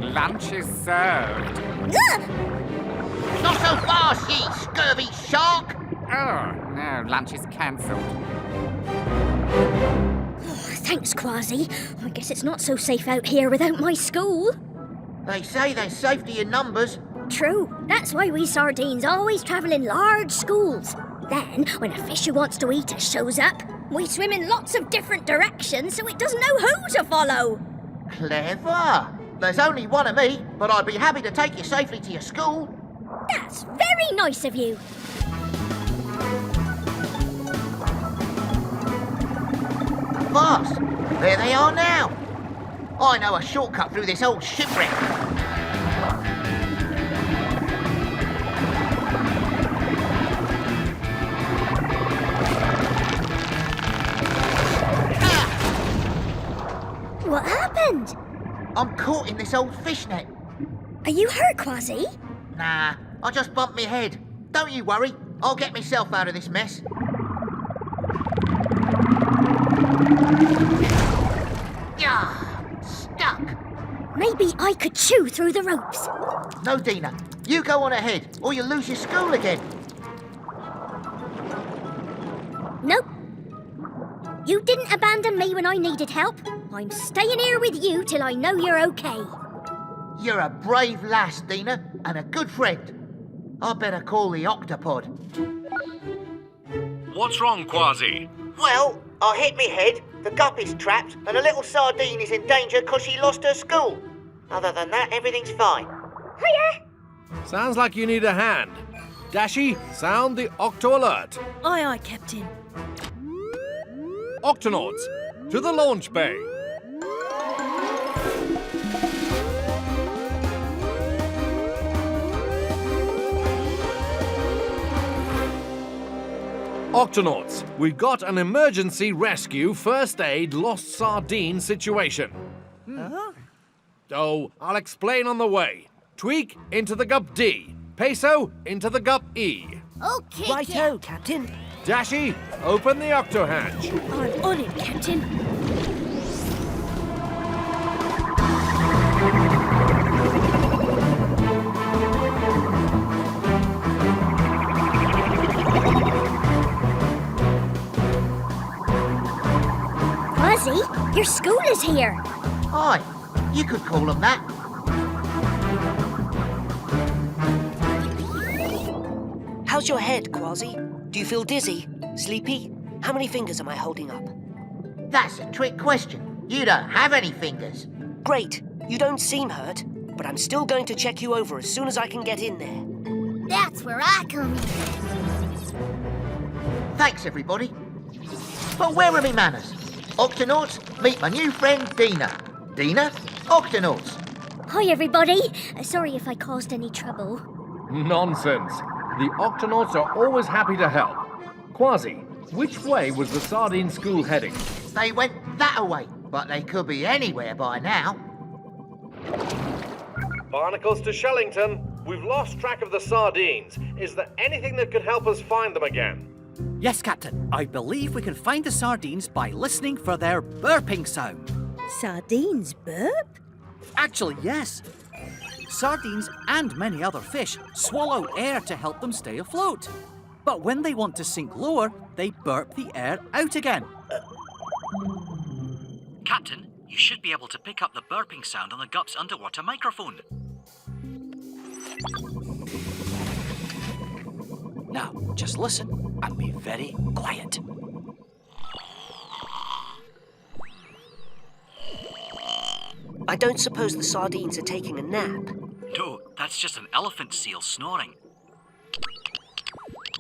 Lunch is served. Not so fast, ye scurvy shark! Oh, no, lunch is cancelled. Thanks, Kwazii. I guess it's not so safe out here without my school. They say there's safety in numbers. True. That's why we sardines always travel in large schools. Then, when a fish who wants to eat us shows up, we swim in lots of different directions so it doesn't know who to follow. Clever. There's only one of me, but I'd be happy to take you safely to your school. That's very nice of you. Fast. There they are now. I know a shortcut through this old shipwreck. What happened? I'm caught in this old fishnet. Are you hurt, Kwazii? Nah, I just bumped my head. Don't you worry, I'll get myself out of this mess. Yeah, stuck. Maybe I could chew through the ropes. No, Dina, you go on ahead, or you'll lose your school again. Nope. You didn't abandon me when I needed help. I'm staying here with you till I know you're okay. You're a brave lass, Dina, and a good friend. I better call the Octopod. What's wrong, Kwazii? Well, I hit me head, the gup is trapped, and a little sardine is in danger because she lost her school. Other than that, everything's fine. Hiya! Sounds like you need a hand. Dashi, sound the Octo alert. Aye, aye, Captain. Octonauts, to the launch bay. Octonauts, we've got an emergency rescue first aid lost sardine situation. Oh, I'll explain on the way. Tweak into the gup D. Peso into the gup E. Okay, Righto, Captain. Dashi, open the octo hatch. I'm on it, Captain. Kwazii, your school is here. Aye, you could call them that. How's your head, Kwazii? Do you feel dizzy? Sleepy? How many fingers am I holding up? That's a trick question. You don't have any fingers. Great. You don't seem hurt, but I'm still going to check you over as soon as I can get in there. That's where I come in. Thanks, everybody. But where are me manners? Octonauts, meet my new friend, Dina. Dina, Octonauts. Hi, everybody. Sorry if I caused any trouble. Nonsense. The Octonauts are always happy to help. Kwazii, which way was the sardine school heading? They went that way, but they could be anywhere by now. Barnacles to Shellington. We've lost track of the sardines. Is there anything that could help us find them again? Yes, Captain. I believe we can find the sardines by listening for their burping sound. Sardines burp? Actually, yes. Sardines and many other fish swallow air to help them stay afloat. But when they want to sink lower, they burp the air out again. Captain, you should be able to pick up the burping sound on the Gups underwater microphone. Now, just listen and be very quiet. I don't suppose the sardines are taking a nap. No, that's just an elephant seal snoring.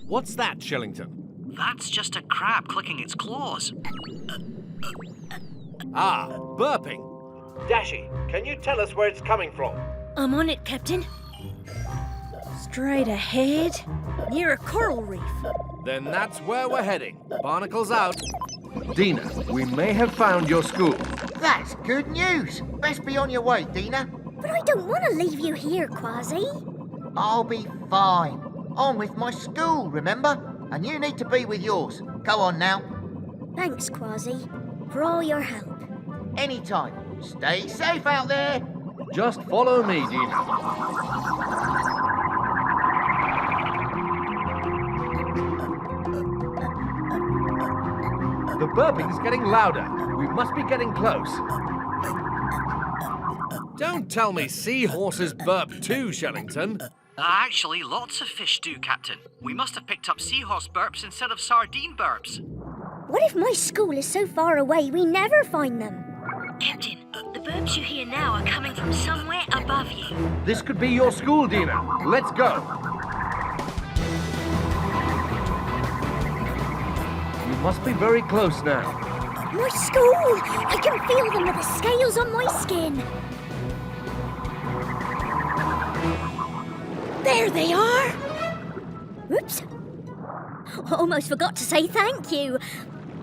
What's that, Shellington? That's just a crab clicking its claws. Ah, burping. Dashy, can you tell us where it's coming from? I'm on it, Captain. Straight ahead, near a coral reef. Then that's where we're heading. Barnacles out. Dina, we may have found your school. That's good news. Best be on your way, Dina. But I don't want to leave you here, Kwazii. I'll be fine. I'm with my school, remember? And you need to be with yours. Go on now. Thanks, Kwazii, for all your help. Anytime. Stay safe out there. Just follow me, Dina. The burping's getting louder. We must be getting close. Don't tell me seahorses burp too, Shellington. Actually, lots of fish do, Captain. We must have picked up seahorse burps instead of sardine burps. What if my school is so far away we never find them? Captain, the burps you hear now are coming from somewhere above you. This could be your school, Dina. Let's go. We must be very close now. My school! I can feel them with the scales on my skin. There they are! Oops. Almost forgot to say thank you.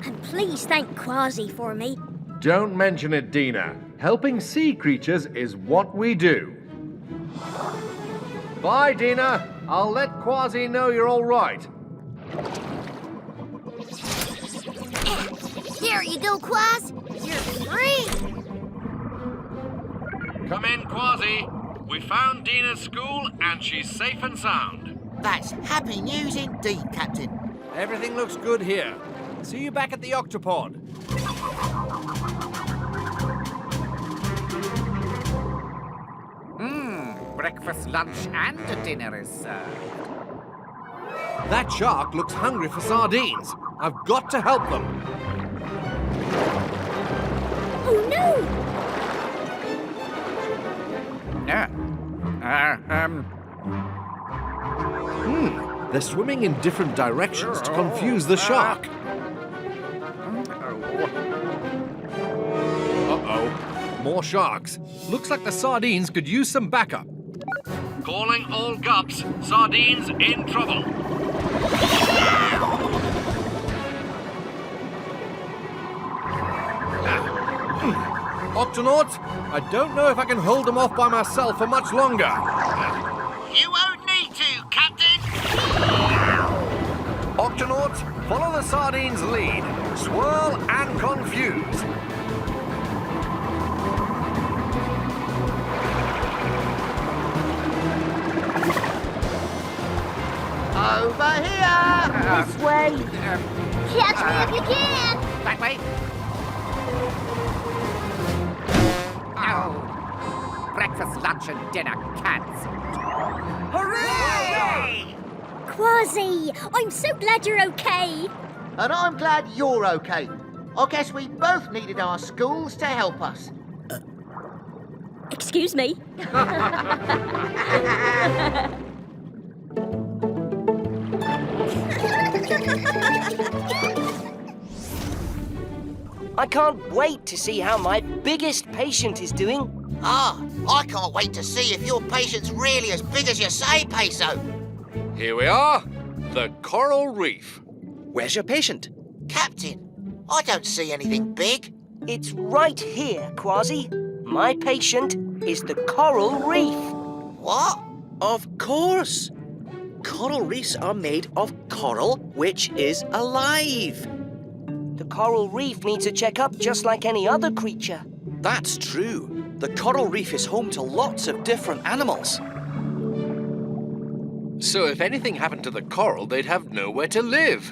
And please thank Kwazii for me. Don't mention it, Dina. Helping sea creatures is what we do. Bye, Dina. I'll let Kwazii know you're all right. There you go, Kwaz. You're free. Come in, Kwazii. We found Dina's school and she's safe and sound. That's happy news indeed, Captain. Everything looks good here. See you back at the Octopod. Breakfast, lunch, and dinner is served. That shark looks hungry for sardines. I've got to help them. Oh, no! They're swimming in different directions to confuse the shark. Uh-oh. More sharks. Looks like the sardines could use some backup. Calling all gups. Sardines in trouble. Octonauts, I don't know if I can hold them off by myself for much longer. You won't need to, Captain. Octonauts, follow the sardines' lead. Swirl and confuse. Over here! This way. Catch me if you can. That way. Oh. Breakfast, lunch, and dinner cancelled. Hooray! Kwazii, I'm so glad you're okay. And I'm glad you're okay. I guess we both needed our schools to help us. Excuse me. I can't wait to see how my biggest patient is doing. Ah, I can't wait to see if your patient's really as big as you say, Peso. Here we are, the coral reef. Where's your patient? Captain, I don't see anything big. It's right here, Kwazii. My patient is the coral reef. What? Of course. Coral reefs are made of coral, which is alive. The coral reef needs a checkup just like any other creature. That's true. The coral reef is home to lots of different animals. So if anything happened to the coral, they'd have nowhere to live.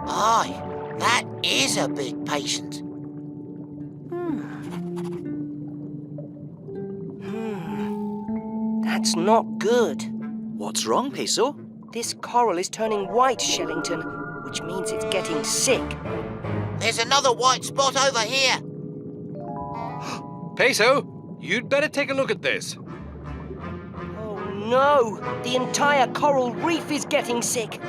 Aye, that is a big patient. That's not good. What's wrong, Peso? This coral is turning white, Shellington, which means it's getting sick. There's another white spot over here. Peso, you'd better take a look at this. Oh no! The entire coral reef is getting sick.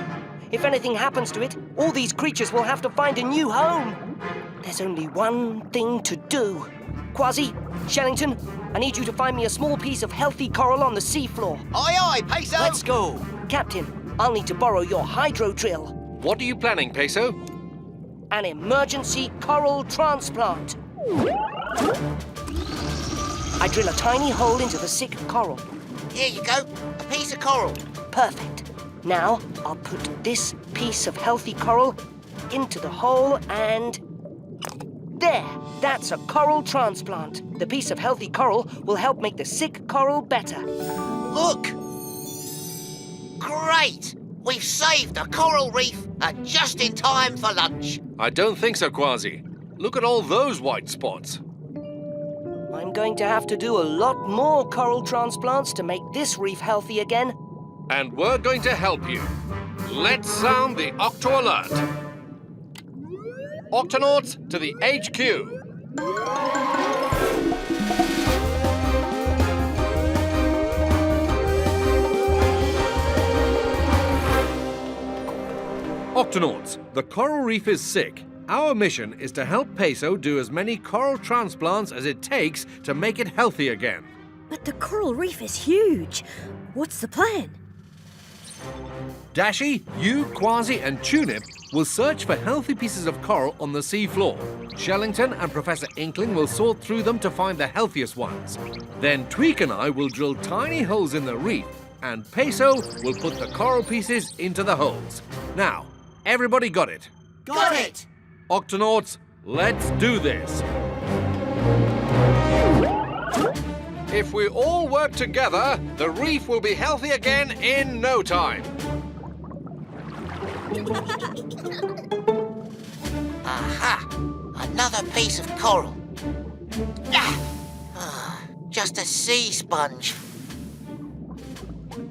If anything happens to it, all these creatures will have to find a new home. There's only one thing to do. Kwazii, Shellington, I need you to find me a small piece of healthy coral on the seafloor. Aye, aye, Peso! Let's go. Captain, I'll need to borrow your hydro drill. What are you planning, Peso? An emergency coral transplant. I drill a tiny hole into the sick coral. Here you go, a piece of coral. Perfect. Now, I'll put this piece of healthy coral into the hole and... There! That's a coral transplant. The piece of healthy coral will help make the sick coral better. Look! Great! We've saved a coral reef and just in time for lunch. I don't think so, Kwazii. Look at all those white spots. I'm going to have to do a lot more coral transplants to make this reef healthy again. And we're going to help you. Let's sound the Octo Alert. Octonauts to the HQ. Octonauts, the coral reef is sick. Our mission is to help Peso do as many coral transplants as it takes to make it healthy again. But the coral reef is huge. What's the plan? Dashi, you, Kwazii, and Tunip will search for healthy pieces of coral on the sea floor. Shellington and Professor Inkling will sort through them to find the healthiest ones. Then Tweak and I will drill tiny holes in the reef, and Peso will put the coral pieces into the holes. Now, everybody got it? Got it! Octonauts, let's do this. If we all work together, the reef will be healthy again in no time. Aha! Another piece of coral. Ah, just a sea sponge.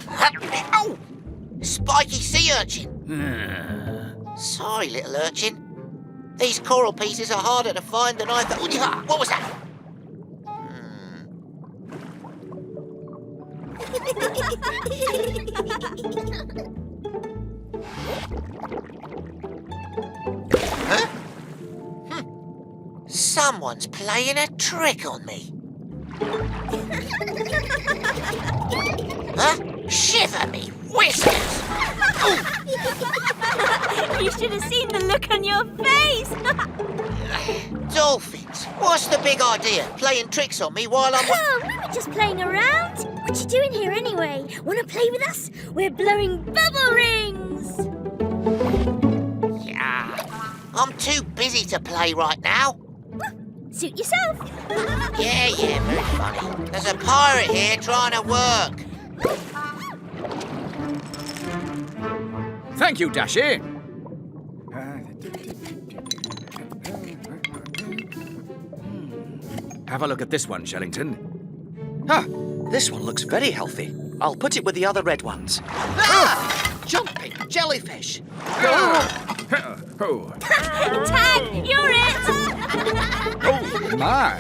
Oh! Spiky sea urchin. Sorry, little urchin. These coral pieces are harder to find than I thought. What was that? Huh? Someone's playing a trick on me. Huh? Shiver me whiskers! You should have seen the look on your face! Dolphins, what's the big idea? Playing tricks on me while I'm... Oh, we were just playing around. What you doing here anyway? Want to play with us? We're blowing bubble rings. Yeah, I'm too busy to play right now. Suit yourself. Yeah, very funny. There's a pirate here trying to work. Thank you, Dashi. Have a look at this one, Shellington. Ah, this one looks very healthy. I'll put it with the other red ones. Ah! Jumping jellyfish. Oh. Tag, you're it! Oh, my.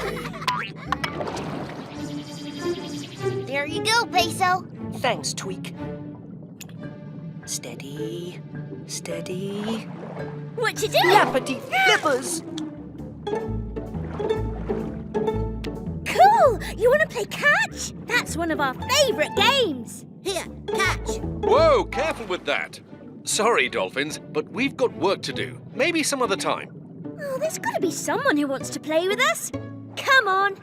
There you go, Peso. Thanks, Tweak. Steady, steady. What you doing? Lappity flippers. Cool! You want to play catch? That's one of our favourite games. Here, catch. Whoa, careful with that. Sorry, Dolphins, but we've got work to do. Maybe some other time. Oh, there's got to be someone who wants to play with us. Come on.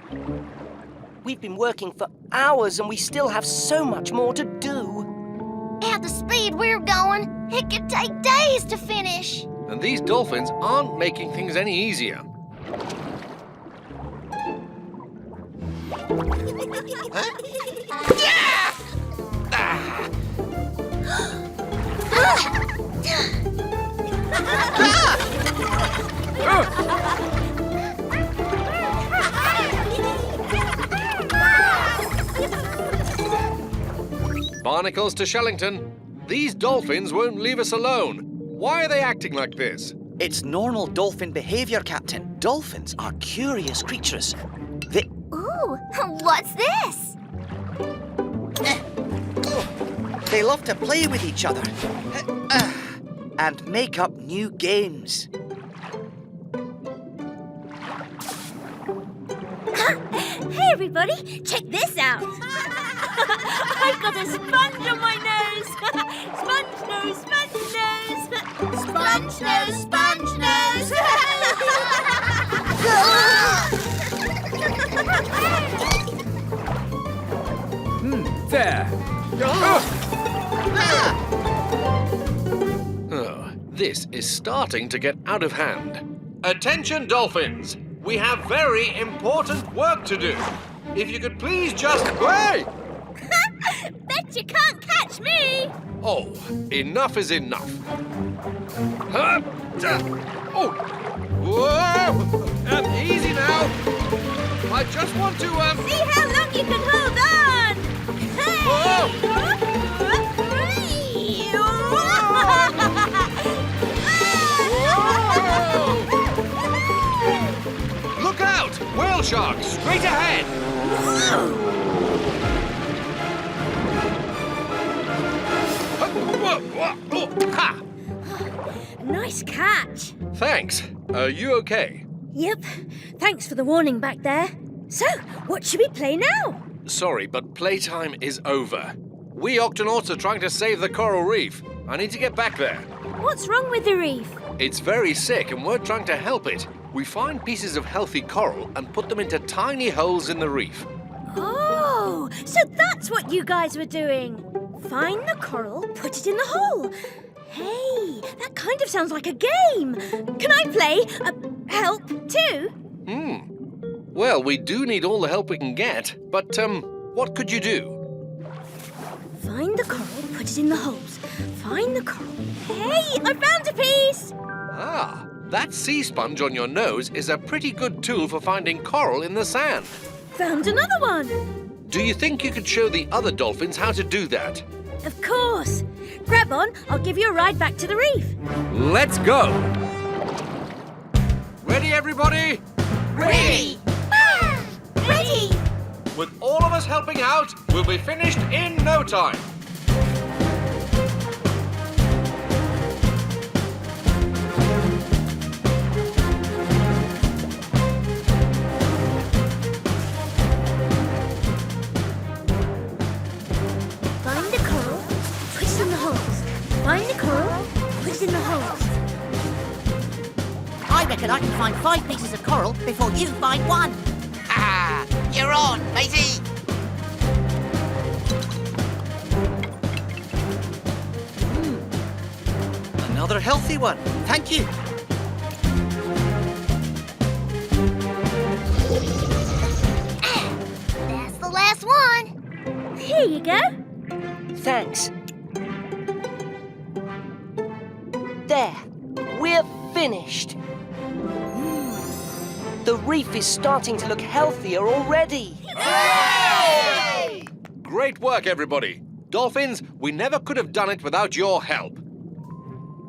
We've been working for hours and we still have so much more to do. Our at the speed we're going, it could take days to finish. And these dolphins aren't making things any easier. Barnacles to Shellington. These dolphins won't leave us alone. Why are they acting like this? It's normal dolphin behavior, Captain. Dolphins are curious creatures. Ooh, what's this? They love to play with each other and make up new games. Hey, everybody, check this out. I've got a sponge on my nose. Sponge nose, sponge nose. Sponge nose, sponge nose. There. Oh, this is starting to get out of hand. Attention, dolphins! We have very important work to do. If you could please just... Hey! Bet you can't catch me. Oh, enough is enough. Oh! Whoa! Easy now. I just want to, See how long you can hold on. Hey! Look out! Whale shark, straight ahead! Ha! Nice catch. Thanks. Are you okay? Yep. Thanks for the warning back there. So, what should we play now? Sorry, but playtime is over. We Octonauts are trying to save the coral reef. I need to get back there. What's wrong with the reef? It's very sick and we're trying to help it. We find pieces of healthy coral and put them into tiny holes in the reef. Oh, so that's what you guys were doing. Find the coral, put it in the hole. Hey, that kind of sounds like a game. Can I play? Help too? Well, we do need all the help we can get, but, what could you do? Find the coral, put it in the holes. Find the coral. Hey, I found a piece! Ah, that sea sponge on your nose is a pretty good tool for finding coral in the sand. Found another one. Do you think you could show the other dolphins how to do that? Of course. Grab on, I'll give you a ride back to the reef. Let's go! Ready, everybody? Ready! Ready! With all of us helping out, we'll be finished in no time. Find the coral, put it in the holes. Find the coral, put it in the holes. I reckon I can find 5 pieces of coral before you find one. Ha! You're on, matey! Another healthy one. Thank you. That's the last one. Here you go. Thanks. There. We're finished. The reef is starting to look healthier already. Hooray! Great work, everybody. Dolphins, we never could have done it without your help.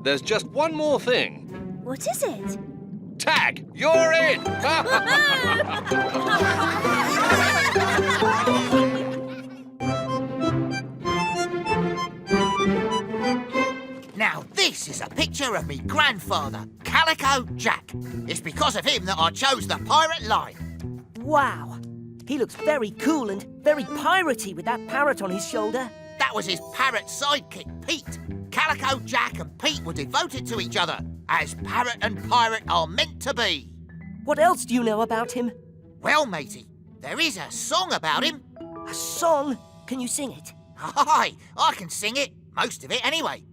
There's just one more thing. What is it? Tag, you're in! Now, this is a picture of me grandfather, Calico Jack. It's because of him that I chose the pirate line. Wow. He looks very cool and very piratey with that parrot on his shoulder. That was his parrot sidekick, Pete. Calico Jack and Pete were devoted to each other, as parrot and pirate are meant to be. What else do you know about him? Well, matey, there is a song about him. A song? Can you sing it? Aye, I can sing it. Most of it, anyway.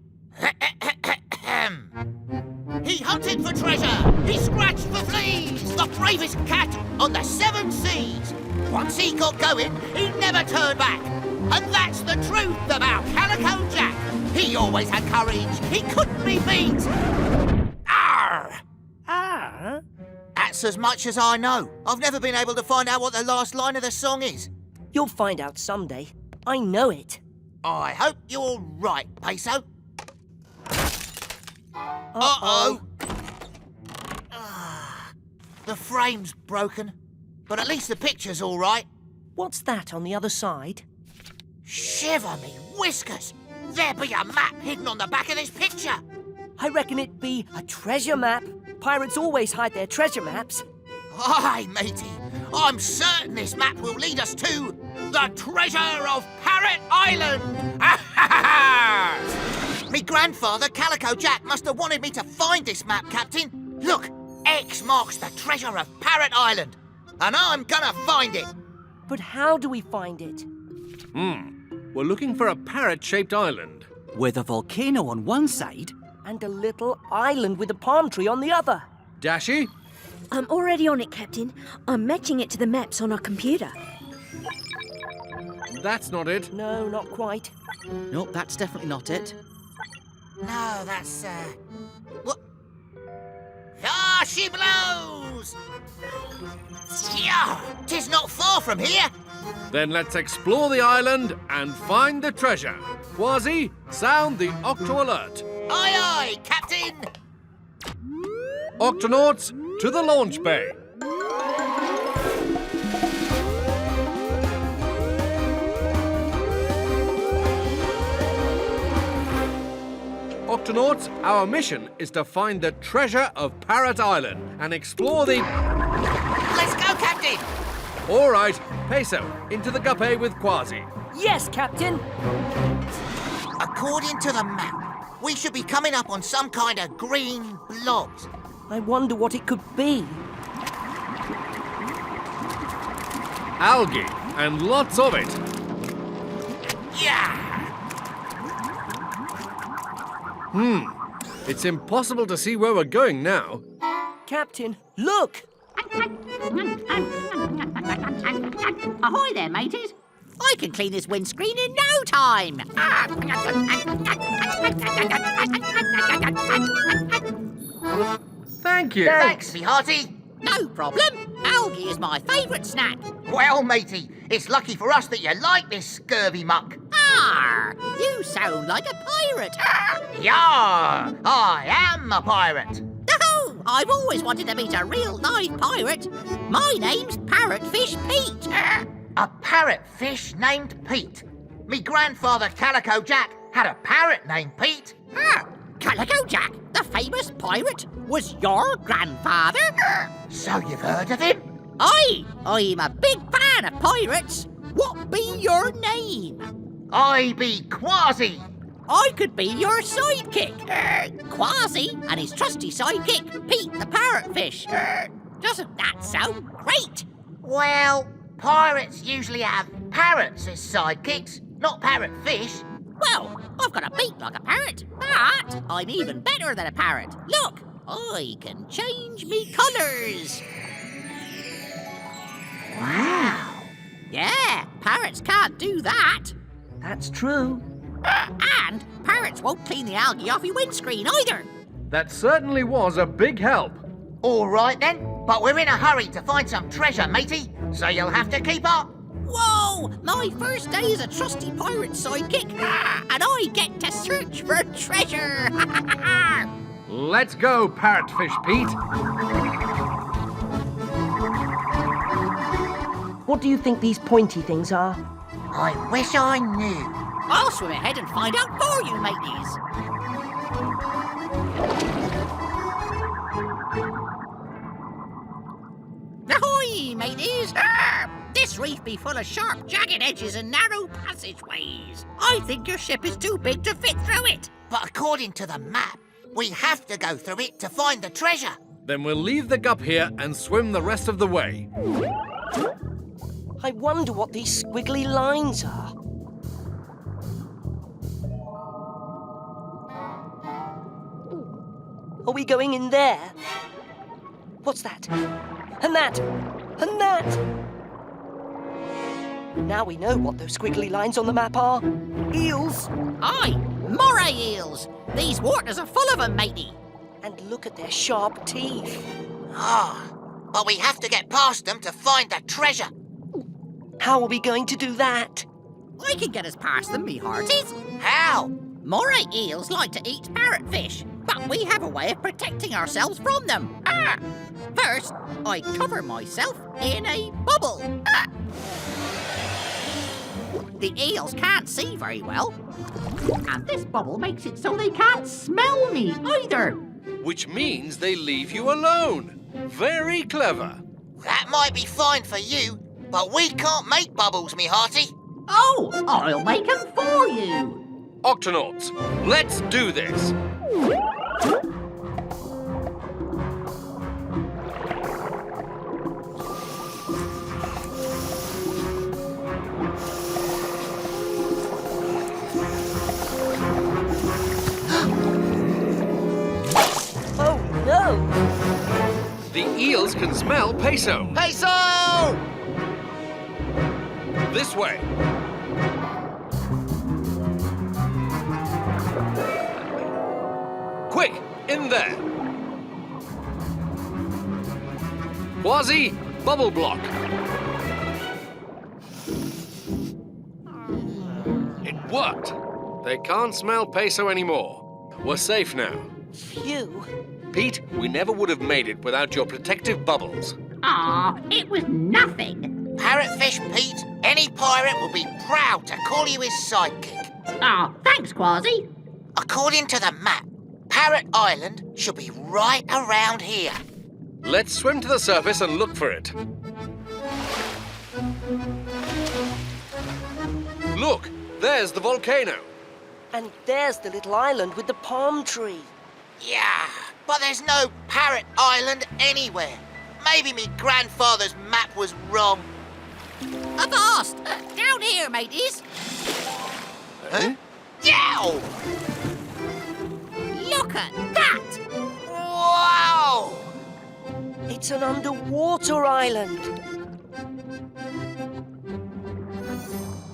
He hunted for treasure. He scratched for fleas. The bravest cat on the 7 seas. Once he got going, he never turned back. And that's the truth about Calico Jack. He always had courage. He couldn't be beat. Arr! Ah? That's as much as I know. I've never been able to find out what the last line of the song is. You'll find out someday. I know it. I hope you're right, Peso. Uh-oh. The frame's broken, but at least the picture's all right. What's that on the other side? Shiver me whiskers! There be a map hidden on the back of this picture. I reckon it'd be a treasure map. Pirates always hide their treasure maps. Aye, matey. I'm certain this map will lead us to the treasure of Parrot Island. Me grandfather, Calico Jack, must have wanted me to find this map, Captain. Look, X marks the treasure of Parrot Island, and I'm gonna find it. But how do we find it? We're looking for a parrot-shaped island. With a volcano on one side. And a little island with a palm tree on the other. Dashi? I'm already on it, Captain. I'm matching it to the maps on our computer. That's not it. No, not quite. Nope, that's definitely not it. No, that's, what? Ah, she blows! Yeah, 'tis not far from here. Then let's explore the island and find the treasure. Kwazii, sound the Octo alert. Aye, aye, Captain! Octonauts, to the launch bay. Octonauts, our mission is to find the treasure of Parrot Island and explore the... Let's go, Captain! All right, Peso, into the guppy with Kwazii. Yes, Captain! According to the map, we should be coming up on some kind of green blobs. I wonder what it could be. Algae, and lots of it. Yeah! It's impossible to see where we're going now. Captain, look! Ahoy there, mateys. I can clean this windscreen in no time. Thank you. Thanks, me hearty. No problem. Algae is my favourite snack. Well, matey, it's lucky for us that you like this scurvy muck. Arr! You sound like a pirate. Yar! I am a pirate. Oh, I've always wanted to meet a real live pirate. My name's Parrotfish Pete. A parrotfish named Pete. Me grandfather, Calico Jack, had a parrot named Pete. Calico Jack, the famous pirate, was your grandfather? So you've heard of him? Aye, I'm a big fan of pirates. What be your name? I be Kwazii. I could be your sidekick. Kwazii and his trusty sidekick, Pete the parrotfish. Doesn't that sound great? Well, pirates usually have parrots as sidekicks, not parrotfish. Well, I've got a beak like a parrot, but I'm even better than a parrot. Look, I can change me colours. Wow. Yeah, parrots can't do that. That's true. And parrots won't clean the algae off your windscreen either. That certainly was a big help. All right then, but we're in a hurry to find some treasure, matey, so you'll have to keep up. Whoa! My first day as a trusty pirate sidekick, and I get to search for treasure. Let's go, Parrotfish Pete. What do you think these pointy things are? I wish I knew. I'll swim ahead and find out for you, mateys. Ahoy, mateys! This reef be full of sharp, jagged edges and narrow passageways. I think your ship is too big to fit through it. But according to the map, we have to go through it to find the treasure. Then we'll leave the gup here and swim the rest of the way. I wonder what these squiggly lines are. Are we going in there? What's that? And that! And that! Now we know what those squiggly lines on the map are. Eels! Aye, moray eels. These waters are full of them, matey. And look at their sharp teeth. But we have to get past them to find the treasure. How are we going to do that? I can get us past them, me hearties. How? Moray eels like to eat parrotfish, but we have a way of protecting ourselves from them. First, I cover myself in a bubble. The eels can't see very well, and this bubble makes it so they can't smell me either. Which means they leave you alone. Very clever. That might be fine for you, but we can't make bubbles, me hearty. Oh, I'll make them for you. Octonauts, let's do this. Oh, no! The eels can smell Peso. Peso! This way. Quick, in there. Kwazii, bubble block. It worked. They can't smell Peso anymore. We're safe now. Phew. Pete, we never would have made it without your protective bubbles. It was nothing. Parrotfish Pete, any pirate will be proud to call you his sidekick. Thanks, Kwazii. According to the map, Parrot Island should be right around here. Let's swim to the surface and look for it. Look, there's the volcano. And there's the little island with the palm tree. Yeah, but there's no Parrot Island anywhere. Maybe me grandfather's map was wrong. Avast! Down here, mateys. Huh? Yow! Look at that! Wow! It's an underwater island.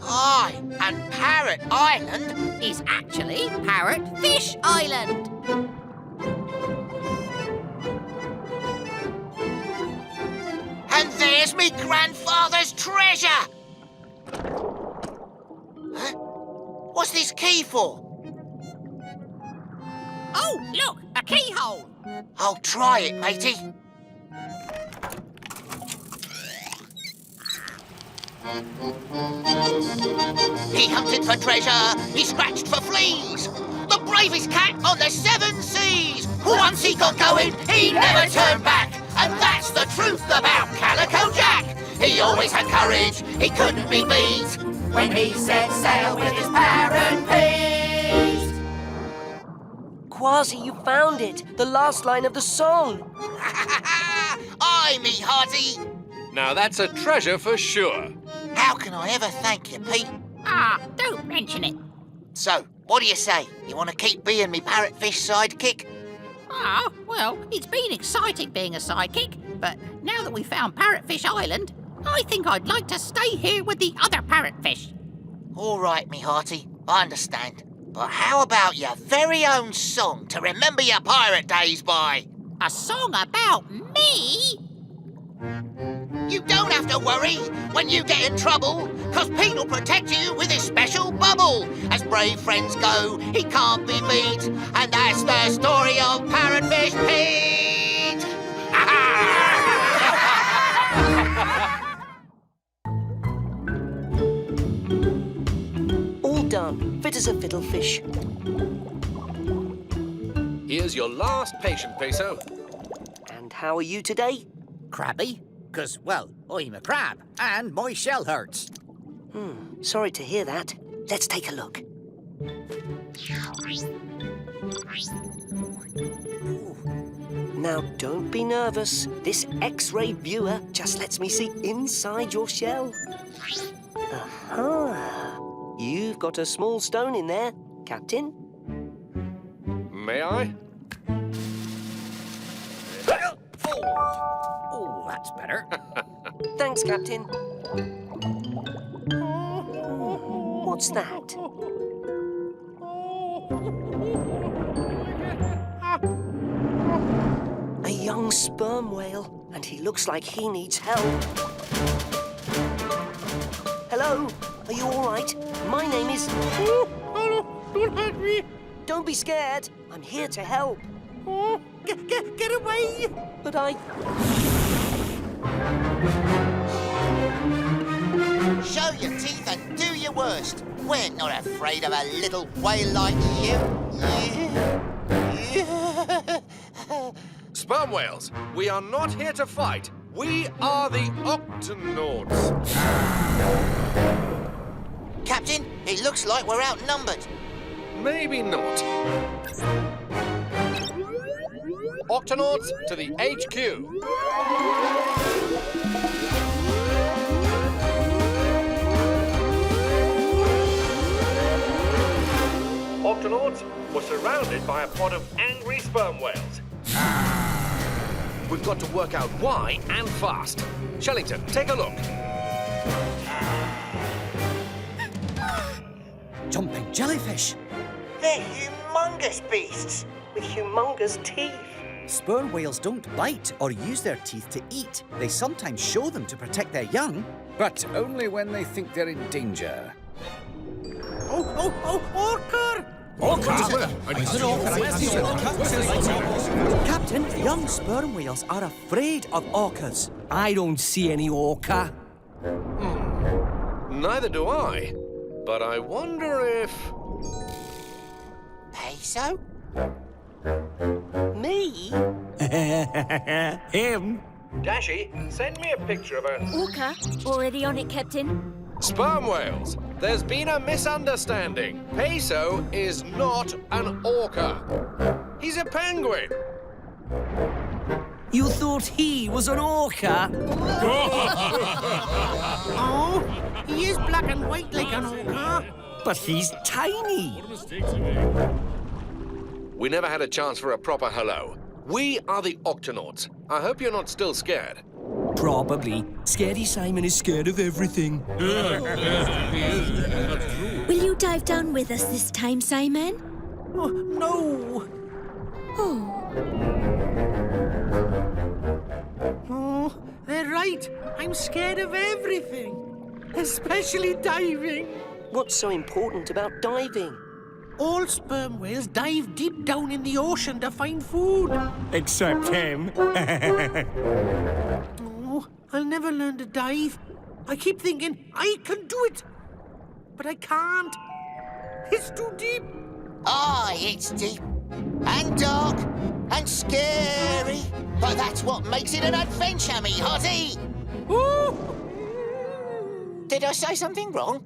Aye, and Parrot Island is actually Parrotfish Island. And there's me grandfather's treasure! Huh? What's this key for? Oh, look, a keyhole. I'll try it, matey. He hunted for treasure, he scratched for fleas. The bravest cat on the 7 seas. Once he got going, he never turned back. And that's the truth about Calico Jack. He always had courage, he couldn't be beat. When he set sail with his parrot Pete. Kwazii, you found it. The last line of the song. Aye, me hearty. Now that's a treasure for sure. How can I ever thank you, Pete? Don't mention it. So, what do you say? You want to keep being me parrotfish sidekick? Well, it's been exciting being a sidekick, but now that we've found Parrotfish Island, I think I'd like to stay here with the other parrotfish. All right, me hearty, I understand. But how about your very own song to remember your pirate days by? A song about me? You don't have to worry when you get in trouble, cause Pete will protect you with his special bubble. As brave friends go, he can't be beat, and that's the story of Parrotfish Pete. All done, fit as a fiddlefish. Here's your last patient, Peso. And how are you today? Crabby? Because, well, I'm a crab, and my shell hurts. Sorry to hear that. Let's take a look. Now, don't be nervous. This X-ray viewer just lets me see inside your shell. Aha! You've got a small stone in there, Captain. May I? That's better. Thanks, Captain. What's that? A young sperm whale, and he looks like he needs help. Hello, are you all right? My name is... Oh, don't hurt me. Don't be scared. I'm here to help. Oh, get away. But I... Show your teeth and do your worst. We're not afraid of a little whale like you. Sperm whales, we are not here to fight. We are the Octonauts. Captain, it looks like we're outnumbered. Maybe not. Octonauts to the HQ. Octonauts were surrounded by a pod of angry sperm whales. We've got to work out why and fast. Shellington, take a look. Jumping jellyfish. They're humongous beasts with humongous teeth. Sperm whales don't bite or use their teeth to eat. They sometimes show them to protect their young. But only when they think they're in danger. Orca! Captain, young sperm whales are afraid of orcas. I don't see any orca. Neither do I. But I wonder if... Peso? Me? Him. Dashy, send me a picture of an... Orca, already on it, Captain. Sperm whales, there's been a misunderstanding. Peso is not an orca. He's a penguin. You thought he was an orca? Oh, he is black and white like an orca. But he's tiny. We never had a chance for a proper hello. We are the Octonauts. I hope you're not still scared. Probably. Scaredy Simon is scared of everything. Will you dive down with us this time, Simon? Oh, no. Oh, they're right. I'm scared of everything, especially diving. What's so important about diving? All sperm whales dive deep down in the ocean to find food. Except him. Oh, I'll never learn to dive. I keep thinking I can do it, but I can't. It's too deep. It's deep and dark and scary. But that's what makes it an adventure, me hottie. Ooh. Did I say something wrong?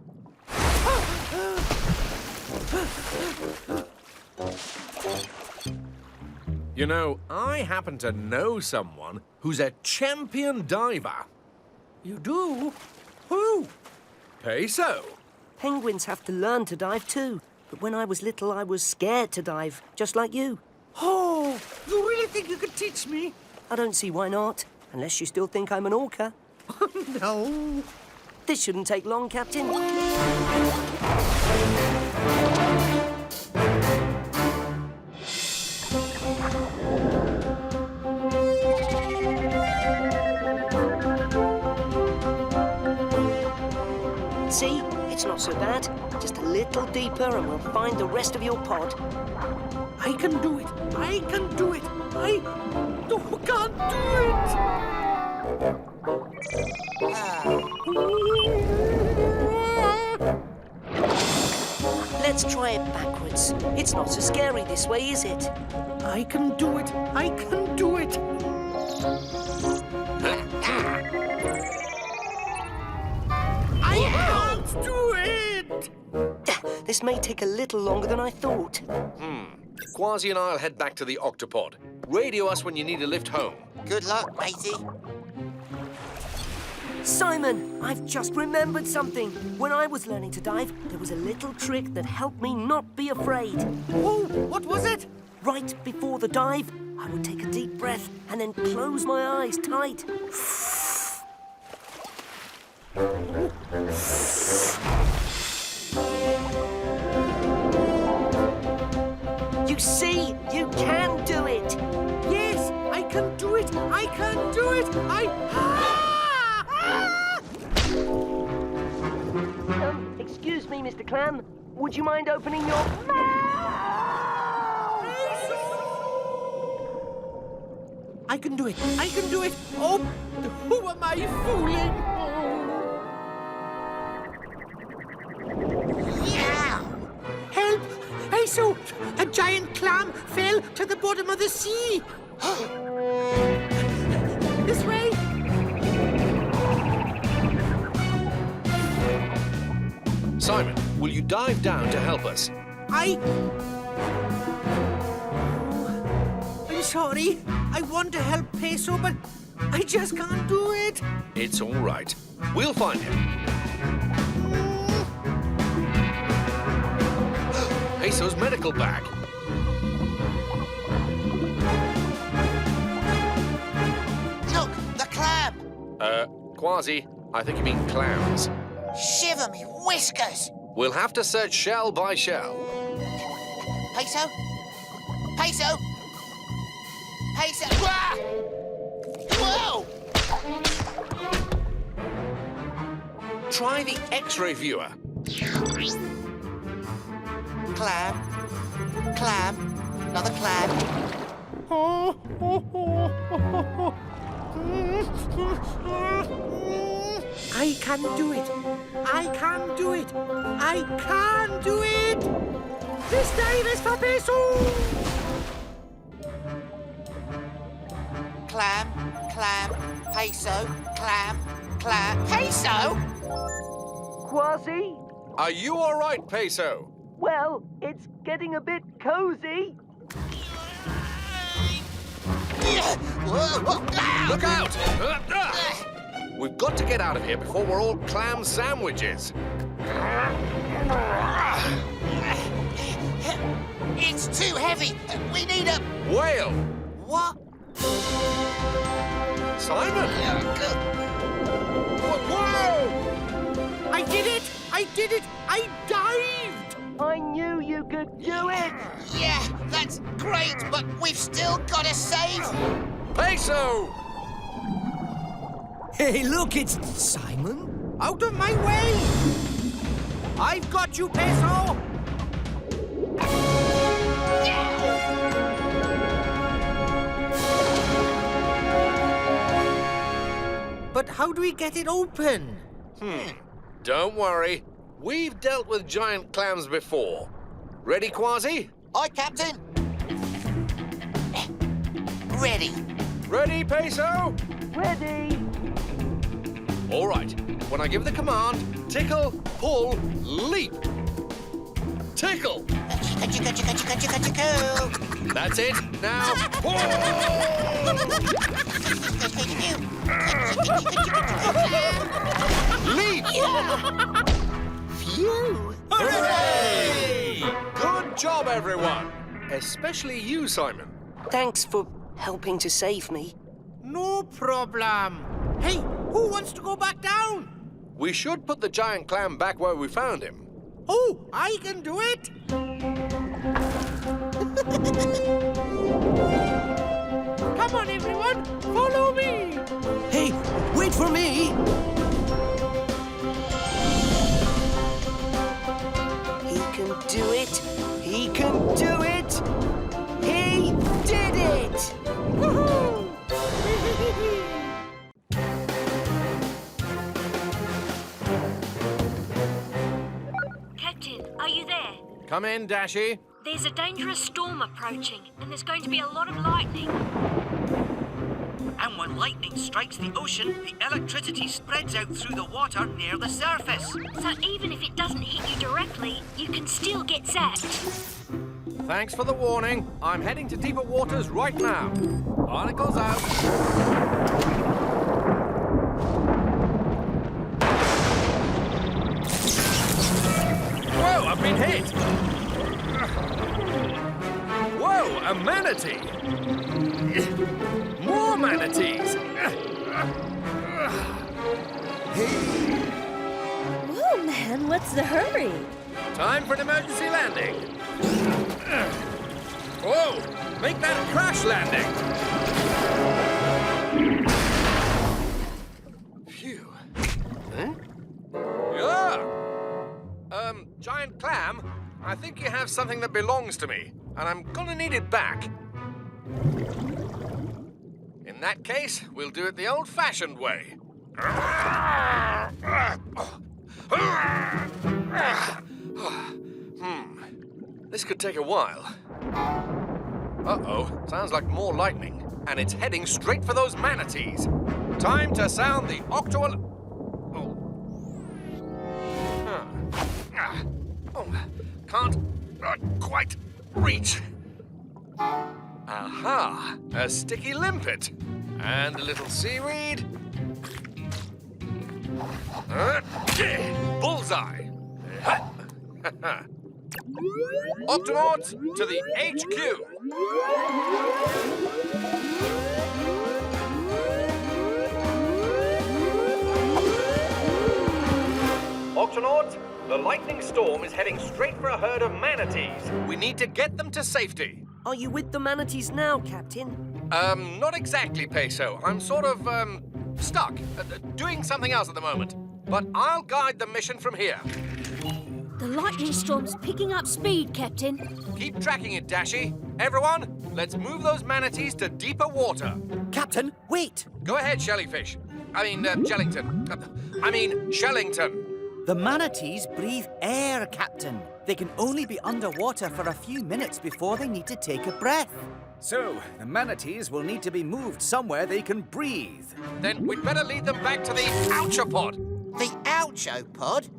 You know, I happen to know someone who's a champion diver. You do? Who? Peso. Penguins have to learn to dive too. But when I was little, I was scared to dive, just like you. Oh, you really think you could teach me? I don't see why not, unless you still think I'm an orca. No. This shouldn't take long, Captain. See? It's not so bad. Just a little deeper and we'll find the rest of your pod. I can do it. I can do it. I can't do it. Let's try it backwards. It's not so scary this way, is it? I can do it. I can do it. I can't do it. This may take a little longer than I thought. Kwazii and I'll head back to the Octopod. Radio us when you need a lift home. Good luck, matey. Simon, I've just remembered something. When I was learning to dive, there was a little trick that helped me not be afraid. Oh, what was it? Right before the dive, I would take a deep breath and then close my eyes tight. You see, you can do it. Yes, I can do it. I can do it. Excuse me, Mr. Clam. Would you mind opening your I can do it. I can do it. Oh, who am I fooling? Yeah! Help! Peso! A giant clam fell to the bottom of the sea. This way. Simon, will you dive down to help us? I'm sorry. I want to help Peso, but I just can't do it. It's all right. We'll find him. Peso's medical bag. Look, the clam! Kwazii, I think you mean clams. Shiver me whiskers! We'll have to search shell by shell. Peso? Peso? Peso? Ah! Whoa! Try the X-ray viewer. Clam. Clam. Another clam. I can do it. I can do it. I can do it. This dive is for Peso. Clam. Clam. Peso. Clam. Clam. Peso? Kwazii? Are you all right, Peso? Well, it's getting a bit cozy. Look out! We've got to get out of here before we're all clam sandwiches. It's too heavy. We need a... Whale! What? Simon! Whoa! I did it! I did it! I dived! I knew you could do it! Yeah, that's great, but we've still got to save... Peso! Hey, look, it's Simon. Out of my way! I've got you, Peso! But how do we get it open? Don't worry. We've dealt with giant clams before. Ready, Kwazii? Aye, Captain. Ready. Ready, Peso? Ready. All right. When I give the command, tickle, pull, leap. Tickle. That's it. Now, pull. Leap. Phew. Hooray! Good job, everyone. Especially you, Simon. Thanks for helping to save me. No problem. Hey, who wants to go back down? We should put the giant clam back where we found him. Oh, I can do it. Come on, everyone. Follow me. Hey, wait for me. He can do it. He can do it. He did it. Woohoo! Captain, are you there? Come in, Dashi. There's a dangerous storm approaching, and there's going to be a lot of lightning. And when lightning strikes the ocean, the electricity spreads out through the water near the surface. So even if it doesn't hit you directly, you can still get zapped. Thanks for the warning. I'm heading to deeper waters right now. Barnacles out. Whoa, I've been hit! Whoa! Oh, a manatee! More manatees! Whoa, man, what's the hurry? Time for an emergency landing. Whoa! Make that a crash landing! Phew. Huh? Yeah! Giant clam, I think you have something that belongs to me, and I'm gonna need it back. In that case, we'll do it the old-fashioned way. This could take a while. Uh-oh, sounds like more lightning, and it's heading straight for those manatees. Time to sound the can't quite reach. Aha, a sticky limpet, and a little seaweed. Bullseye. Octonauts to the HQ. Octonauts, the lightning storm is heading straight for a herd of manatees. We need to get them to safety. Are you with the manatees now, Captain? Not exactly, Peso. I'm sort of, stuck, doing something else at the moment. But I'll guide the mission from here. The lightning storm's picking up speed, Captain. Keep tracking it, Dashie. Everyone, let's move those manatees to deeper water. Captain, wait! Go ahead, Shellington. Shellington. The manatees breathe air, Captain. They can only be underwater for a few minutes before they need to take a breath. So, the manatees will need to be moved somewhere they can breathe. Then we'd better lead them back to the Octopod. The Octopod?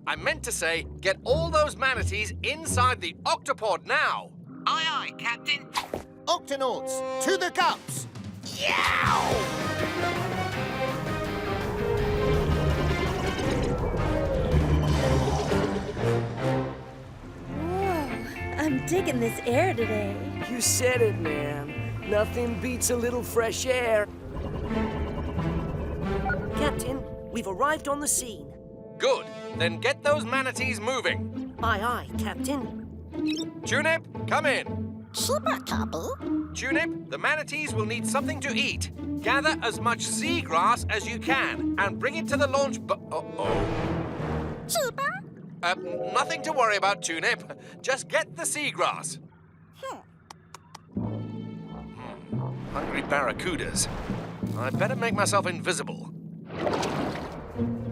I meant to say, get all those manatees inside the Octopod now. Aye, aye, Captain. Octonauts, to the gups. Yow! I'm digging this air today. You said it, man. Nothing beats a little fresh air. Captain, we've arrived on the scene. Good. Then get those manatees moving. Aye, aye, Captain. Tunip, come in. Super couple. Tunip, the manatees will need something to eat. Gather as much seagrass as you can and bring it to the launch Super. Nothing to worry about, Tunip. Just get the seagrass. Hungry barracudas. I'd better make myself invisible.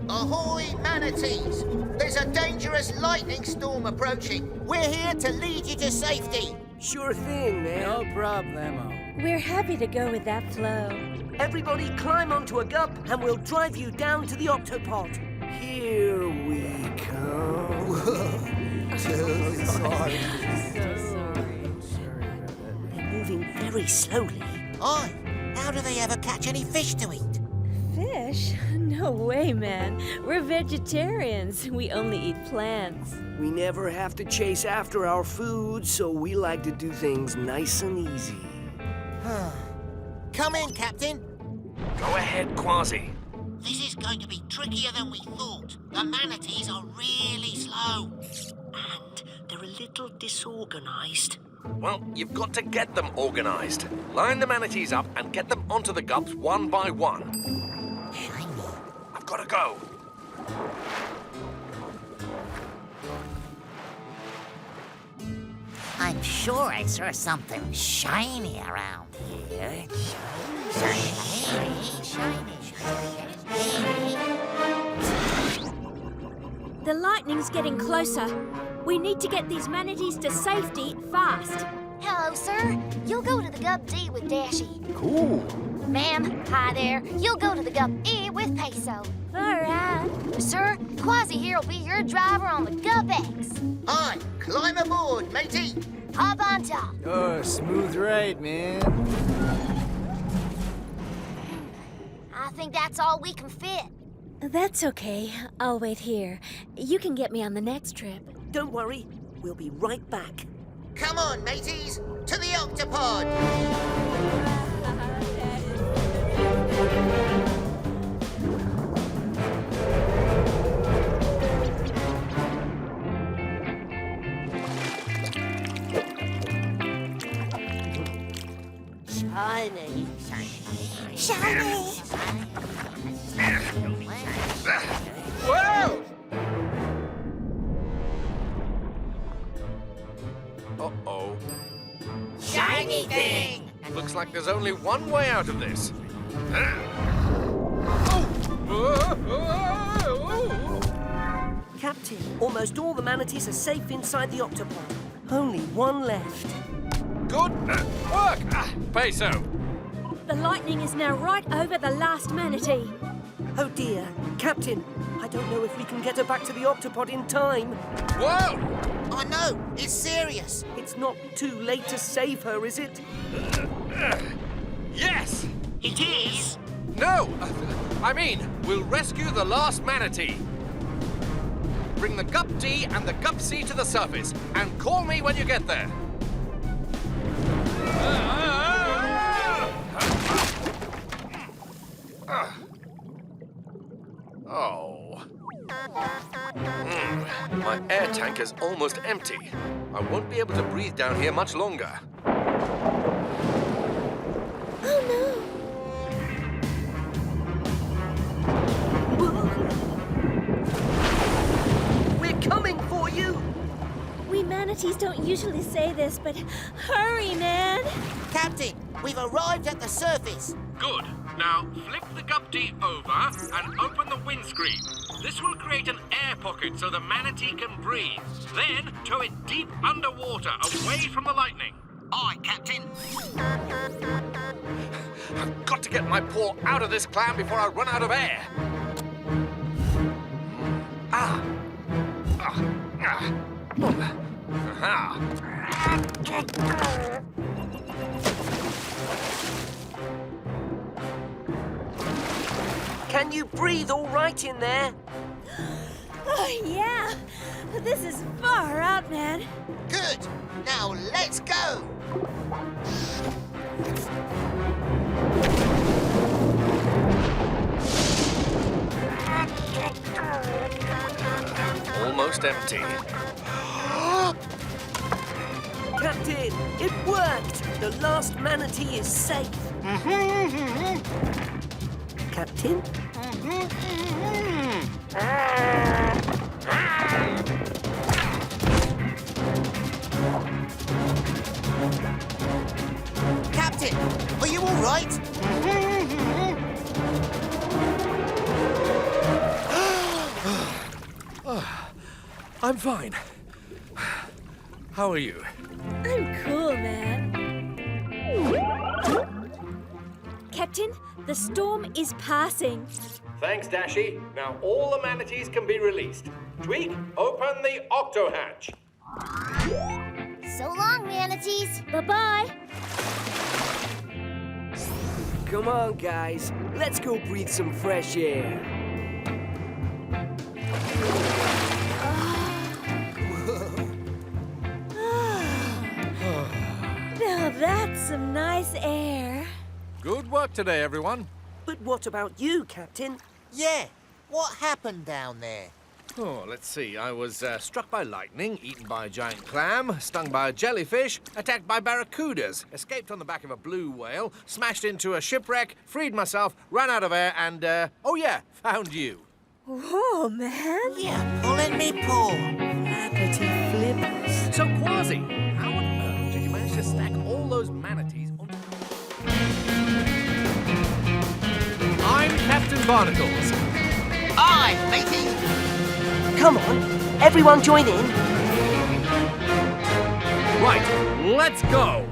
Ahoy, manatees! There's a dangerous lightning storm approaching. We're here to lead you to safety. Sure thing, man. No problemo. We're happy to go with that flow. Everybody climb onto a gup and we'll drive you down to the Octopod. Here we come. Sorry. They're moving very slowly. Aye, how do they ever catch any fish to eat? Fish? No way, man. We're vegetarians. We only eat plants. We never have to chase after our food, so we like to do things nice and easy. Come in, Captain. Go ahead, Kwazii. This is going to be trickier than we thought. The manatees are really slow. And they're a little disorganized. Well, you've got to get them organized. Line the manatees up and get them onto the gups one by one. I've got to go. I'm sure I saw something shiny around here. Shiny. The lightning's getting closer. We need to get these manatees to safety fast. Hello, sir. You'll go to the Gup D with Dashie. Cool. Ma'am, hi there. You'll go to the Gup E with Peso. All right. Sir, Kwazii here will be your driver on the Gup X. Aye, climb aboard, matey. Hop on top. Oh, smooth ride, man. I think that's all we can fit. That's okay. I'll wait here. You can get me on the next trip. Don't worry, we'll be right back. Come on, mateys, to the Octopod! Shiny. Shiny. Whoa! Uh-oh. Shiny thing! Looks like there's only one way out of this. Captain, almost all the manatees are safe inside the Octopod. Only one left. Good work, Peso. The lightning is now right over the last manatee. Oh dear. Captain, I don't know if we can get her back to the Octopod in time. Whoa! I know, it's serious. It's not too late to save her, is it? Yes! It is? No! I mean, we'll rescue the last manatee. Bring the gup D and the gup C to the surface, and call me when you get there. Oh. My air tank is almost empty. I won't be able to breathe down here much longer. Oh no. We're coming for you! We manatees don't usually say this, but hurry, man! Captain, we've arrived at the surface. Good. Now, flip the gup D over and open the windscreen. This will create an air pocket so the manatee can breathe. Then, tow it deep underwater, away from the lightning. Aye, Captain. I've got to get my paw out of this clam before I run out of air. Can you breathe all right in there? Oh, yeah. This is far out, man. Good. Now let's go. Almost empty. Captain, it worked! The last manatee is safe. Captain? Captain, are you all right? I'm fine. How are you? I'm cool, man. Captain, the storm is passing. Thanks, Dashi. Now all the manatees can be released. Tweak, open the octo hatch. So long, manatees. Bye-bye. Come on, guys. Let's go breathe some fresh air. Now that's some nice air. Good work today, everyone. But what about you, Captain? Yeah. What happened down there? Oh, let's see. I was struck by lightning, eaten by a giant clam, stung by a jellyfish, attacked by barracudas, escaped on the back of a blue whale, smashed into a shipwreck, freed myself, ran out of air, and, oh yeah, found you. Whoa, man. Yeah, pulling me paw. Flappity flippers. So, Kwazii, how on earth did you manage to stack all those manatees on... I'm Captain Barnacles. Aye, matey. Come on, everyone join in. Right, let's go.